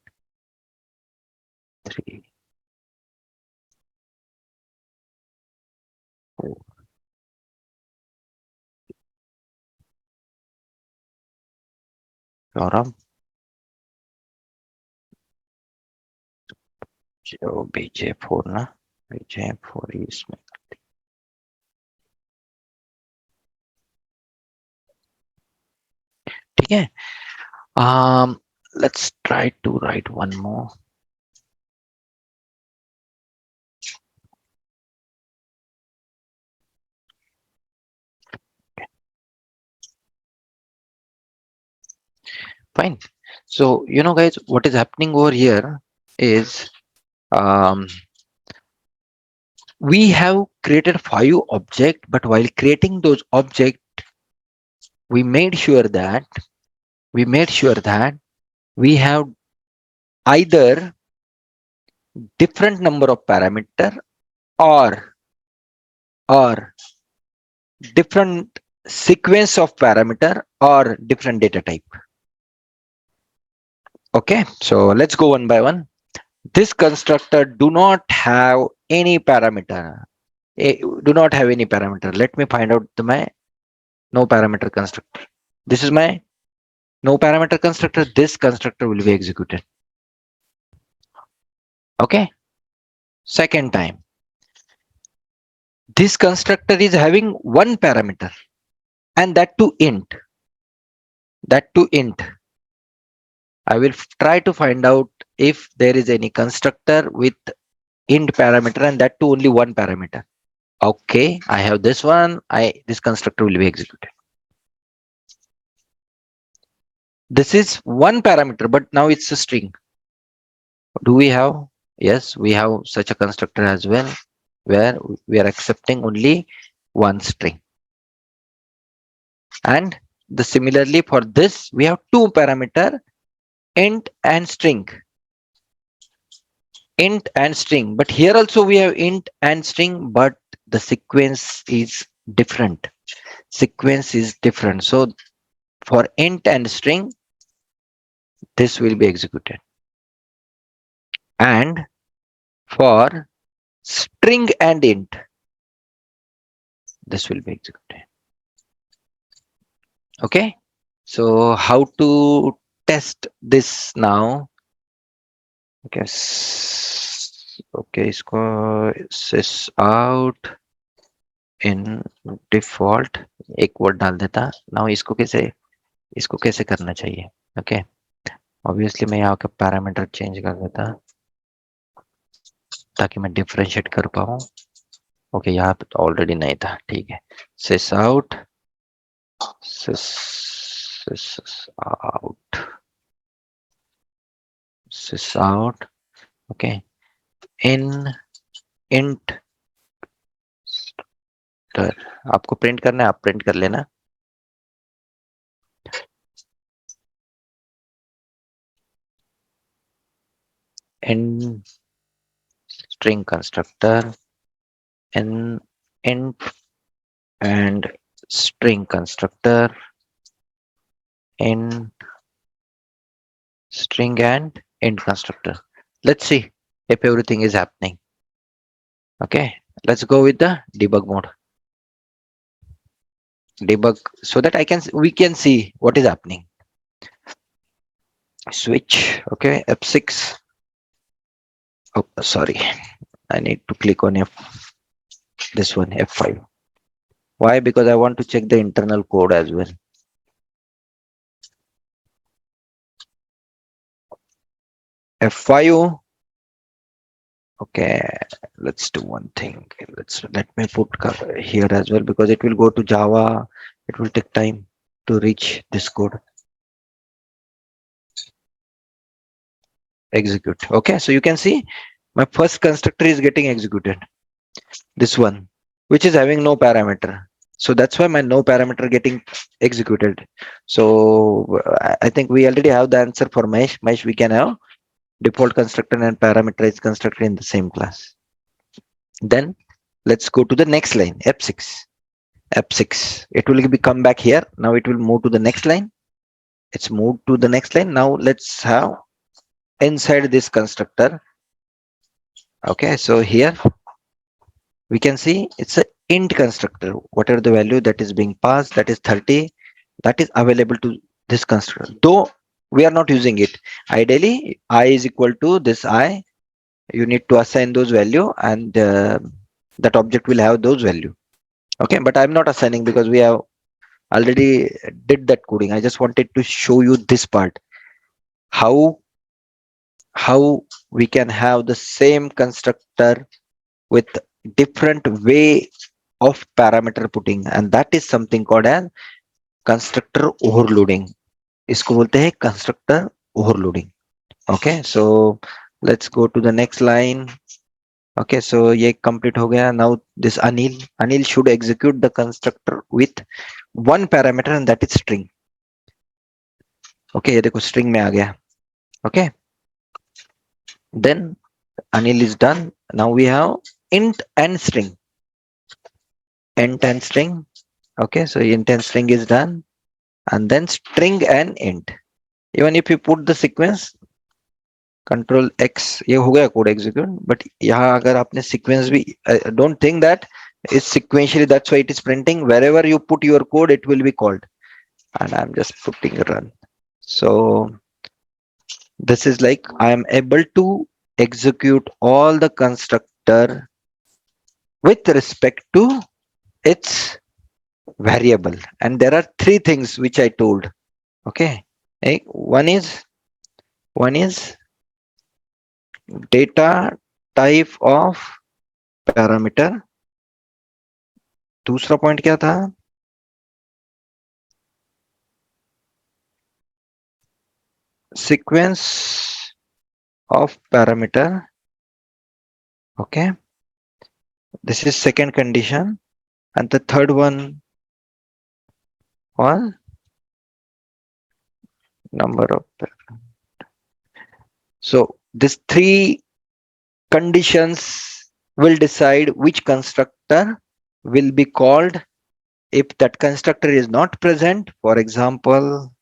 [SPEAKER 1] 3, 4. Saurabh, BJ4 ना, BJ4 इसमें. ठीक है. Let's try to write one more. Fine. So you know guys, what is happening over here is we have created 5 objects, but while creating those objects we made sure that we have either different number of parameter or different sequence of parameter or different data type. Okay, so let's go one by one. This constructor do not have any parameter. Let me find out my no parameter constructor. This is my no parameter constructor. This constructor will be executed. Okay, second time, this constructor is having one parameter, and that too int. I will try to find out if there is any constructor with int parameter, and that too only one parameter. Okay, I have this one. This constructor will be executed. This is one parameter, but now it's a string. Do we have? Yes, we have such a constructor as well, where we are accepting only one string. And similarly for this, we have two parameter, int and string. But here also we have int and string, but the sequence is different. So for int and string, this will be executed. and for string and int, this will be executed. Okay, so how to test this now? Okay, okay, इसको sys out in default एक word डाल देता. now इसको कैसे करना चाहिए? okay, obviously मैं यहाँ का पैरामीटर चेंज कर देता ताकि मैं डिफरेंशिएट कर पाऊँ. ओके, यहाँ पे तो ऑलरेडी नहीं था. ठीक है, sys out sys out sys out. okay, in int आपको प्रिंट करना है, आप प्रिंट कर लेना. in string constructor, in int and string constructor, in string and int constructor. Let's see if everything is happening. Okay, let's go with the debug mode. Debug so that we can see what is happening. Switch. Okay, F6. Oh, sorry, I need to click on this one, F5. Why? Because I want to check the internal code as well. F5. Okay, let's do one thing. Let me put here as well, because it will go to Java. It will take time to reach this code. Execute. Okay, so you can see my first constructor is getting executed. This one, which is having no parameter. So that's why my no parameter getting executed. So I think we already have the answer for mesh. Mesh, we can have default constructor and parameterized constructor in the same class. Then let's go to the next line, F6. F6. It will come back here. Now it will move to the next line. It's moved to the next line. Now let's have inside this constructor. Okay, so here we can see it's an int constructor. Whatever the value that is being passed, that is 30, that is available to this constructor. Though we are not using it. Ideally, I is equal to this I. You need to assign those value, and that object will have those value. Okay, but I'm not assigning because we have already did that coding. I just wanted to show you this part. How we can have the same constructor with different way of parameter putting, and that is something called as constructor overloading. इसको बोलते हैं constructor overloading. Okay, so let's go to the next line. Okay, so ये complete हो गया. Now this Anil should execute the constructor with one parameter, and that is string. Okay, ये देखो string में आ गया. Okay, then Anil is done. Now we have int and string. Int and string. Okay, so int and string is done, and then string and int. Even if you put the sequence, Control X, ये हो गया code execute. But यहाँ अगर आपने sequence भी, don't think that it's sequentially. That's why it is printing. Wherever you put your code, it will be called. And I'm just putting run. So this is like I am able to execute all the constructor with respect to its variable. And there are three things which I told. Okay, one is data type of parameter. दूसरा point क्या था? Sequence of parameter. Okay, this is second condition, and the third one was number of. So these three conditions will decide which constructor will be called. If that constructor is not present, for example,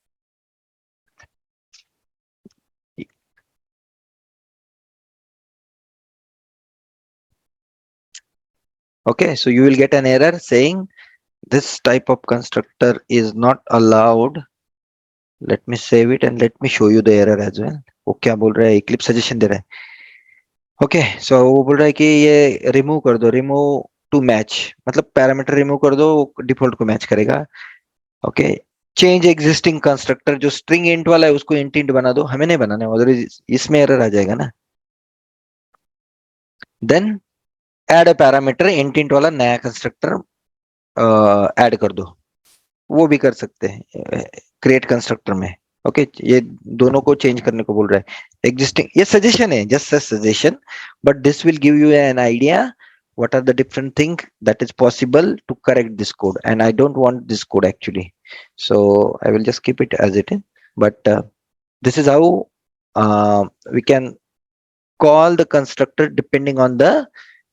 [SPEAKER 1] Okay, so you will get an error saying this type of constructor is not allowed. Let me save it and let me show you the error as well. वो क्या बोल रहा है? Eclipse suggestion दे रहा है. Okay, सो वो बोल रहा है कि ये रिमूव कर दो, रिमूव टू मैच, मतलब पैरामीटर रिमूव कर दो, डिफॉल्ट को मैच करेगा. ओके, चेंज एग्जिस्टिंग कंस्ट्रक्टर, जो स्ट्रिंग इंट वाला है उसको इंट इंट बना दो. हमें नहीं बनाना है, उधर इसमें एरर आ जाएगा ना. Then add a parameter, int int वाला नया कंस्ट्रक्टर ऐड कर दो. वो भी कर सकते हैं क्रिएट कंस्ट्रक्टर में. ओके, ये दोनों को चेंज करने को बोल रहा है. एग्जिस्टिंग, ये सजेशन है, just a suggestion, but this will give you an idea what are the different things that is possible to correct this code, and I don't want this code actually, so I will just keep it as it is. But this is how we can call the constructor depending on the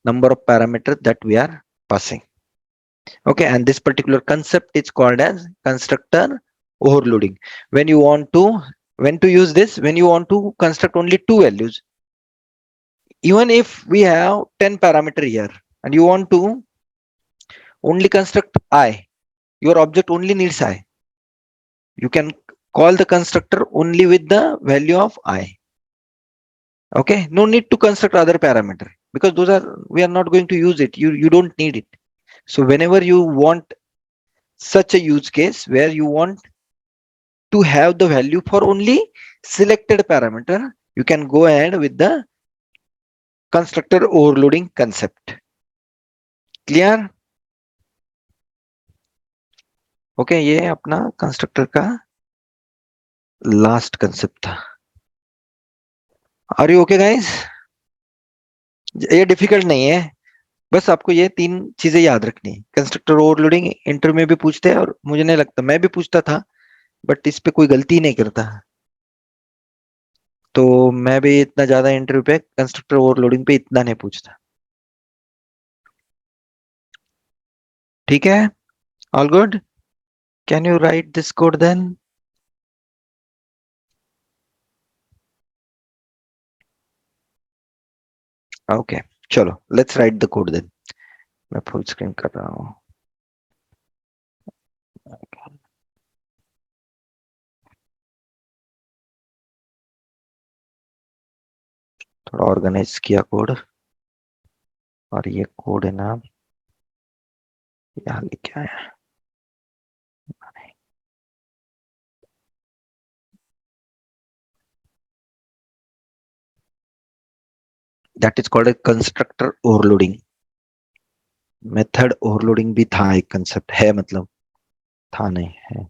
[SPEAKER 1] number of parameters that we are passing. Okay, and this particular concept is called as constructor overloading. When to use this? When you want to construct only two values. Even if we have 10 parameter here and you want to only construct I, your object only needs I, you can call the constructor only with the value of I. Okay, no need to construct other parameter, because those are, we are not going to use it. You don't need it. So whenever you want such a use case where you want to have the value for only selected parameter, you can go ahead with the constructor overloading concept. Clear? Okay, ये अपना constructor का last concept था. Are you okay guys? ये difficult नहीं है, बस आपको ये तीन चीजें याद रखनी है. कंस्ट्रक्टर ओवरलोडिंग इंटरव्यू में भी पूछते हैं, और मुझे नहीं लगता, मैं भी पूछता था, बट इस पे कोई गलती नहीं करता. तो मैं भी इतना ज्यादा इंटरव्यू पे कंस्ट्रक्टर ओवरलोडिंग पे इतना नहीं पूछता. ठीक है, all good. Can you write this code then? Okay, चलो let's write the code then. मैं फुल स्क्रीन कर रहा हूँ. थोड़ा ऑर्गेनाइज किया कोड, और ये कोड है ना, यहाँ लिखा है. That is called a constructor overloading. Method overloading भी था, एक कंसेप्ट है, मतलब था नहीं है.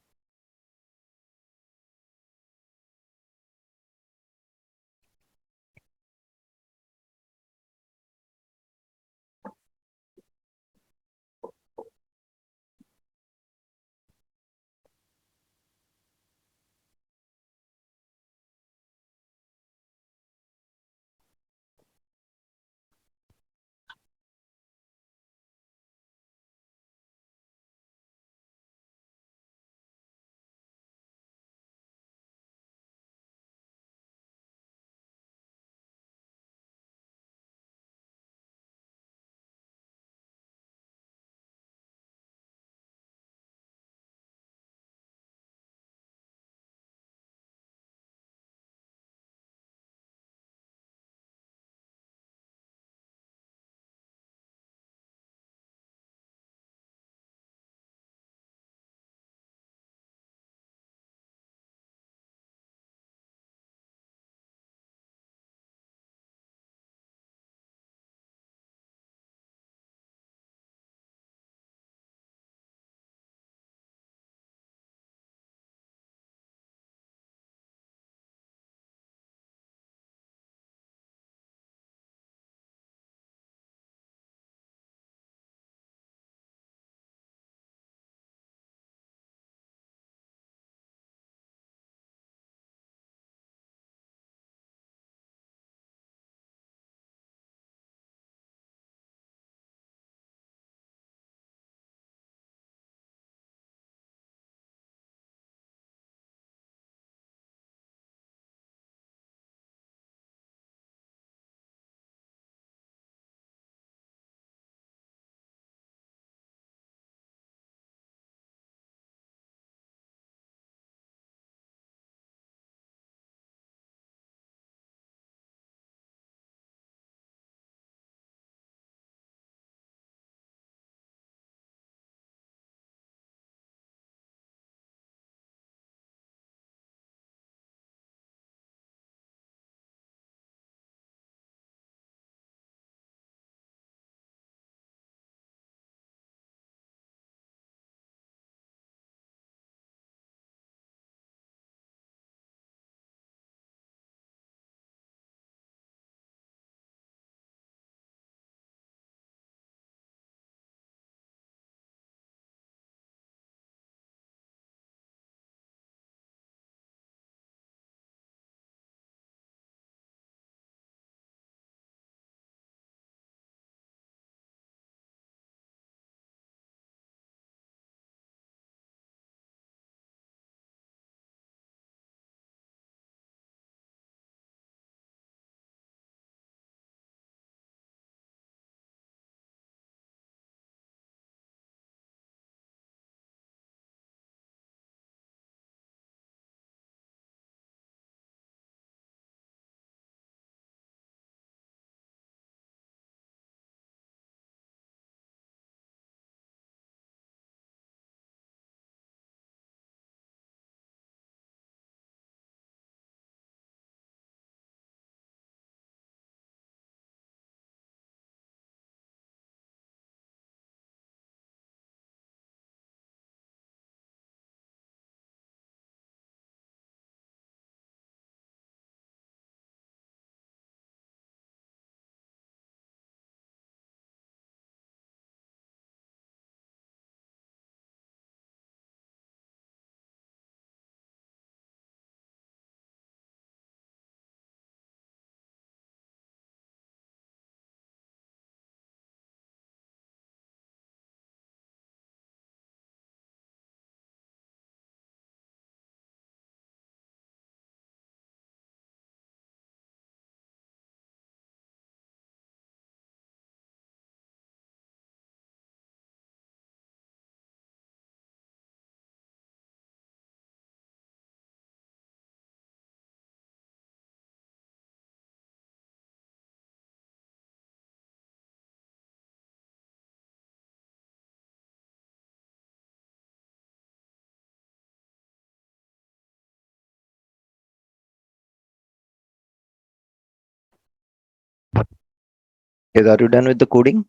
[SPEAKER 1] Are you done with the coding?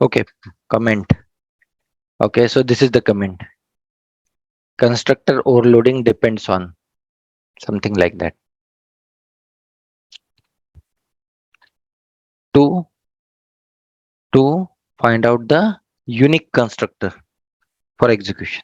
[SPEAKER 1] Okay, comment. Okay, so this is the comment. Constructor overloading depends on something like that. To find out the unique constructor for execution.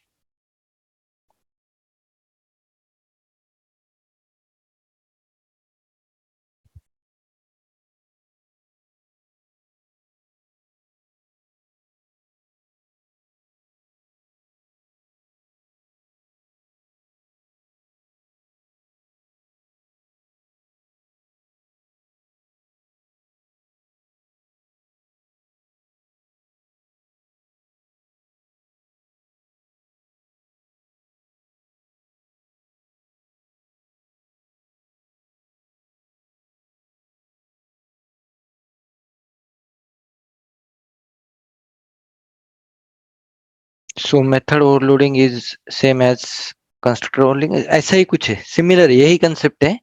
[SPEAKER 1] So method overloading is same as constructor overloading. ऐसा ही कुछ है, similar यही concept है,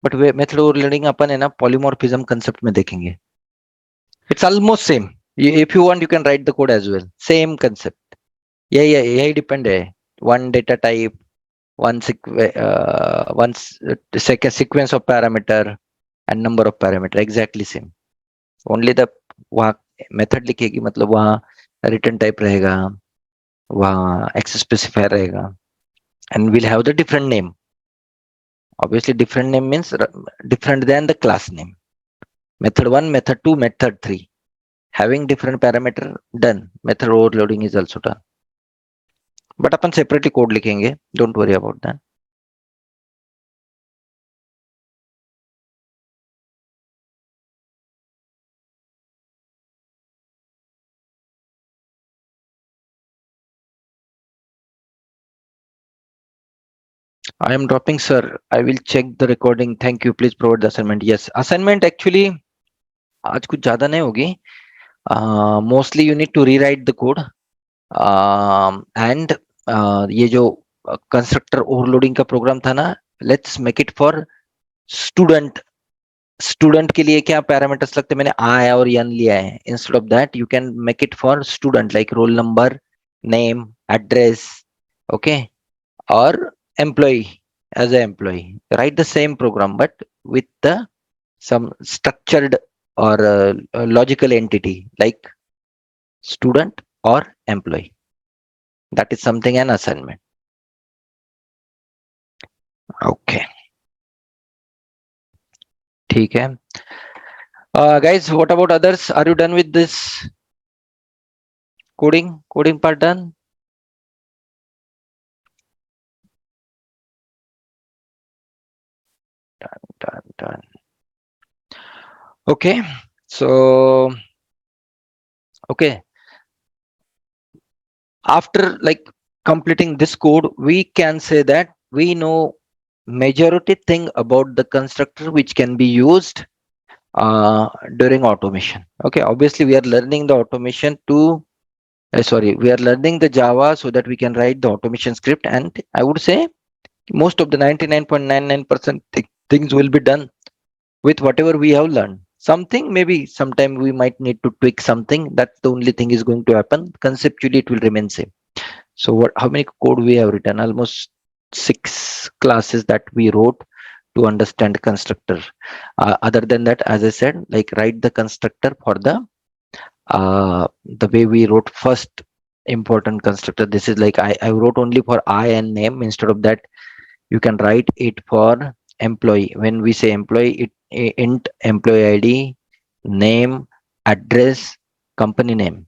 [SPEAKER 1] but method overloading अपन है ना polymorphism concept में देखेंगे. It's almost same. If you want you can write the code as well. Same concept. यही डिपेंड है. One data type, one second sequence of parameter and number of parameter exactly same. Only the वहाँ method लिखेगी मतलब वहाँ return type रहेगा, वहाँ access specifier रहेगा, and we'll have the different name. Obviously different name means different than the class name. Method 1, method 2, method 3 having different parameter, done. Method overloading is also done. But upon separately code लिखेंगे, don't worry about that. I am dropping, sir. I will check the recording. Thank you. Please provide the assignment. Yes, assignment actually आज कुछ ज्यादा नहीं होगी. Mostly you need to rewrite the code. And ये जो constructor overloading का program था ना, let's make it for student student के लिए क्या पैरामीटर्स लगते हैं, मैंने आई और एन लिया है. Instead of that you can make it for student like roll number, name, address, okay, और employee as a employee. Write the same program but with the some structured or logical entity like student or employee. That is something an assignment. Okay. ठीक है. Guys, what about others? Are you done with this coding part done? Done. Okay. So, okay. After like completing this code, we can say that we know majority thing about the constructor which can be used during automation. Okay, obviously we are learning the automation to we are learning the Java so that we can write the automation script, and I would say most of the 99.99% things will be done with whatever we have learned. Something maybe sometime we might need to tweak something. That's the only thing is going to happen. Conceptually it will remain same. So what, how many code we have written? Almost 6 classes that we wrote to understand constructor. Other than that, as I said, like write the constructor for the way we wrote first important constructor. This is like I wrote only for I and name. Instead of that, you can write it for employee. When we say employee, it int employee ID, name, address, company name.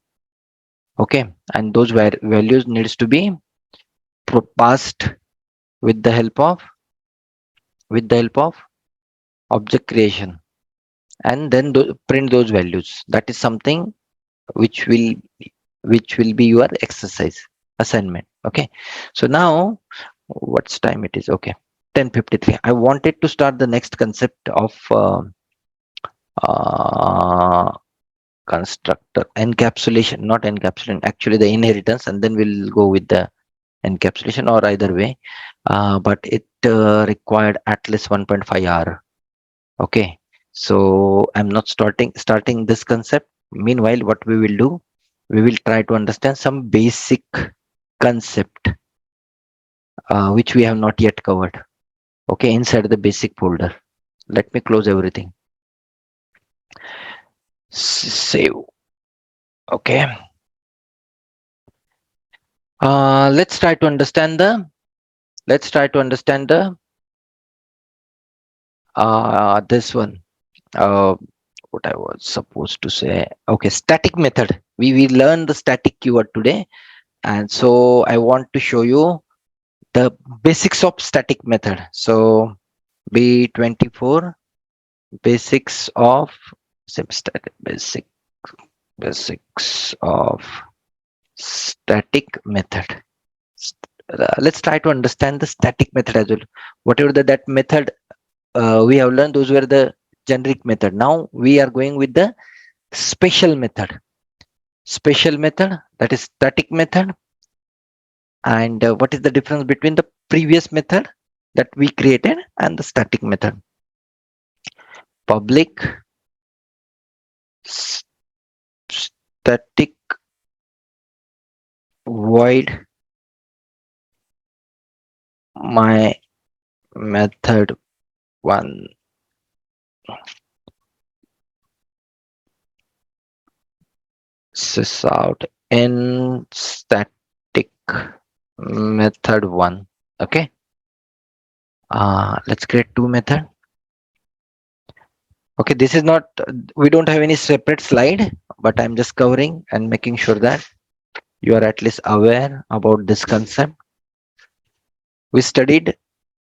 [SPEAKER 1] Okay, and those values needs to be passed with the help of object creation, and then print those values. That is something which will be your exercise assignment. Okay, so now what's time it is? Okay, 10:53. I wanted to start the next concept of constructor encapsulation, not encapsulation, actually the inheritance, and then we'll go with the encapsulation, or either way, but it required at least 1.5 hour. Okay, so I'm not starting this concept. Meanwhile, what we will do, we will try to understand some basic concept which we have not yet covered. Okay, inside the basic folder. Let me close everything. Save. Okay. Let's try to understand the this one. What I was supposed to say. Okay, static method. We learned the static keyword today, and so I want to show you the basics of static method. So B24 basics of basics of static method. Let's try to understand the static method as well. Whatever that method we have learned, those were the generic method. Now we are going with the special method. Special method, that is static method. And what is the difference between the previous method that we created and the static method? Public static void my method one sys out in static method one. Okay, let's create two method. Okay, this is not, we don't have any separate slide, but I'm just covering and making sure that you are at least aware about this concept. We studied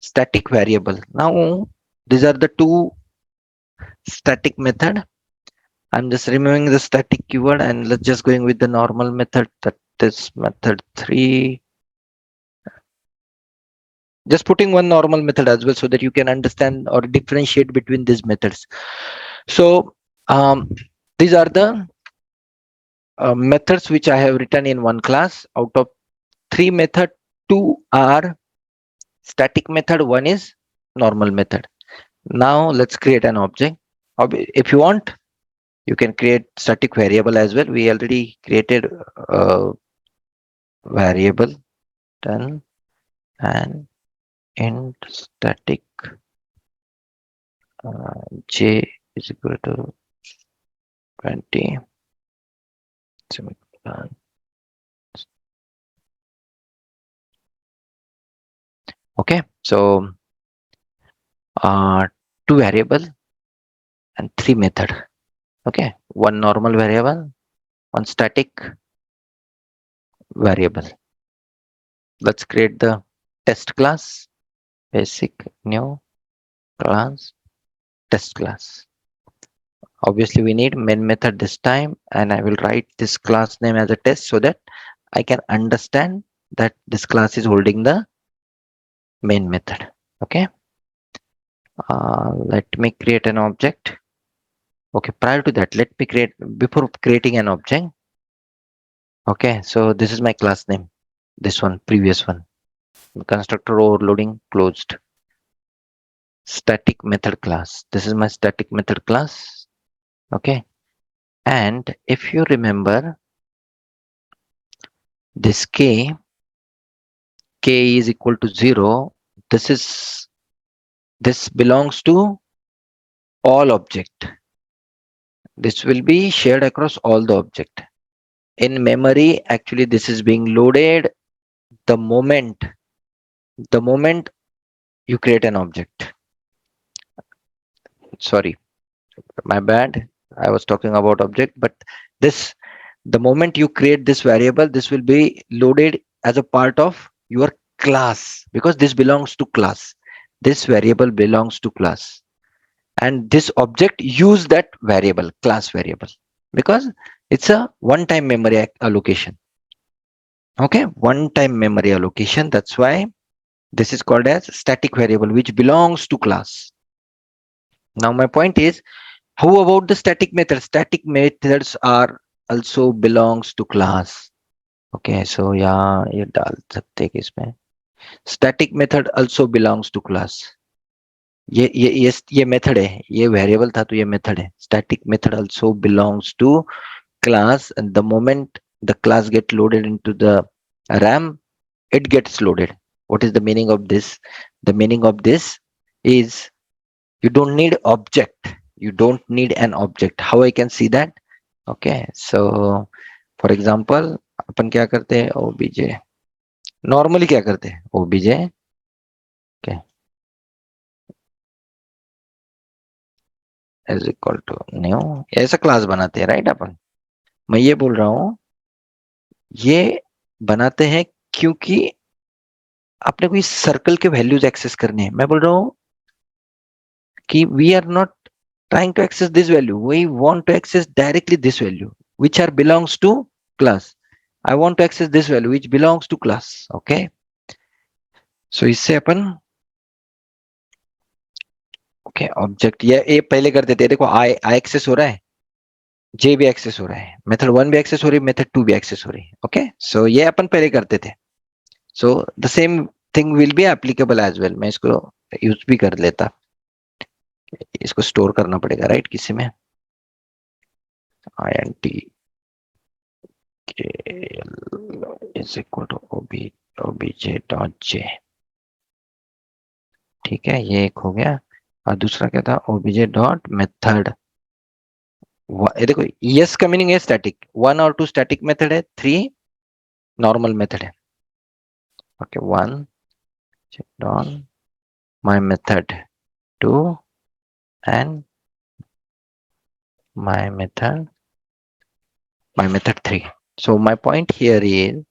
[SPEAKER 1] static variable. Now these are the two static method. I'm just removing the static keyword and let's just going with the normal method, that is method 3. Just putting one normal method as well so that you can understand or differentiate between these methods. So these are the methods which I have written in one class. Out of 3 method, 2 are static method, 1 is normal method. Now let's create an object. If you want, you can create static variable as well. We already created a variable done and int static j is equal to 20 semicolon. Okay, so two variable and three method. Okay, one normal variable, one static variable. Let's create the test class. Basic new class test class. Obviously we need main method this time, and I will write this class name as a test so that I can understand that this class is holding the main method. Okay, let me create an object. Okay, prior to that, let me create, before creating an object. Okay, so this is my class name, this one, previous one, constructor overloading closed, static method class. This is my static method class. Okay, and if you remember this k is equal to 0, this belongs to all object. This will be shared across all the object. In memory, actually this is being loaded the moment you create an object. Sorry, my bad, I was talking about object, but this, the moment you create this variable, this will be loaded as a part of your class, because this belongs to class. This variable belongs to class, and this object use that variable, class variable, because it's a one-time memory allocation. Okay, one-time memory allocation. That's why this is called as static variable, which belongs to class. Now my point is, how about the static methods? Static methods are also belongs to class. Okay, so yeah, ये डाल सकते हैं इसमें. Static method also belongs to class. ये method है, ये variable था तो ये method है. Static method also belongs to class, and the moment the class get loaded into the RAM, it gets loaded. What is the meaning of this? The meaning of this is you don't need object. You don't need an object. How I can see that? Okay, so for example, अपन क्या करते हैं, obj. Normally क्या करते हैं, obj. Okay, is equal to new. ऐसा class बनाते हैं, right? अपन, मैं ये बोल रहा हूँ, ये बनाते हैं क्योंकि आपने कोई सर्कल के वैल्यूज एक्सेस करने हैं. मैं बोल रहा हूँ कि we are not trying to access this value. We want to access directly this value, which are belongs to class. I want to access this value, which belongs to class. Okay. So इससे अपन okay object ये पहले कर देते हैं. देखो I access हो रहा है, J भी access हो रहा है, method 1 भी access हो रही है, method 2 भी access हो रही है. Okay. So ये अपन पहले करते थे. So the same thing will be applicable as well. मैं इसको यूज भी कर लेता. इसको स्टोर करना पड़ेगा, राइट? किसी में int is equal to obj.j. ठीक है, ये एक हो गया. और दूसरा क्या था, obj.method. देखो, yes का मीनिंग है स्टैटिक. 1 और 2 स्टैटिक मेथड है, 3 नॉर्मल मेथड है. Okay, 1 check on my method 2 and my method 3. So my point here is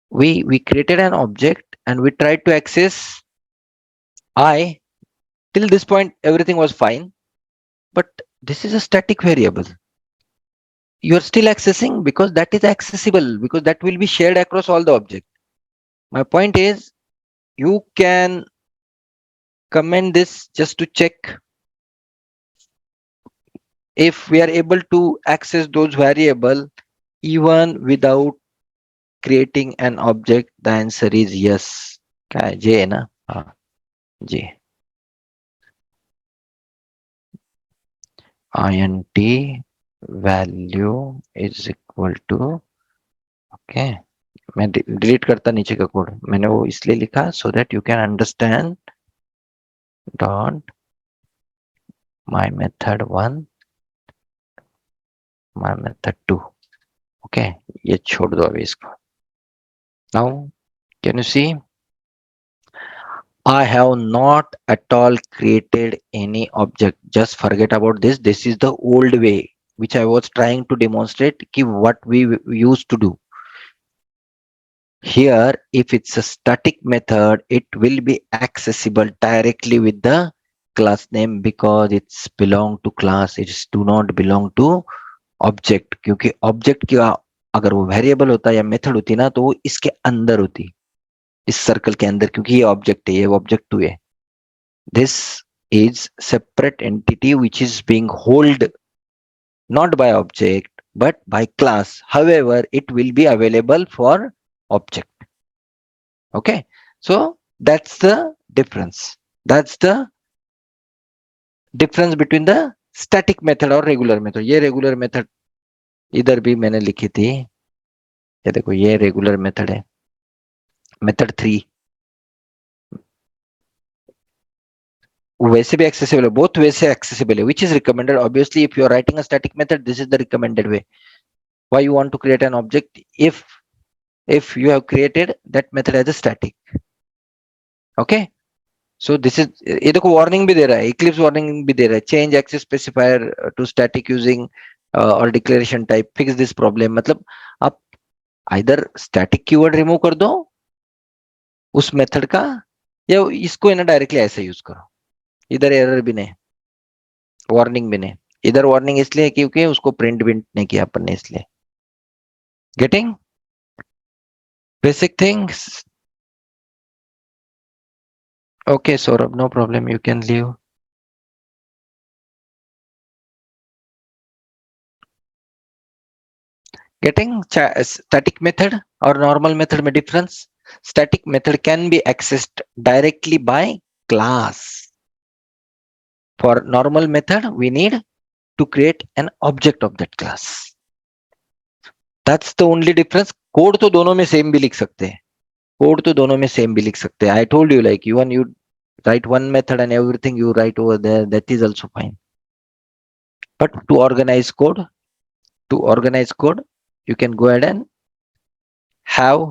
[SPEAKER 1] we created an object and we tried to access I. Till this point everything was fine, but this is a static variable. You are still accessing because that is accessible, because that will be shared across all the object. My point is, you can comment this just to check if we are able to access those variable even without creating an object. The answer is yes. क्या है, J है ना? हाँ, J. int value is equal to okay मैं delete करता नीचे का code मैंने वो इसलिए लिखा so that you can understand dot my method 1 my method 2 okay ये छोड़ दो अभी इसको now can you see I have not at all created any object. Just forget about this. This is the old way, which I was trying to demonstrate ki what we used to do. Here, if it's a static method, it will be accessible directly with the class name because it's belong to class. It do not belong to object. क्योंकि object का अगर वो variable होता या method होती ना तो वो इसके अंदर होती इस सर्कल के अंदर क्योंकि ये ऑब्जेक्ट है ये ऑब्जेक्ट टू है this is separate entity which is being held not by object but by class however it will be available for object okay so that's the difference between the static method और regular method ये regular method इधर भी मैंने लिखी थी ये देखो ये regular method है method 3 वैसे भी accessible है both वैसे accessible है which is recommended obviously if you are writing a static method this is the recommended way why you want to create an object if you have created that method as a static okay so this is ये देखो warning भी दे रहा है eclipse warning भी दे रहा है change access specifier to static using और declaration type fix this problem मतलब आप either static keyword remove कर दो उस मेथड का या इसको है ना डायरेक्टली ऐसे यूज करो इधर एरर भी नहीं वार्निंग भी नहीं इधर वार्निंग इसलिए क्योंकि उसको प्रिंट भी नहीं किया अपन ने इसलिए getting basic things okay Saurabh no problem you can leave getting static method or normal method में difference static method can be accessed directly by class for normal method we need to create an object of that class that's the only difference code तो दोनों में same भी लिख सकते हैं code तो दोनों में सेम भी लिख सकते हैं I told you like even you write one method and everything you write over there that is also fine but to organize code you can go ahead and have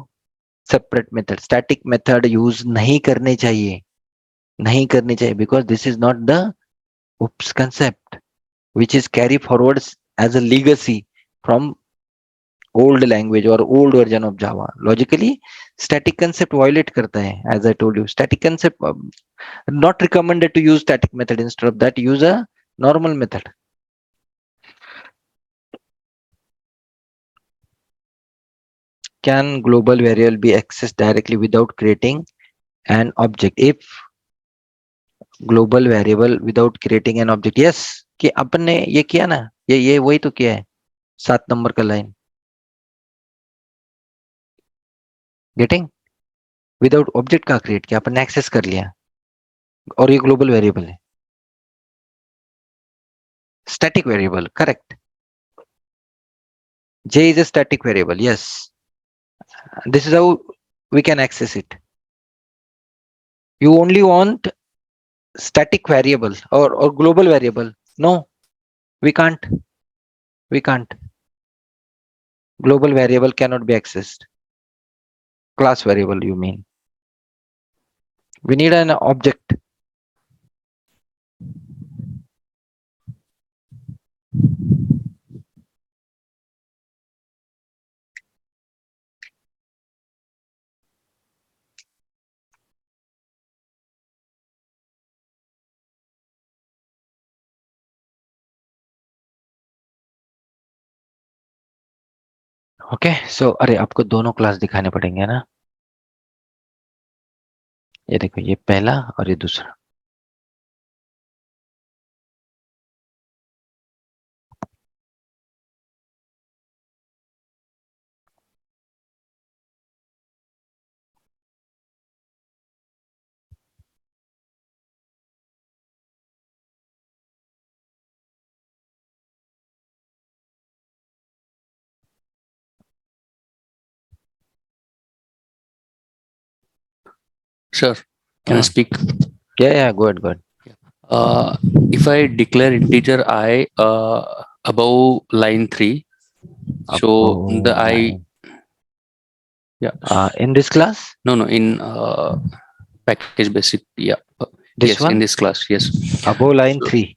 [SPEAKER 1] separate method static method use नहीं करने चाहिए because this is not the oops concept which is carry forwards as a legacy from old language or old version of Java logically static concept violate करता है as I told you static concept not recommended to use static method instead of that use a normal method can global variable be accessed directly without creating an object if global variable without creating an object yes कि अपन ने ये किया ना ये वही तो किया है 7 नंबर का लाइन गेटिंग विदाउट ऑब्जेक्ट का क्रिएट किया अपन ने एक्सेस कर लिया और ये ग्लोबल वेरिएबल है static variable correct j is a static variable yes this is how we can access it you only want static variable or global variable no we can't global variable cannot be accessed class variable you mean we need an object okay so अरे आपको दोनों class दिखाने पड़ेंगे ना ये देखो ये पहला और ये दूसरा
[SPEAKER 6] Sure. Can I speak?
[SPEAKER 1] Yeah, go ahead.
[SPEAKER 6] Uh, if I declare integer I above line 3, so the I, yeah,
[SPEAKER 1] in this class,
[SPEAKER 6] no, in package basic, yeah,
[SPEAKER 1] this
[SPEAKER 6] yes, in
[SPEAKER 1] one,
[SPEAKER 6] this class, yes.
[SPEAKER 1] above line
[SPEAKER 6] So,
[SPEAKER 1] 3,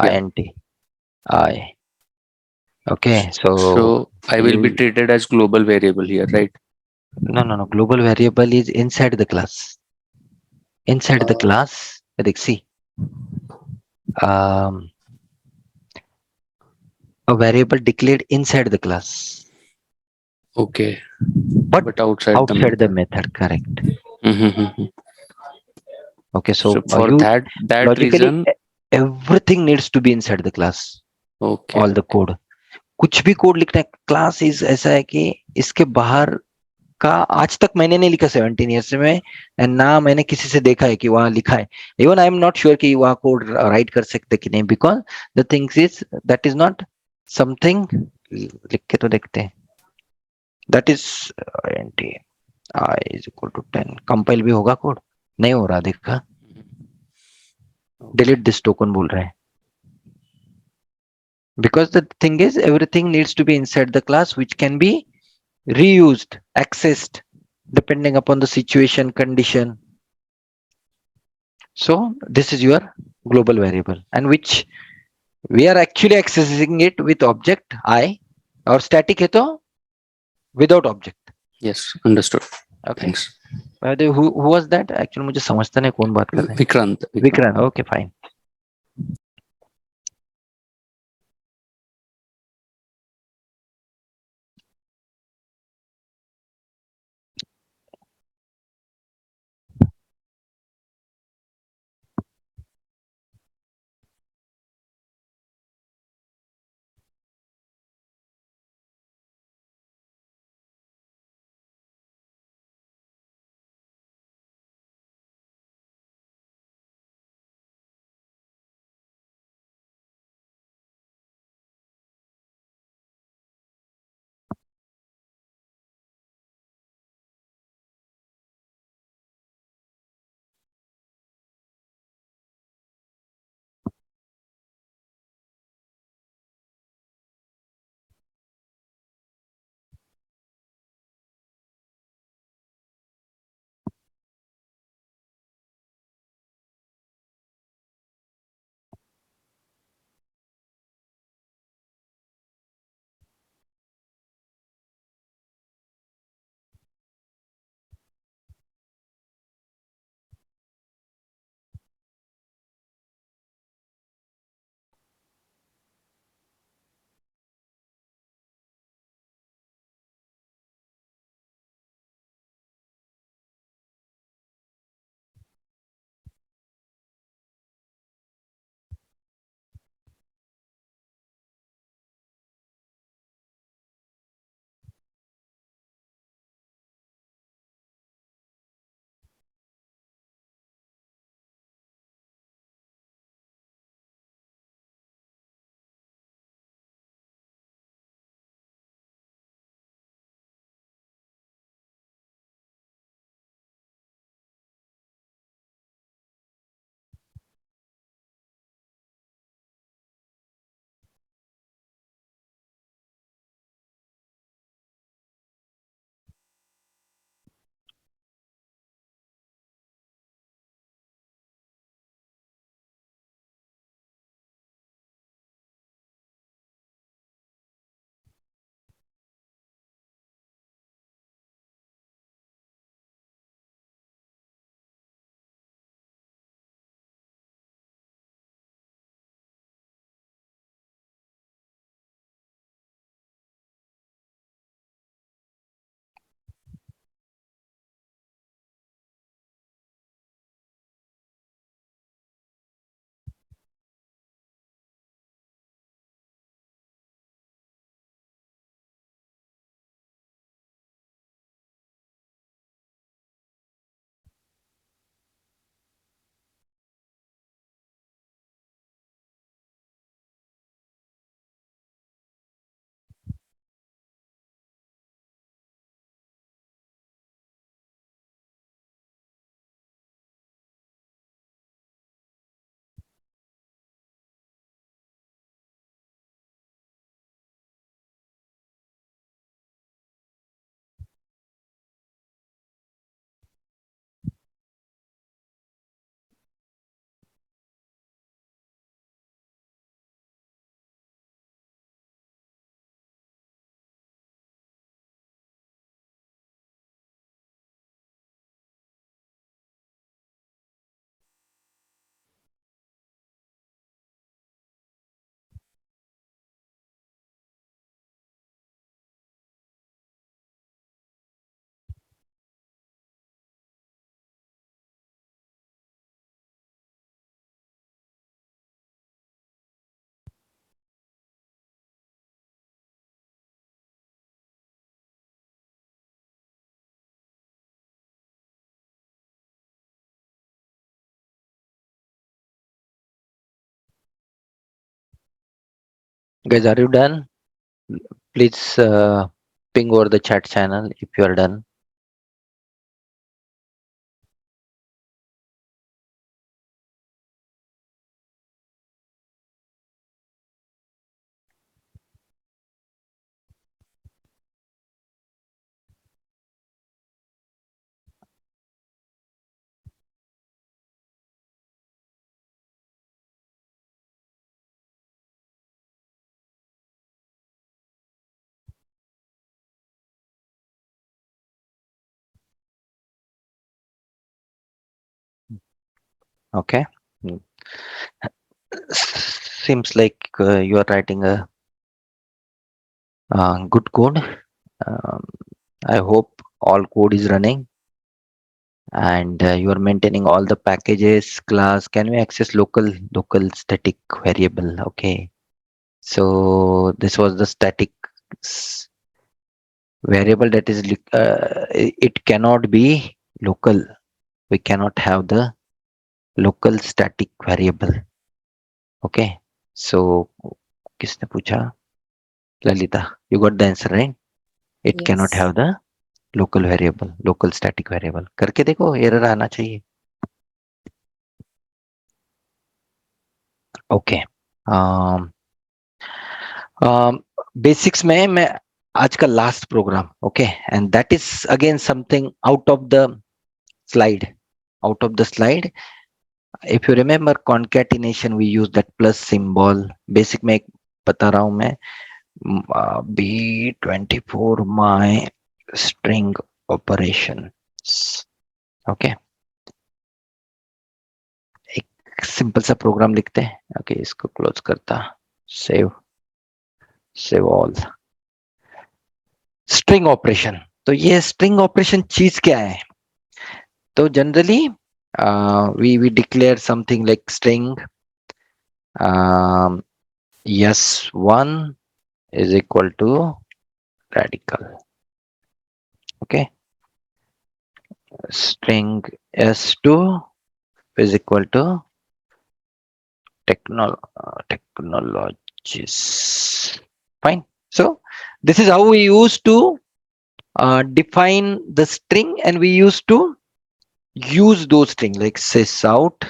[SPEAKER 6] yeah.
[SPEAKER 1] int, I. Okay, so
[SPEAKER 6] So I will be
[SPEAKER 1] you,
[SPEAKER 6] treated as global variable here, right?
[SPEAKER 1] no. Global variable is inside the class. Inside the class, like, see, um, a variable declared inside the class,
[SPEAKER 6] Okay,
[SPEAKER 1] but
[SPEAKER 6] but outside the
[SPEAKER 1] outside the
[SPEAKER 6] method.
[SPEAKER 1] method. Correct.
[SPEAKER 6] Mhm.
[SPEAKER 1] Okay,
[SPEAKER 6] So
[SPEAKER 1] so
[SPEAKER 6] for
[SPEAKER 1] you
[SPEAKER 6] that
[SPEAKER 1] logically
[SPEAKER 6] reason,
[SPEAKER 1] everything needs to be inside the class.
[SPEAKER 6] okay,
[SPEAKER 1] All the code. कुछ भी code लिखना है, class is ऐसा है कि इसके बाहर का आज तक मैंने नहीं लिखा 17 ईयर्स में, एंड ना मैंने किसी से देखा है कि वहां लिखा है. Even I am not sure कि वहां कोड राइट कर सकते कि नहीं, because the things is that is not something. लिख के तो देखते हैं. That is int I is equal to 10. Compile भी होगा कोड, नहीं हो रहा, देखा. डिलीट दिस टोकन बोल रहे हैं. Because the thing is, everything needs to be inside the class, which can be reused, accessed, depending upon the situation, condition. So this is your global variable, and which we are actually accessing it with object I, or static है तो without object.
[SPEAKER 6] yes, understood.
[SPEAKER 1] Okay.
[SPEAKER 6] Thanks.
[SPEAKER 1] Who was that? Actually मुझे समझता नहीं कौन बात कर रहे हैं.
[SPEAKER 6] Vikrant.
[SPEAKER 1] Vikrant. Okay, fine. Guys, are you done? Please ping over the chat channel if you are done. Okay. Mm. Seems like you are writing a good code. Um, I hope all code is running and you are maintaining all the packages. Class, can we access local static variable? Okay. So this was the static variable that is it cannot be local. We cannot have the local static variable. Okay. So किसने पूछा? Lalita, you got the answer, right? It cannot
[SPEAKER 7] Yes.
[SPEAKER 1] have the local variable, local static variable. करके देखो, error आना चाहिए. Okay. Basics में मैं आज का last program, okay, and that is again something out of the slide. Out of the slide, if you remember concatenation, we use that plus symbol. Basic में एक बता रहा हूँ मैं. B24 my string operations. Okay. एक simple सा programme लिखते हैं. ओके, इसको क्लोज करता. Save all. String operation. तो ये स्ट्रिंग ऑपरेशन चीज क्या है? तो generally we declare something like string s1 is equal to radical. Okay. String s2 is equal to technologies. Fine. So this is how we used to define the string, and we used to use those string like sys out.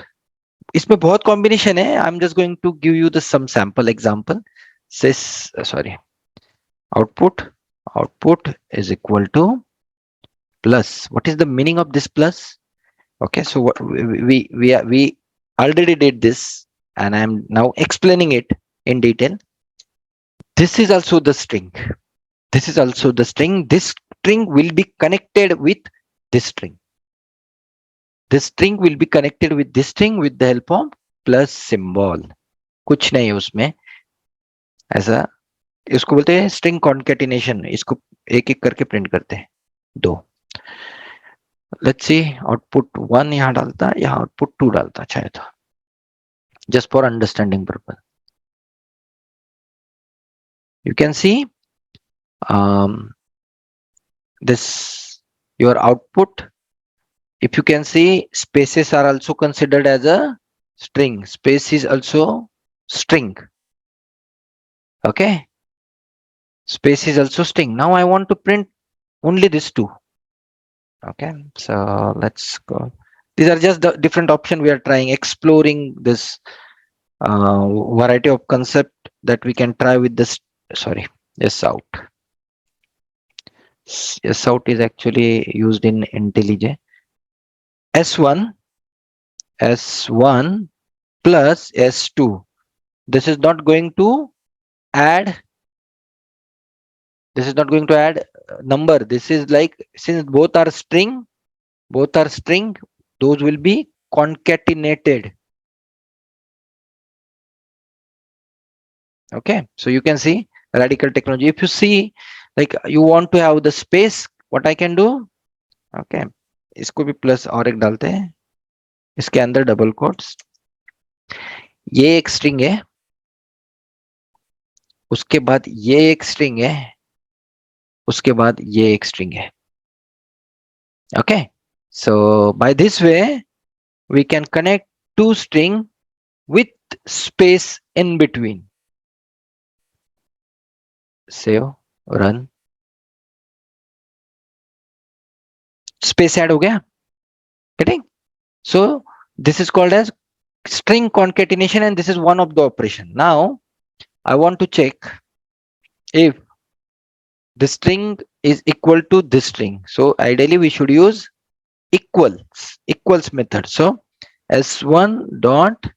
[SPEAKER 1] इसमें बहुत combination है. I'm just going to give you the some sample example. Sys output is equal to plus. What is the meaning of this plus? Okay, so what we already did this, and I'm now explaining it in detail. This is also the string. This is also the string. This string will be connected with this string. This string will be connected with this string with the help of plus symbol. कुछ नहीं है उसमें ऐसा. इसको बोलते हैं string concatenation. इसको एक एक करके प्रिंट करते हैं. दो. Let's see, output 1 यहाँ डालता, यहाँ output 2 डालता चाहे तो. Just for understanding purpose. You can see this your output. If you can see, spaces are also considered as a string. Space is also string. Okay. Space is also string. Now I want to print only these two. Okay. So let's go. These are just the different options we are trying, exploring this variety of concept that we can try with this. Sorry, yes out. Yes out is actually used in IntelliJ. S1 plus S2. This is not going to add. This is not going to add number. This is like, since both are string, those will be concatenated. Okay, so you can see radical technology. If you see, like you want to have the space, what I can do? Okay, इसको भी plus और एक डालते हैं. इसके अंदर double quotes. ये एक स्ट्रिंग है, उसके बाद ये एक स्ट्रिंग है, उसके बाद ये एक स्ट्रिंग है. Okay, so by this way we can connect two string with space in between. Save, run, space add हो गया, getting? So this is called as string concatenation, and this is one of the operation. Now I want to check if the string is equal to this string. So ideally we should use equals method. So s1 dot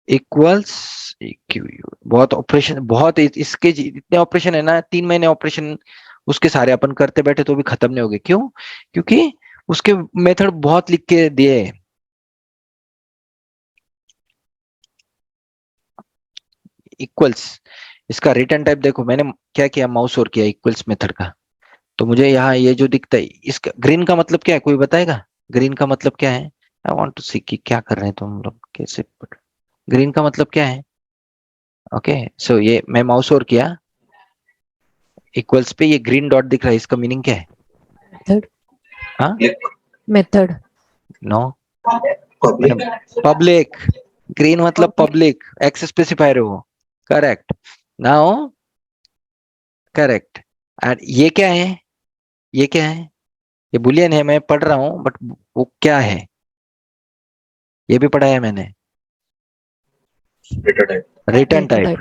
[SPEAKER 1] equals eq. बहुत operation, बहुत इसके इतने operation है ना, 3 महीने operation उसके सारे अपन करते बैठे तो भी खत्म नहीं होंगे. क्यों? क्योंकि उसके मेथड बहुत लिख के दिए. इक्वल्स, इसका रिटर्न टाइप देखो, मैंने क्या किया, माउस और किया इक्वल्स मेथड का, तो मुझे यहाँ ये जो दिखता है, इसका ग्रीन का मतलब क्या है, कोई बताएगा? ग्रीन का मतलब क्या है? आई वांट टू सी कि क्या कर रहे हैं तुम लोग, कैसे ग्रीन का मतलब क्या है? ओके, सो ये मैं माउस और किया इक्वल्स पे, ये ग्रीन डॉट दिख रहा है, इसका मीनिंग क्या है?
[SPEAKER 7] मेथड.
[SPEAKER 1] हाँ,
[SPEAKER 7] method.
[SPEAKER 1] No,
[SPEAKER 4] Public.
[SPEAKER 1] Public. Green मतलब पब्लिक, एक्स स्पेसिफायर है वो. करेक्ट. Now correct. एंड ये क्या है? ये क्या है? ये बुलियन है, मैं पढ़ रहा हूं, बट वो क्या है ये भी पढ़ा है मैंने.
[SPEAKER 4] Data type.
[SPEAKER 1] Return
[SPEAKER 7] Data
[SPEAKER 1] type,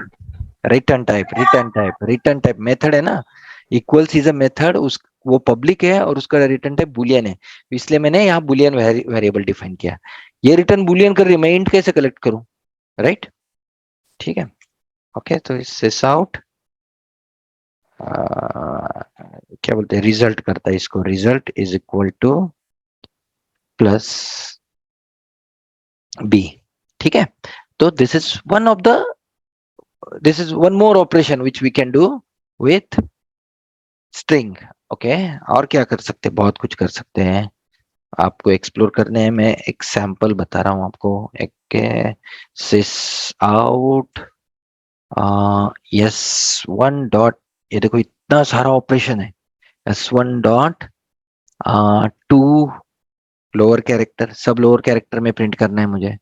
[SPEAKER 1] return type, return type, return type method है ना. इक्वल्स इज अ मेथड, उस वो पब्लिक है और उसका रिटर्न टाइप बुलियन है, इसलिए मैंने यहाँ बुलियन वेरिएबल डिफाइन किया. ये रिटर्न बुलियन कर रही है, मैं इंट कैसे कलेक्ट करूं? राइट, ठीक है. ओके, तो सिस आउट क्या बोलते हैं, रिजल्ट करता है इसको, result is equal to plus B. ठीक है, तो this is one of the, this is one more operation which we can do with string. okay, और क्या कर सकते हैं? बहुत कुछ कर सकते हैं, आपको एक्सप्लोर करने हैं. मैं एक सैंपल बता रहा हूं आपको. एक सिस आउट यस वन डॉट, ये देखो इतना सारा ऑपरेशन है. s1 dot to lower character, सब लोअर कैरेक्टर में प्रिंट करना है मुझे.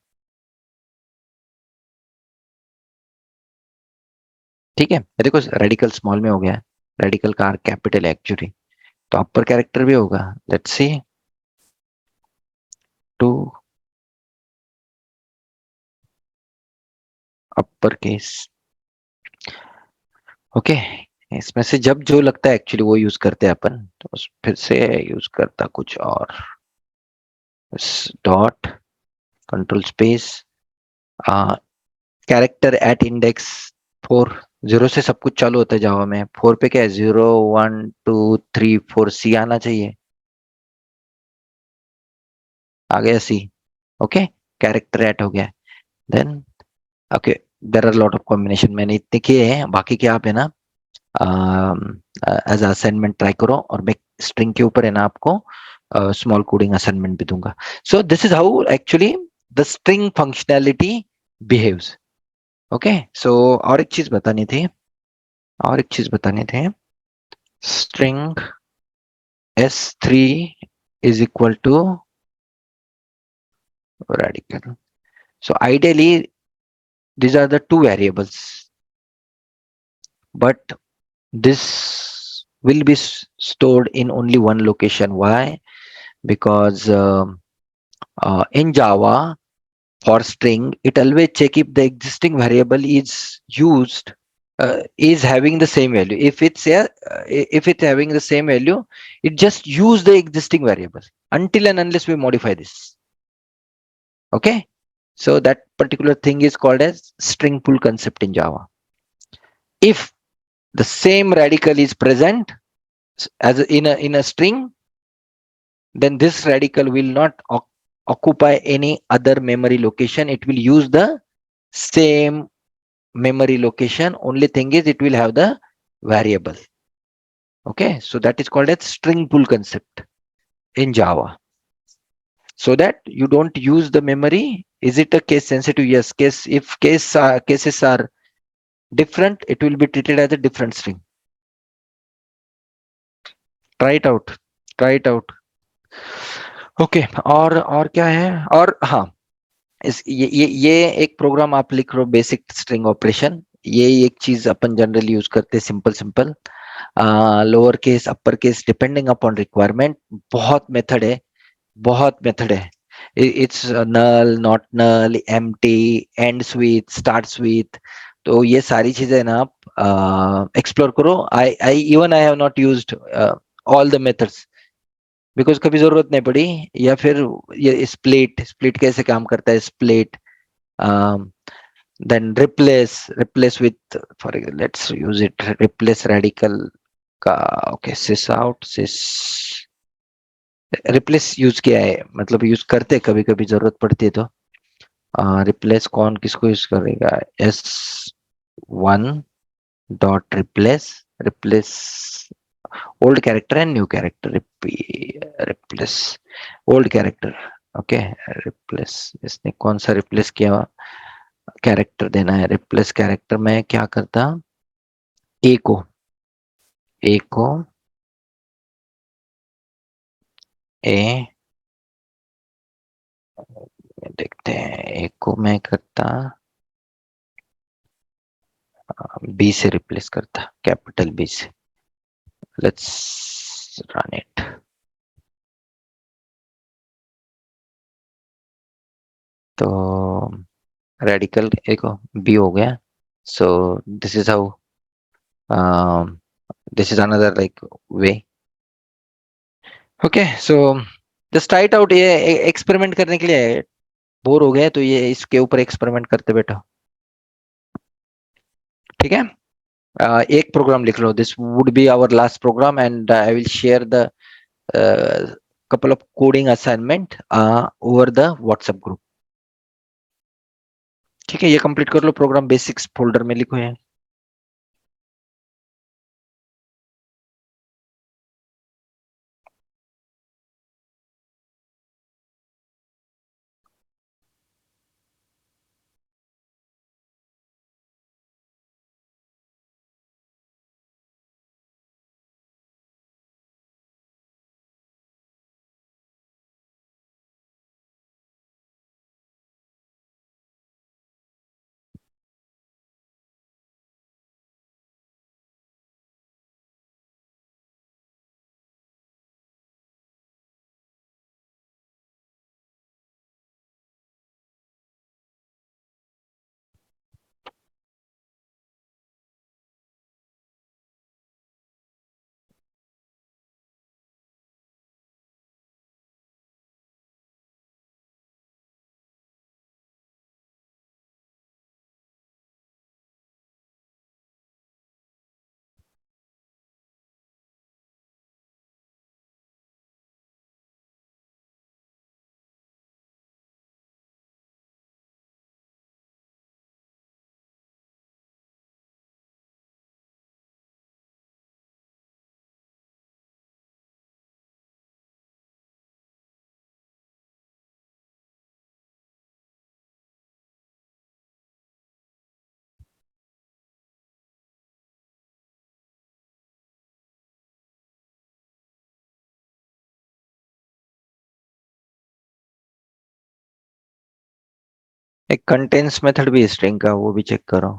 [SPEAKER 1] ठीक है, ये देखो रेडिकल स्मॉल में हो गया, रेडिकल का आर कैपिटल एक्चुअली, तो अपर कैरेक्टर भी होगा. Let's see, to upper case. Okay, इसमें से जब जो लगता है एक्चुअली वो यूज करते हैं अपन, तो फिर से यूज करता कुछ और. Dot control space character eight index 4. 0 से सब कुछ चालू होता है जावा में. 4 पे क्या है? 0 1 2 3 4, सी आना चाहिए. आ गया सी. ओके, कैरेक्टर एट हो गया. Then okay, there are lot of combination, मैंने इतने किए हैं, बाकी क्या आप है ना एज असाइनमेंट ट्राई करो, और मैं स्ट्रिंग के ऊपर है ना आपको स्मॉल कोडिंग असाइनमेंट भी दूंगा. So this is how actually the string functionality behaves. Okay, so और एक चीज बतानी थी, और एक चीज बतानी थी. String s3 is equal to radical. So ideally these are the two variables, but this will be stored in only one location. Why? Because in Java, for string, it always check if the existing variable is used, is having the same value. If it's having the same value, it just use the existing variable until and unless we modify this. Okay, so that particular thing is called as string pool concept in Java. If the same radical is present as in a string, then this radical will not occupy any other memory location. It will use the same memory location. Only thing is it will have the variable. Okay, so that is called as string pool concept in Java. So that you don't use the memory. Is it a case sensitive? Yes. If cases are different, it will be treated as a different string. Try it out. Try it out. Okay, और क्या है? और हाँ, ये एक programme आप लिख लो, basic string operation. ये एक चीज अपन जनरली यूज करते हैं, simple simple lower case upper case depending upon requirement. बहुत मेथड है, बहुत मेथड है। It's null, not null, empty, ends with, starts with. तो ये सारी चीजें ना आप एक्सप्लोर करो। I have not used all the methods because कभी जरूरत नहीं पड़ी। या फिर ये स्प्लिट, स्प्लिट कैसे काम करता है, split. Then replace with, for let's use it, replace radical का। Okay, sys out, sys replace use किया है, मतलब यूज करते कभी कभी जरूरत पड़ती है तो। रिप्लेस कौन किसको यूज करेगा, S one dot replace, replace old character and new character, replace old character. Okay, replace, इसने कौन सा रिप्लेस किया कैरेक्टर देना है। रिप्लेस कैरेक्टर में क्या करता, ए को, ए को, ए देखते हैं, ए को मैं करता बी से रिप्लेस करता, कैपिटल बी से। Let's run it. तो रेडिकल ए को बी हो गया। सो this is how, this is another like way. Okay, so just try it out. ये एक्सपेरिमेंट करने के लिए, बोर हो गए तो ये इसके ऊपर एक्सपेरिमेंट करते बैठो। ठीक है, एक प्रोग्राम लिख लो, this would be our last program and I will share the couple of coding assignment over the WhatsApp group। ठीक है, ये कंप्लीट कर लो प्रोग्राम, बेसिक्स फोल्डर में लिखो है। एक कंटेंट्स मेथड भी स्ट्रिंग का, वो भी चेक करो।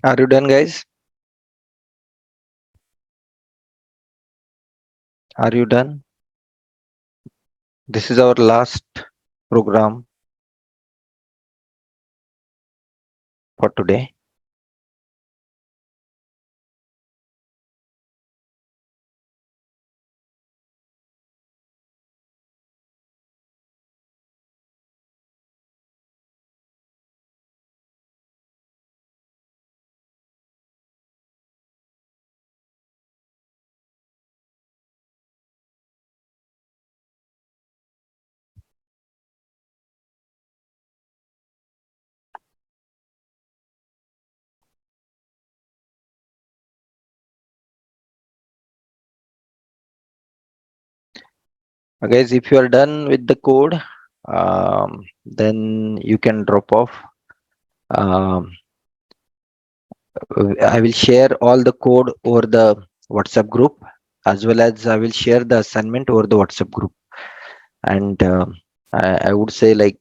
[SPEAKER 1] Are you done, guys? Are you done? This is our last program for today. Guys, if you are done with the code, then you can drop off. Um, I will share all the code over the WhatsApp group, as well as I will share the assignment over the WhatsApp group. And I would say, like,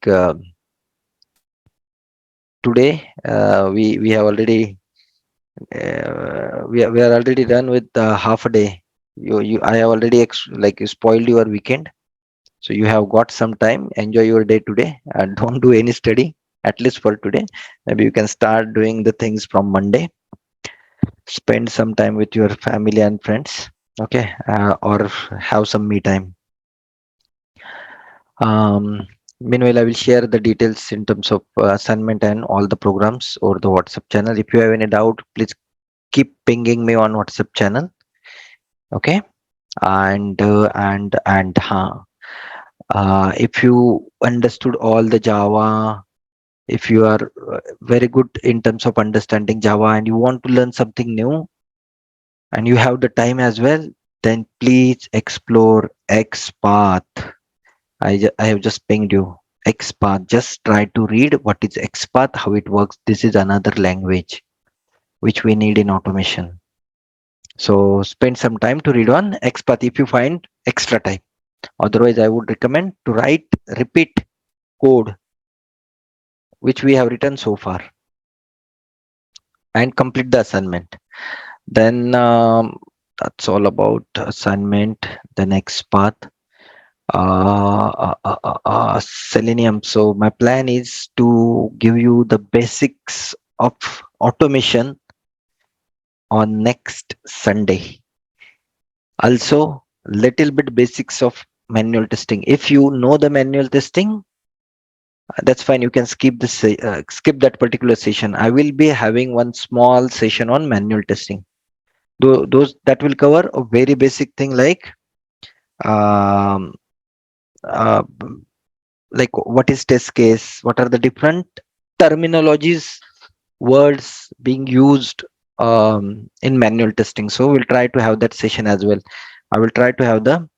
[SPEAKER 1] today we have already we are already done with half a day. I have already like spoiled your weekend, so you have got some time. Enjoy your day today and don't do any study, at least for today. Maybe you can start doing the things from Monday. Spend some time with your family and friends, okay, or have some me time. Meanwhile, I will share the details in terms of assignment and all the programs over the WhatsApp channel. If you have any doubt, please keep pinging me on WhatsApp channel, okay. If you understood all the Java, if you are very good in terms of understanding Java and you want to learn something new and you have the time as well, then please explore XPath. I have just pinged you. XPath. Just try to read what is XPath, how it works. This is another language which we need in automation. So spend some time to read on XPath if you find extra time. Otherwise, I would recommend to repeat code which we have written so far and complete the assignment. Then that's all about assignment. The next path, Selenium. So my plan is to give you the basics of automation on next Sunday. Also, little bit basics of manual testing. If you know the manual testing, that's fine. You can skip this, skip that particular session. I will be having one small session on manual testing. Those that will cover a very basic thing um, uh, like what is test case, what are the different terminologies, words being used in manual testing. So we'll try to have that session as well. I will try to have the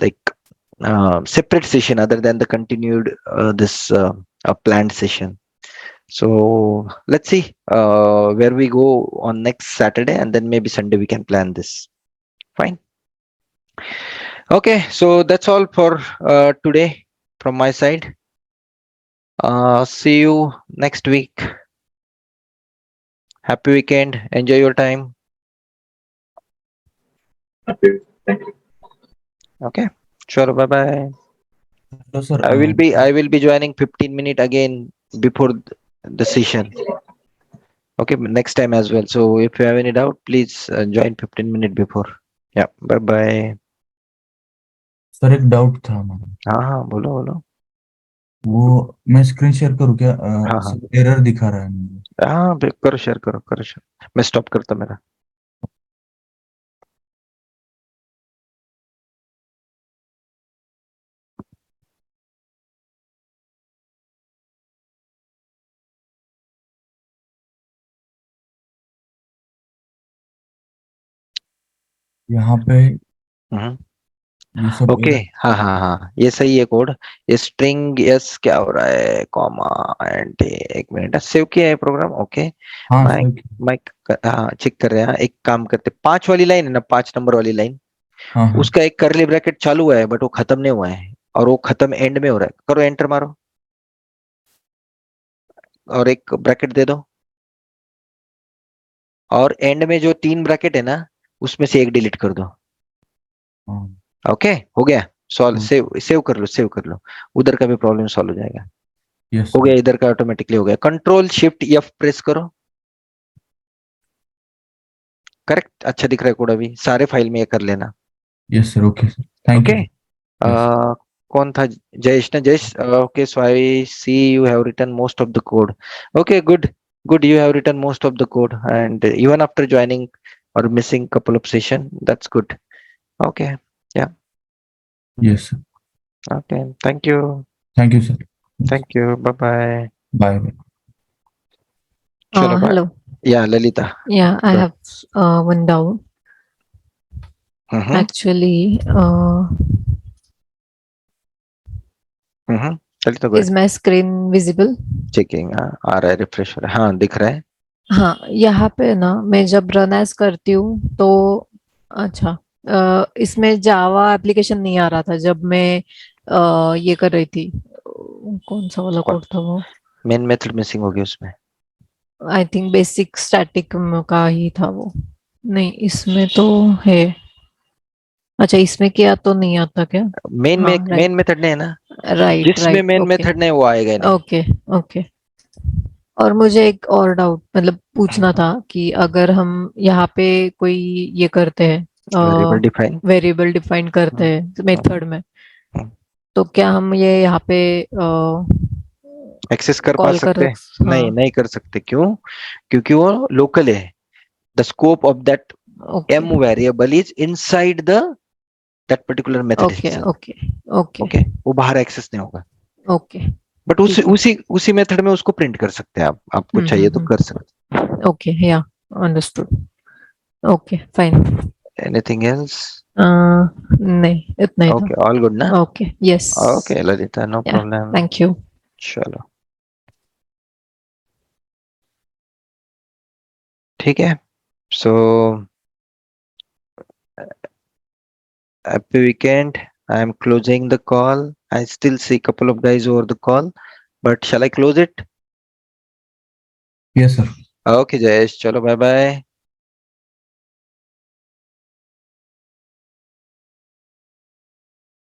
[SPEAKER 1] like separate session other than the continued this planned session. So let's see where we go on next Saturday, and then maybe Sunday we can plan this. Fine. Okay, so that's all for today from my side. See you next week. Happy weekend. Enjoy your time.
[SPEAKER 4] Happy. Thank you.
[SPEAKER 1] Okay. Sure. Bye bye.
[SPEAKER 8] Hello, sir.
[SPEAKER 1] I will be joining 15 minutes again before the session. Okay, next time as well. So if you have any doubt, please join 15 minutes before. Yeah. Bye bye.
[SPEAKER 8] Sir एक doubt था हमारा।
[SPEAKER 1] हाँ, बोलो बोलो।
[SPEAKER 8] वो मैं screen share करूँ क्या?
[SPEAKER 1] हाँ।
[SPEAKER 8] एरर दिखा रहा है मुझे।
[SPEAKER 1] हाँ, करो शेयर करो शेयर। मैं स्टॉप करता मेरा।
[SPEAKER 8] यहाँ पे ये सब
[SPEAKER 1] ओके। हाँ, ये सही है कोड। ये स्ट्रिंग यस क्या हो रहा है, कॉमा एंड एक मिनट सेव किया है प्रोग्राम। ओके,
[SPEAKER 8] हाँ
[SPEAKER 1] माइक हाँ चेक कर रहे हैं। एक काम करते, 5 वाली लाइन है ना, 5 नंबर वाली लाइन,
[SPEAKER 8] हाँ
[SPEAKER 1] उसका एक करली ब्रैकेट चालू हुआ है बट वो खत्म नहीं हुआ है, और वो खत्म एंड में हो रहा है। करो, एंटर मारो और एक ब्रैकेट दे दो। और एंड में जो 3 ब्रैकेट है ना, उसमें से एक डिलीट कर दो।
[SPEAKER 8] हाँ
[SPEAKER 1] ओके, हो गया सॉल्व।
[SPEAKER 8] हाँ।
[SPEAKER 1] सेव कर लो, सेव कर लो। उधर का भी प्रॉब्लम सॉल्व हो जाएगा।
[SPEAKER 8] यस
[SPEAKER 1] हो गया, इधर का ऑटोमेटिकली हो गया। कंट्रोल शिफ्ट F प्रेस करो। करेक्ट, अच्छा दिख रहा है कोड। अभी सारे फाइल में ये कर लेना।
[SPEAKER 8] Yes sir, okay sir, thank
[SPEAKER 1] okay,
[SPEAKER 8] you. Yes.
[SPEAKER 1] कौन था? जयेश ना? Jayesh, okay, so I see you have written most of the code. Okay, good good, you have written most of the code, and even after joining or missing couple of session, that's good. Okay, yeah,
[SPEAKER 8] Yes sir.
[SPEAKER 1] okay, thank you,
[SPEAKER 8] Thank you sir.
[SPEAKER 1] thank you, bye bye.
[SPEAKER 8] Bye bye.
[SPEAKER 1] Chalo, bye.
[SPEAKER 7] Hello.
[SPEAKER 1] Yeah, Lalita.
[SPEAKER 7] Yeah, I
[SPEAKER 1] Go.
[SPEAKER 7] have one doubt.
[SPEAKER 1] Mm-hmm.
[SPEAKER 7] Actually,
[SPEAKER 1] Mm-hmm. Lalita, go
[SPEAKER 7] is
[SPEAKER 1] ahead.
[SPEAKER 7] my screen visible?
[SPEAKER 1] Checking, आ रहा है, refresh हो रहा है। हाँ, दिख रहा है।
[SPEAKER 7] हाँ, यहाँ पे ना मैं जब रन एज करती हूँ तो अच्छा, इसमें जावा एप्लीकेशन नहीं आ रहा था जब मैं ये कर रही थी। कौन सा वाला कोड था वो?
[SPEAKER 1] मेन मेथड मिसिंग हो गया उसमें।
[SPEAKER 7] आई थिंक बेसिक स्टैटिक का ही था वो। नहीं, इसमें तो है। अच्छा, इसमें किया तो नहीं आता क्या?
[SPEAKER 1] मेन में
[SPEAKER 7] हाँ,
[SPEAKER 1] मेन
[SPEAKER 7] राइट
[SPEAKER 1] मेथड नहीं है ना,
[SPEAKER 7] राइट
[SPEAKER 1] जिसमें
[SPEAKER 7] राइट।
[SPEAKER 1] मेन
[SPEAKER 7] ओके
[SPEAKER 1] मेथड नहीं वो आएगा ही नहीं।
[SPEAKER 7] Okay okay. और मुझे एक और डाउट मतलब पूछना था कि अगर हम यहाँ पे कोई ये करते हैं,
[SPEAKER 1] वेरिएबल डिफाइन।
[SPEAKER 7] वेरिएबल डिफाइन करते हैं मेथड में, तो क्या हम ये यहाँ पे
[SPEAKER 1] एक्सेस कर पा
[SPEAKER 7] कॉल कर?
[SPEAKER 1] सकते हैं? नहीं,
[SPEAKER 7] हाँ,
[SPEAKER 1] नहीं कर सकते। क्यों? क्योंकि वो लोकल है। The scope of that
[SPEAKER 7] okay
[SPEAKER 1] m variable is inside the that particular method
[SPEAKER 7] okay
[SPEAKER 1] itself.
[SPEAKER 7] Okay okay
[SPEAKER 1] okay, वो बाहर एक्सेस नहीं होगा।
[SPEAKER 7] ओके।
[SPEAKER 1] बट उसी
[SPEAKER 7] ठीक है।
[SPEAKER 1] उसी उसी मेथड में उसको प्रिंट कर सकते हैं आप, आपको चाहिए तो कर सकते
[SPEAKER 7] ओके, या अंडरस्टूड। Okay fine.
[SPEAKER 1] हैं। Anything else?
[SPEAKER 7] नहीं, इतना ही था।
[SPEAKER 1] ओके, ऑल गुड ना?
[SPEAKER 7] Okay, yes.
[SPEAKER 1] Okay Lalita, no
[SPEAKER 7] या,
[SPEAKER 1] प्रॉब्लम।
[SPEAKER 7] Thank you.
[SPEAKER 1] चलो, ठीक है। सो happy weekend. I am closing the call. I still see couple of guys over the call, but shall I close it?
[SPEAKER 8] Yes sir.
[SPEAKER 1] Okay, Jayesh. Chalo, bye bye.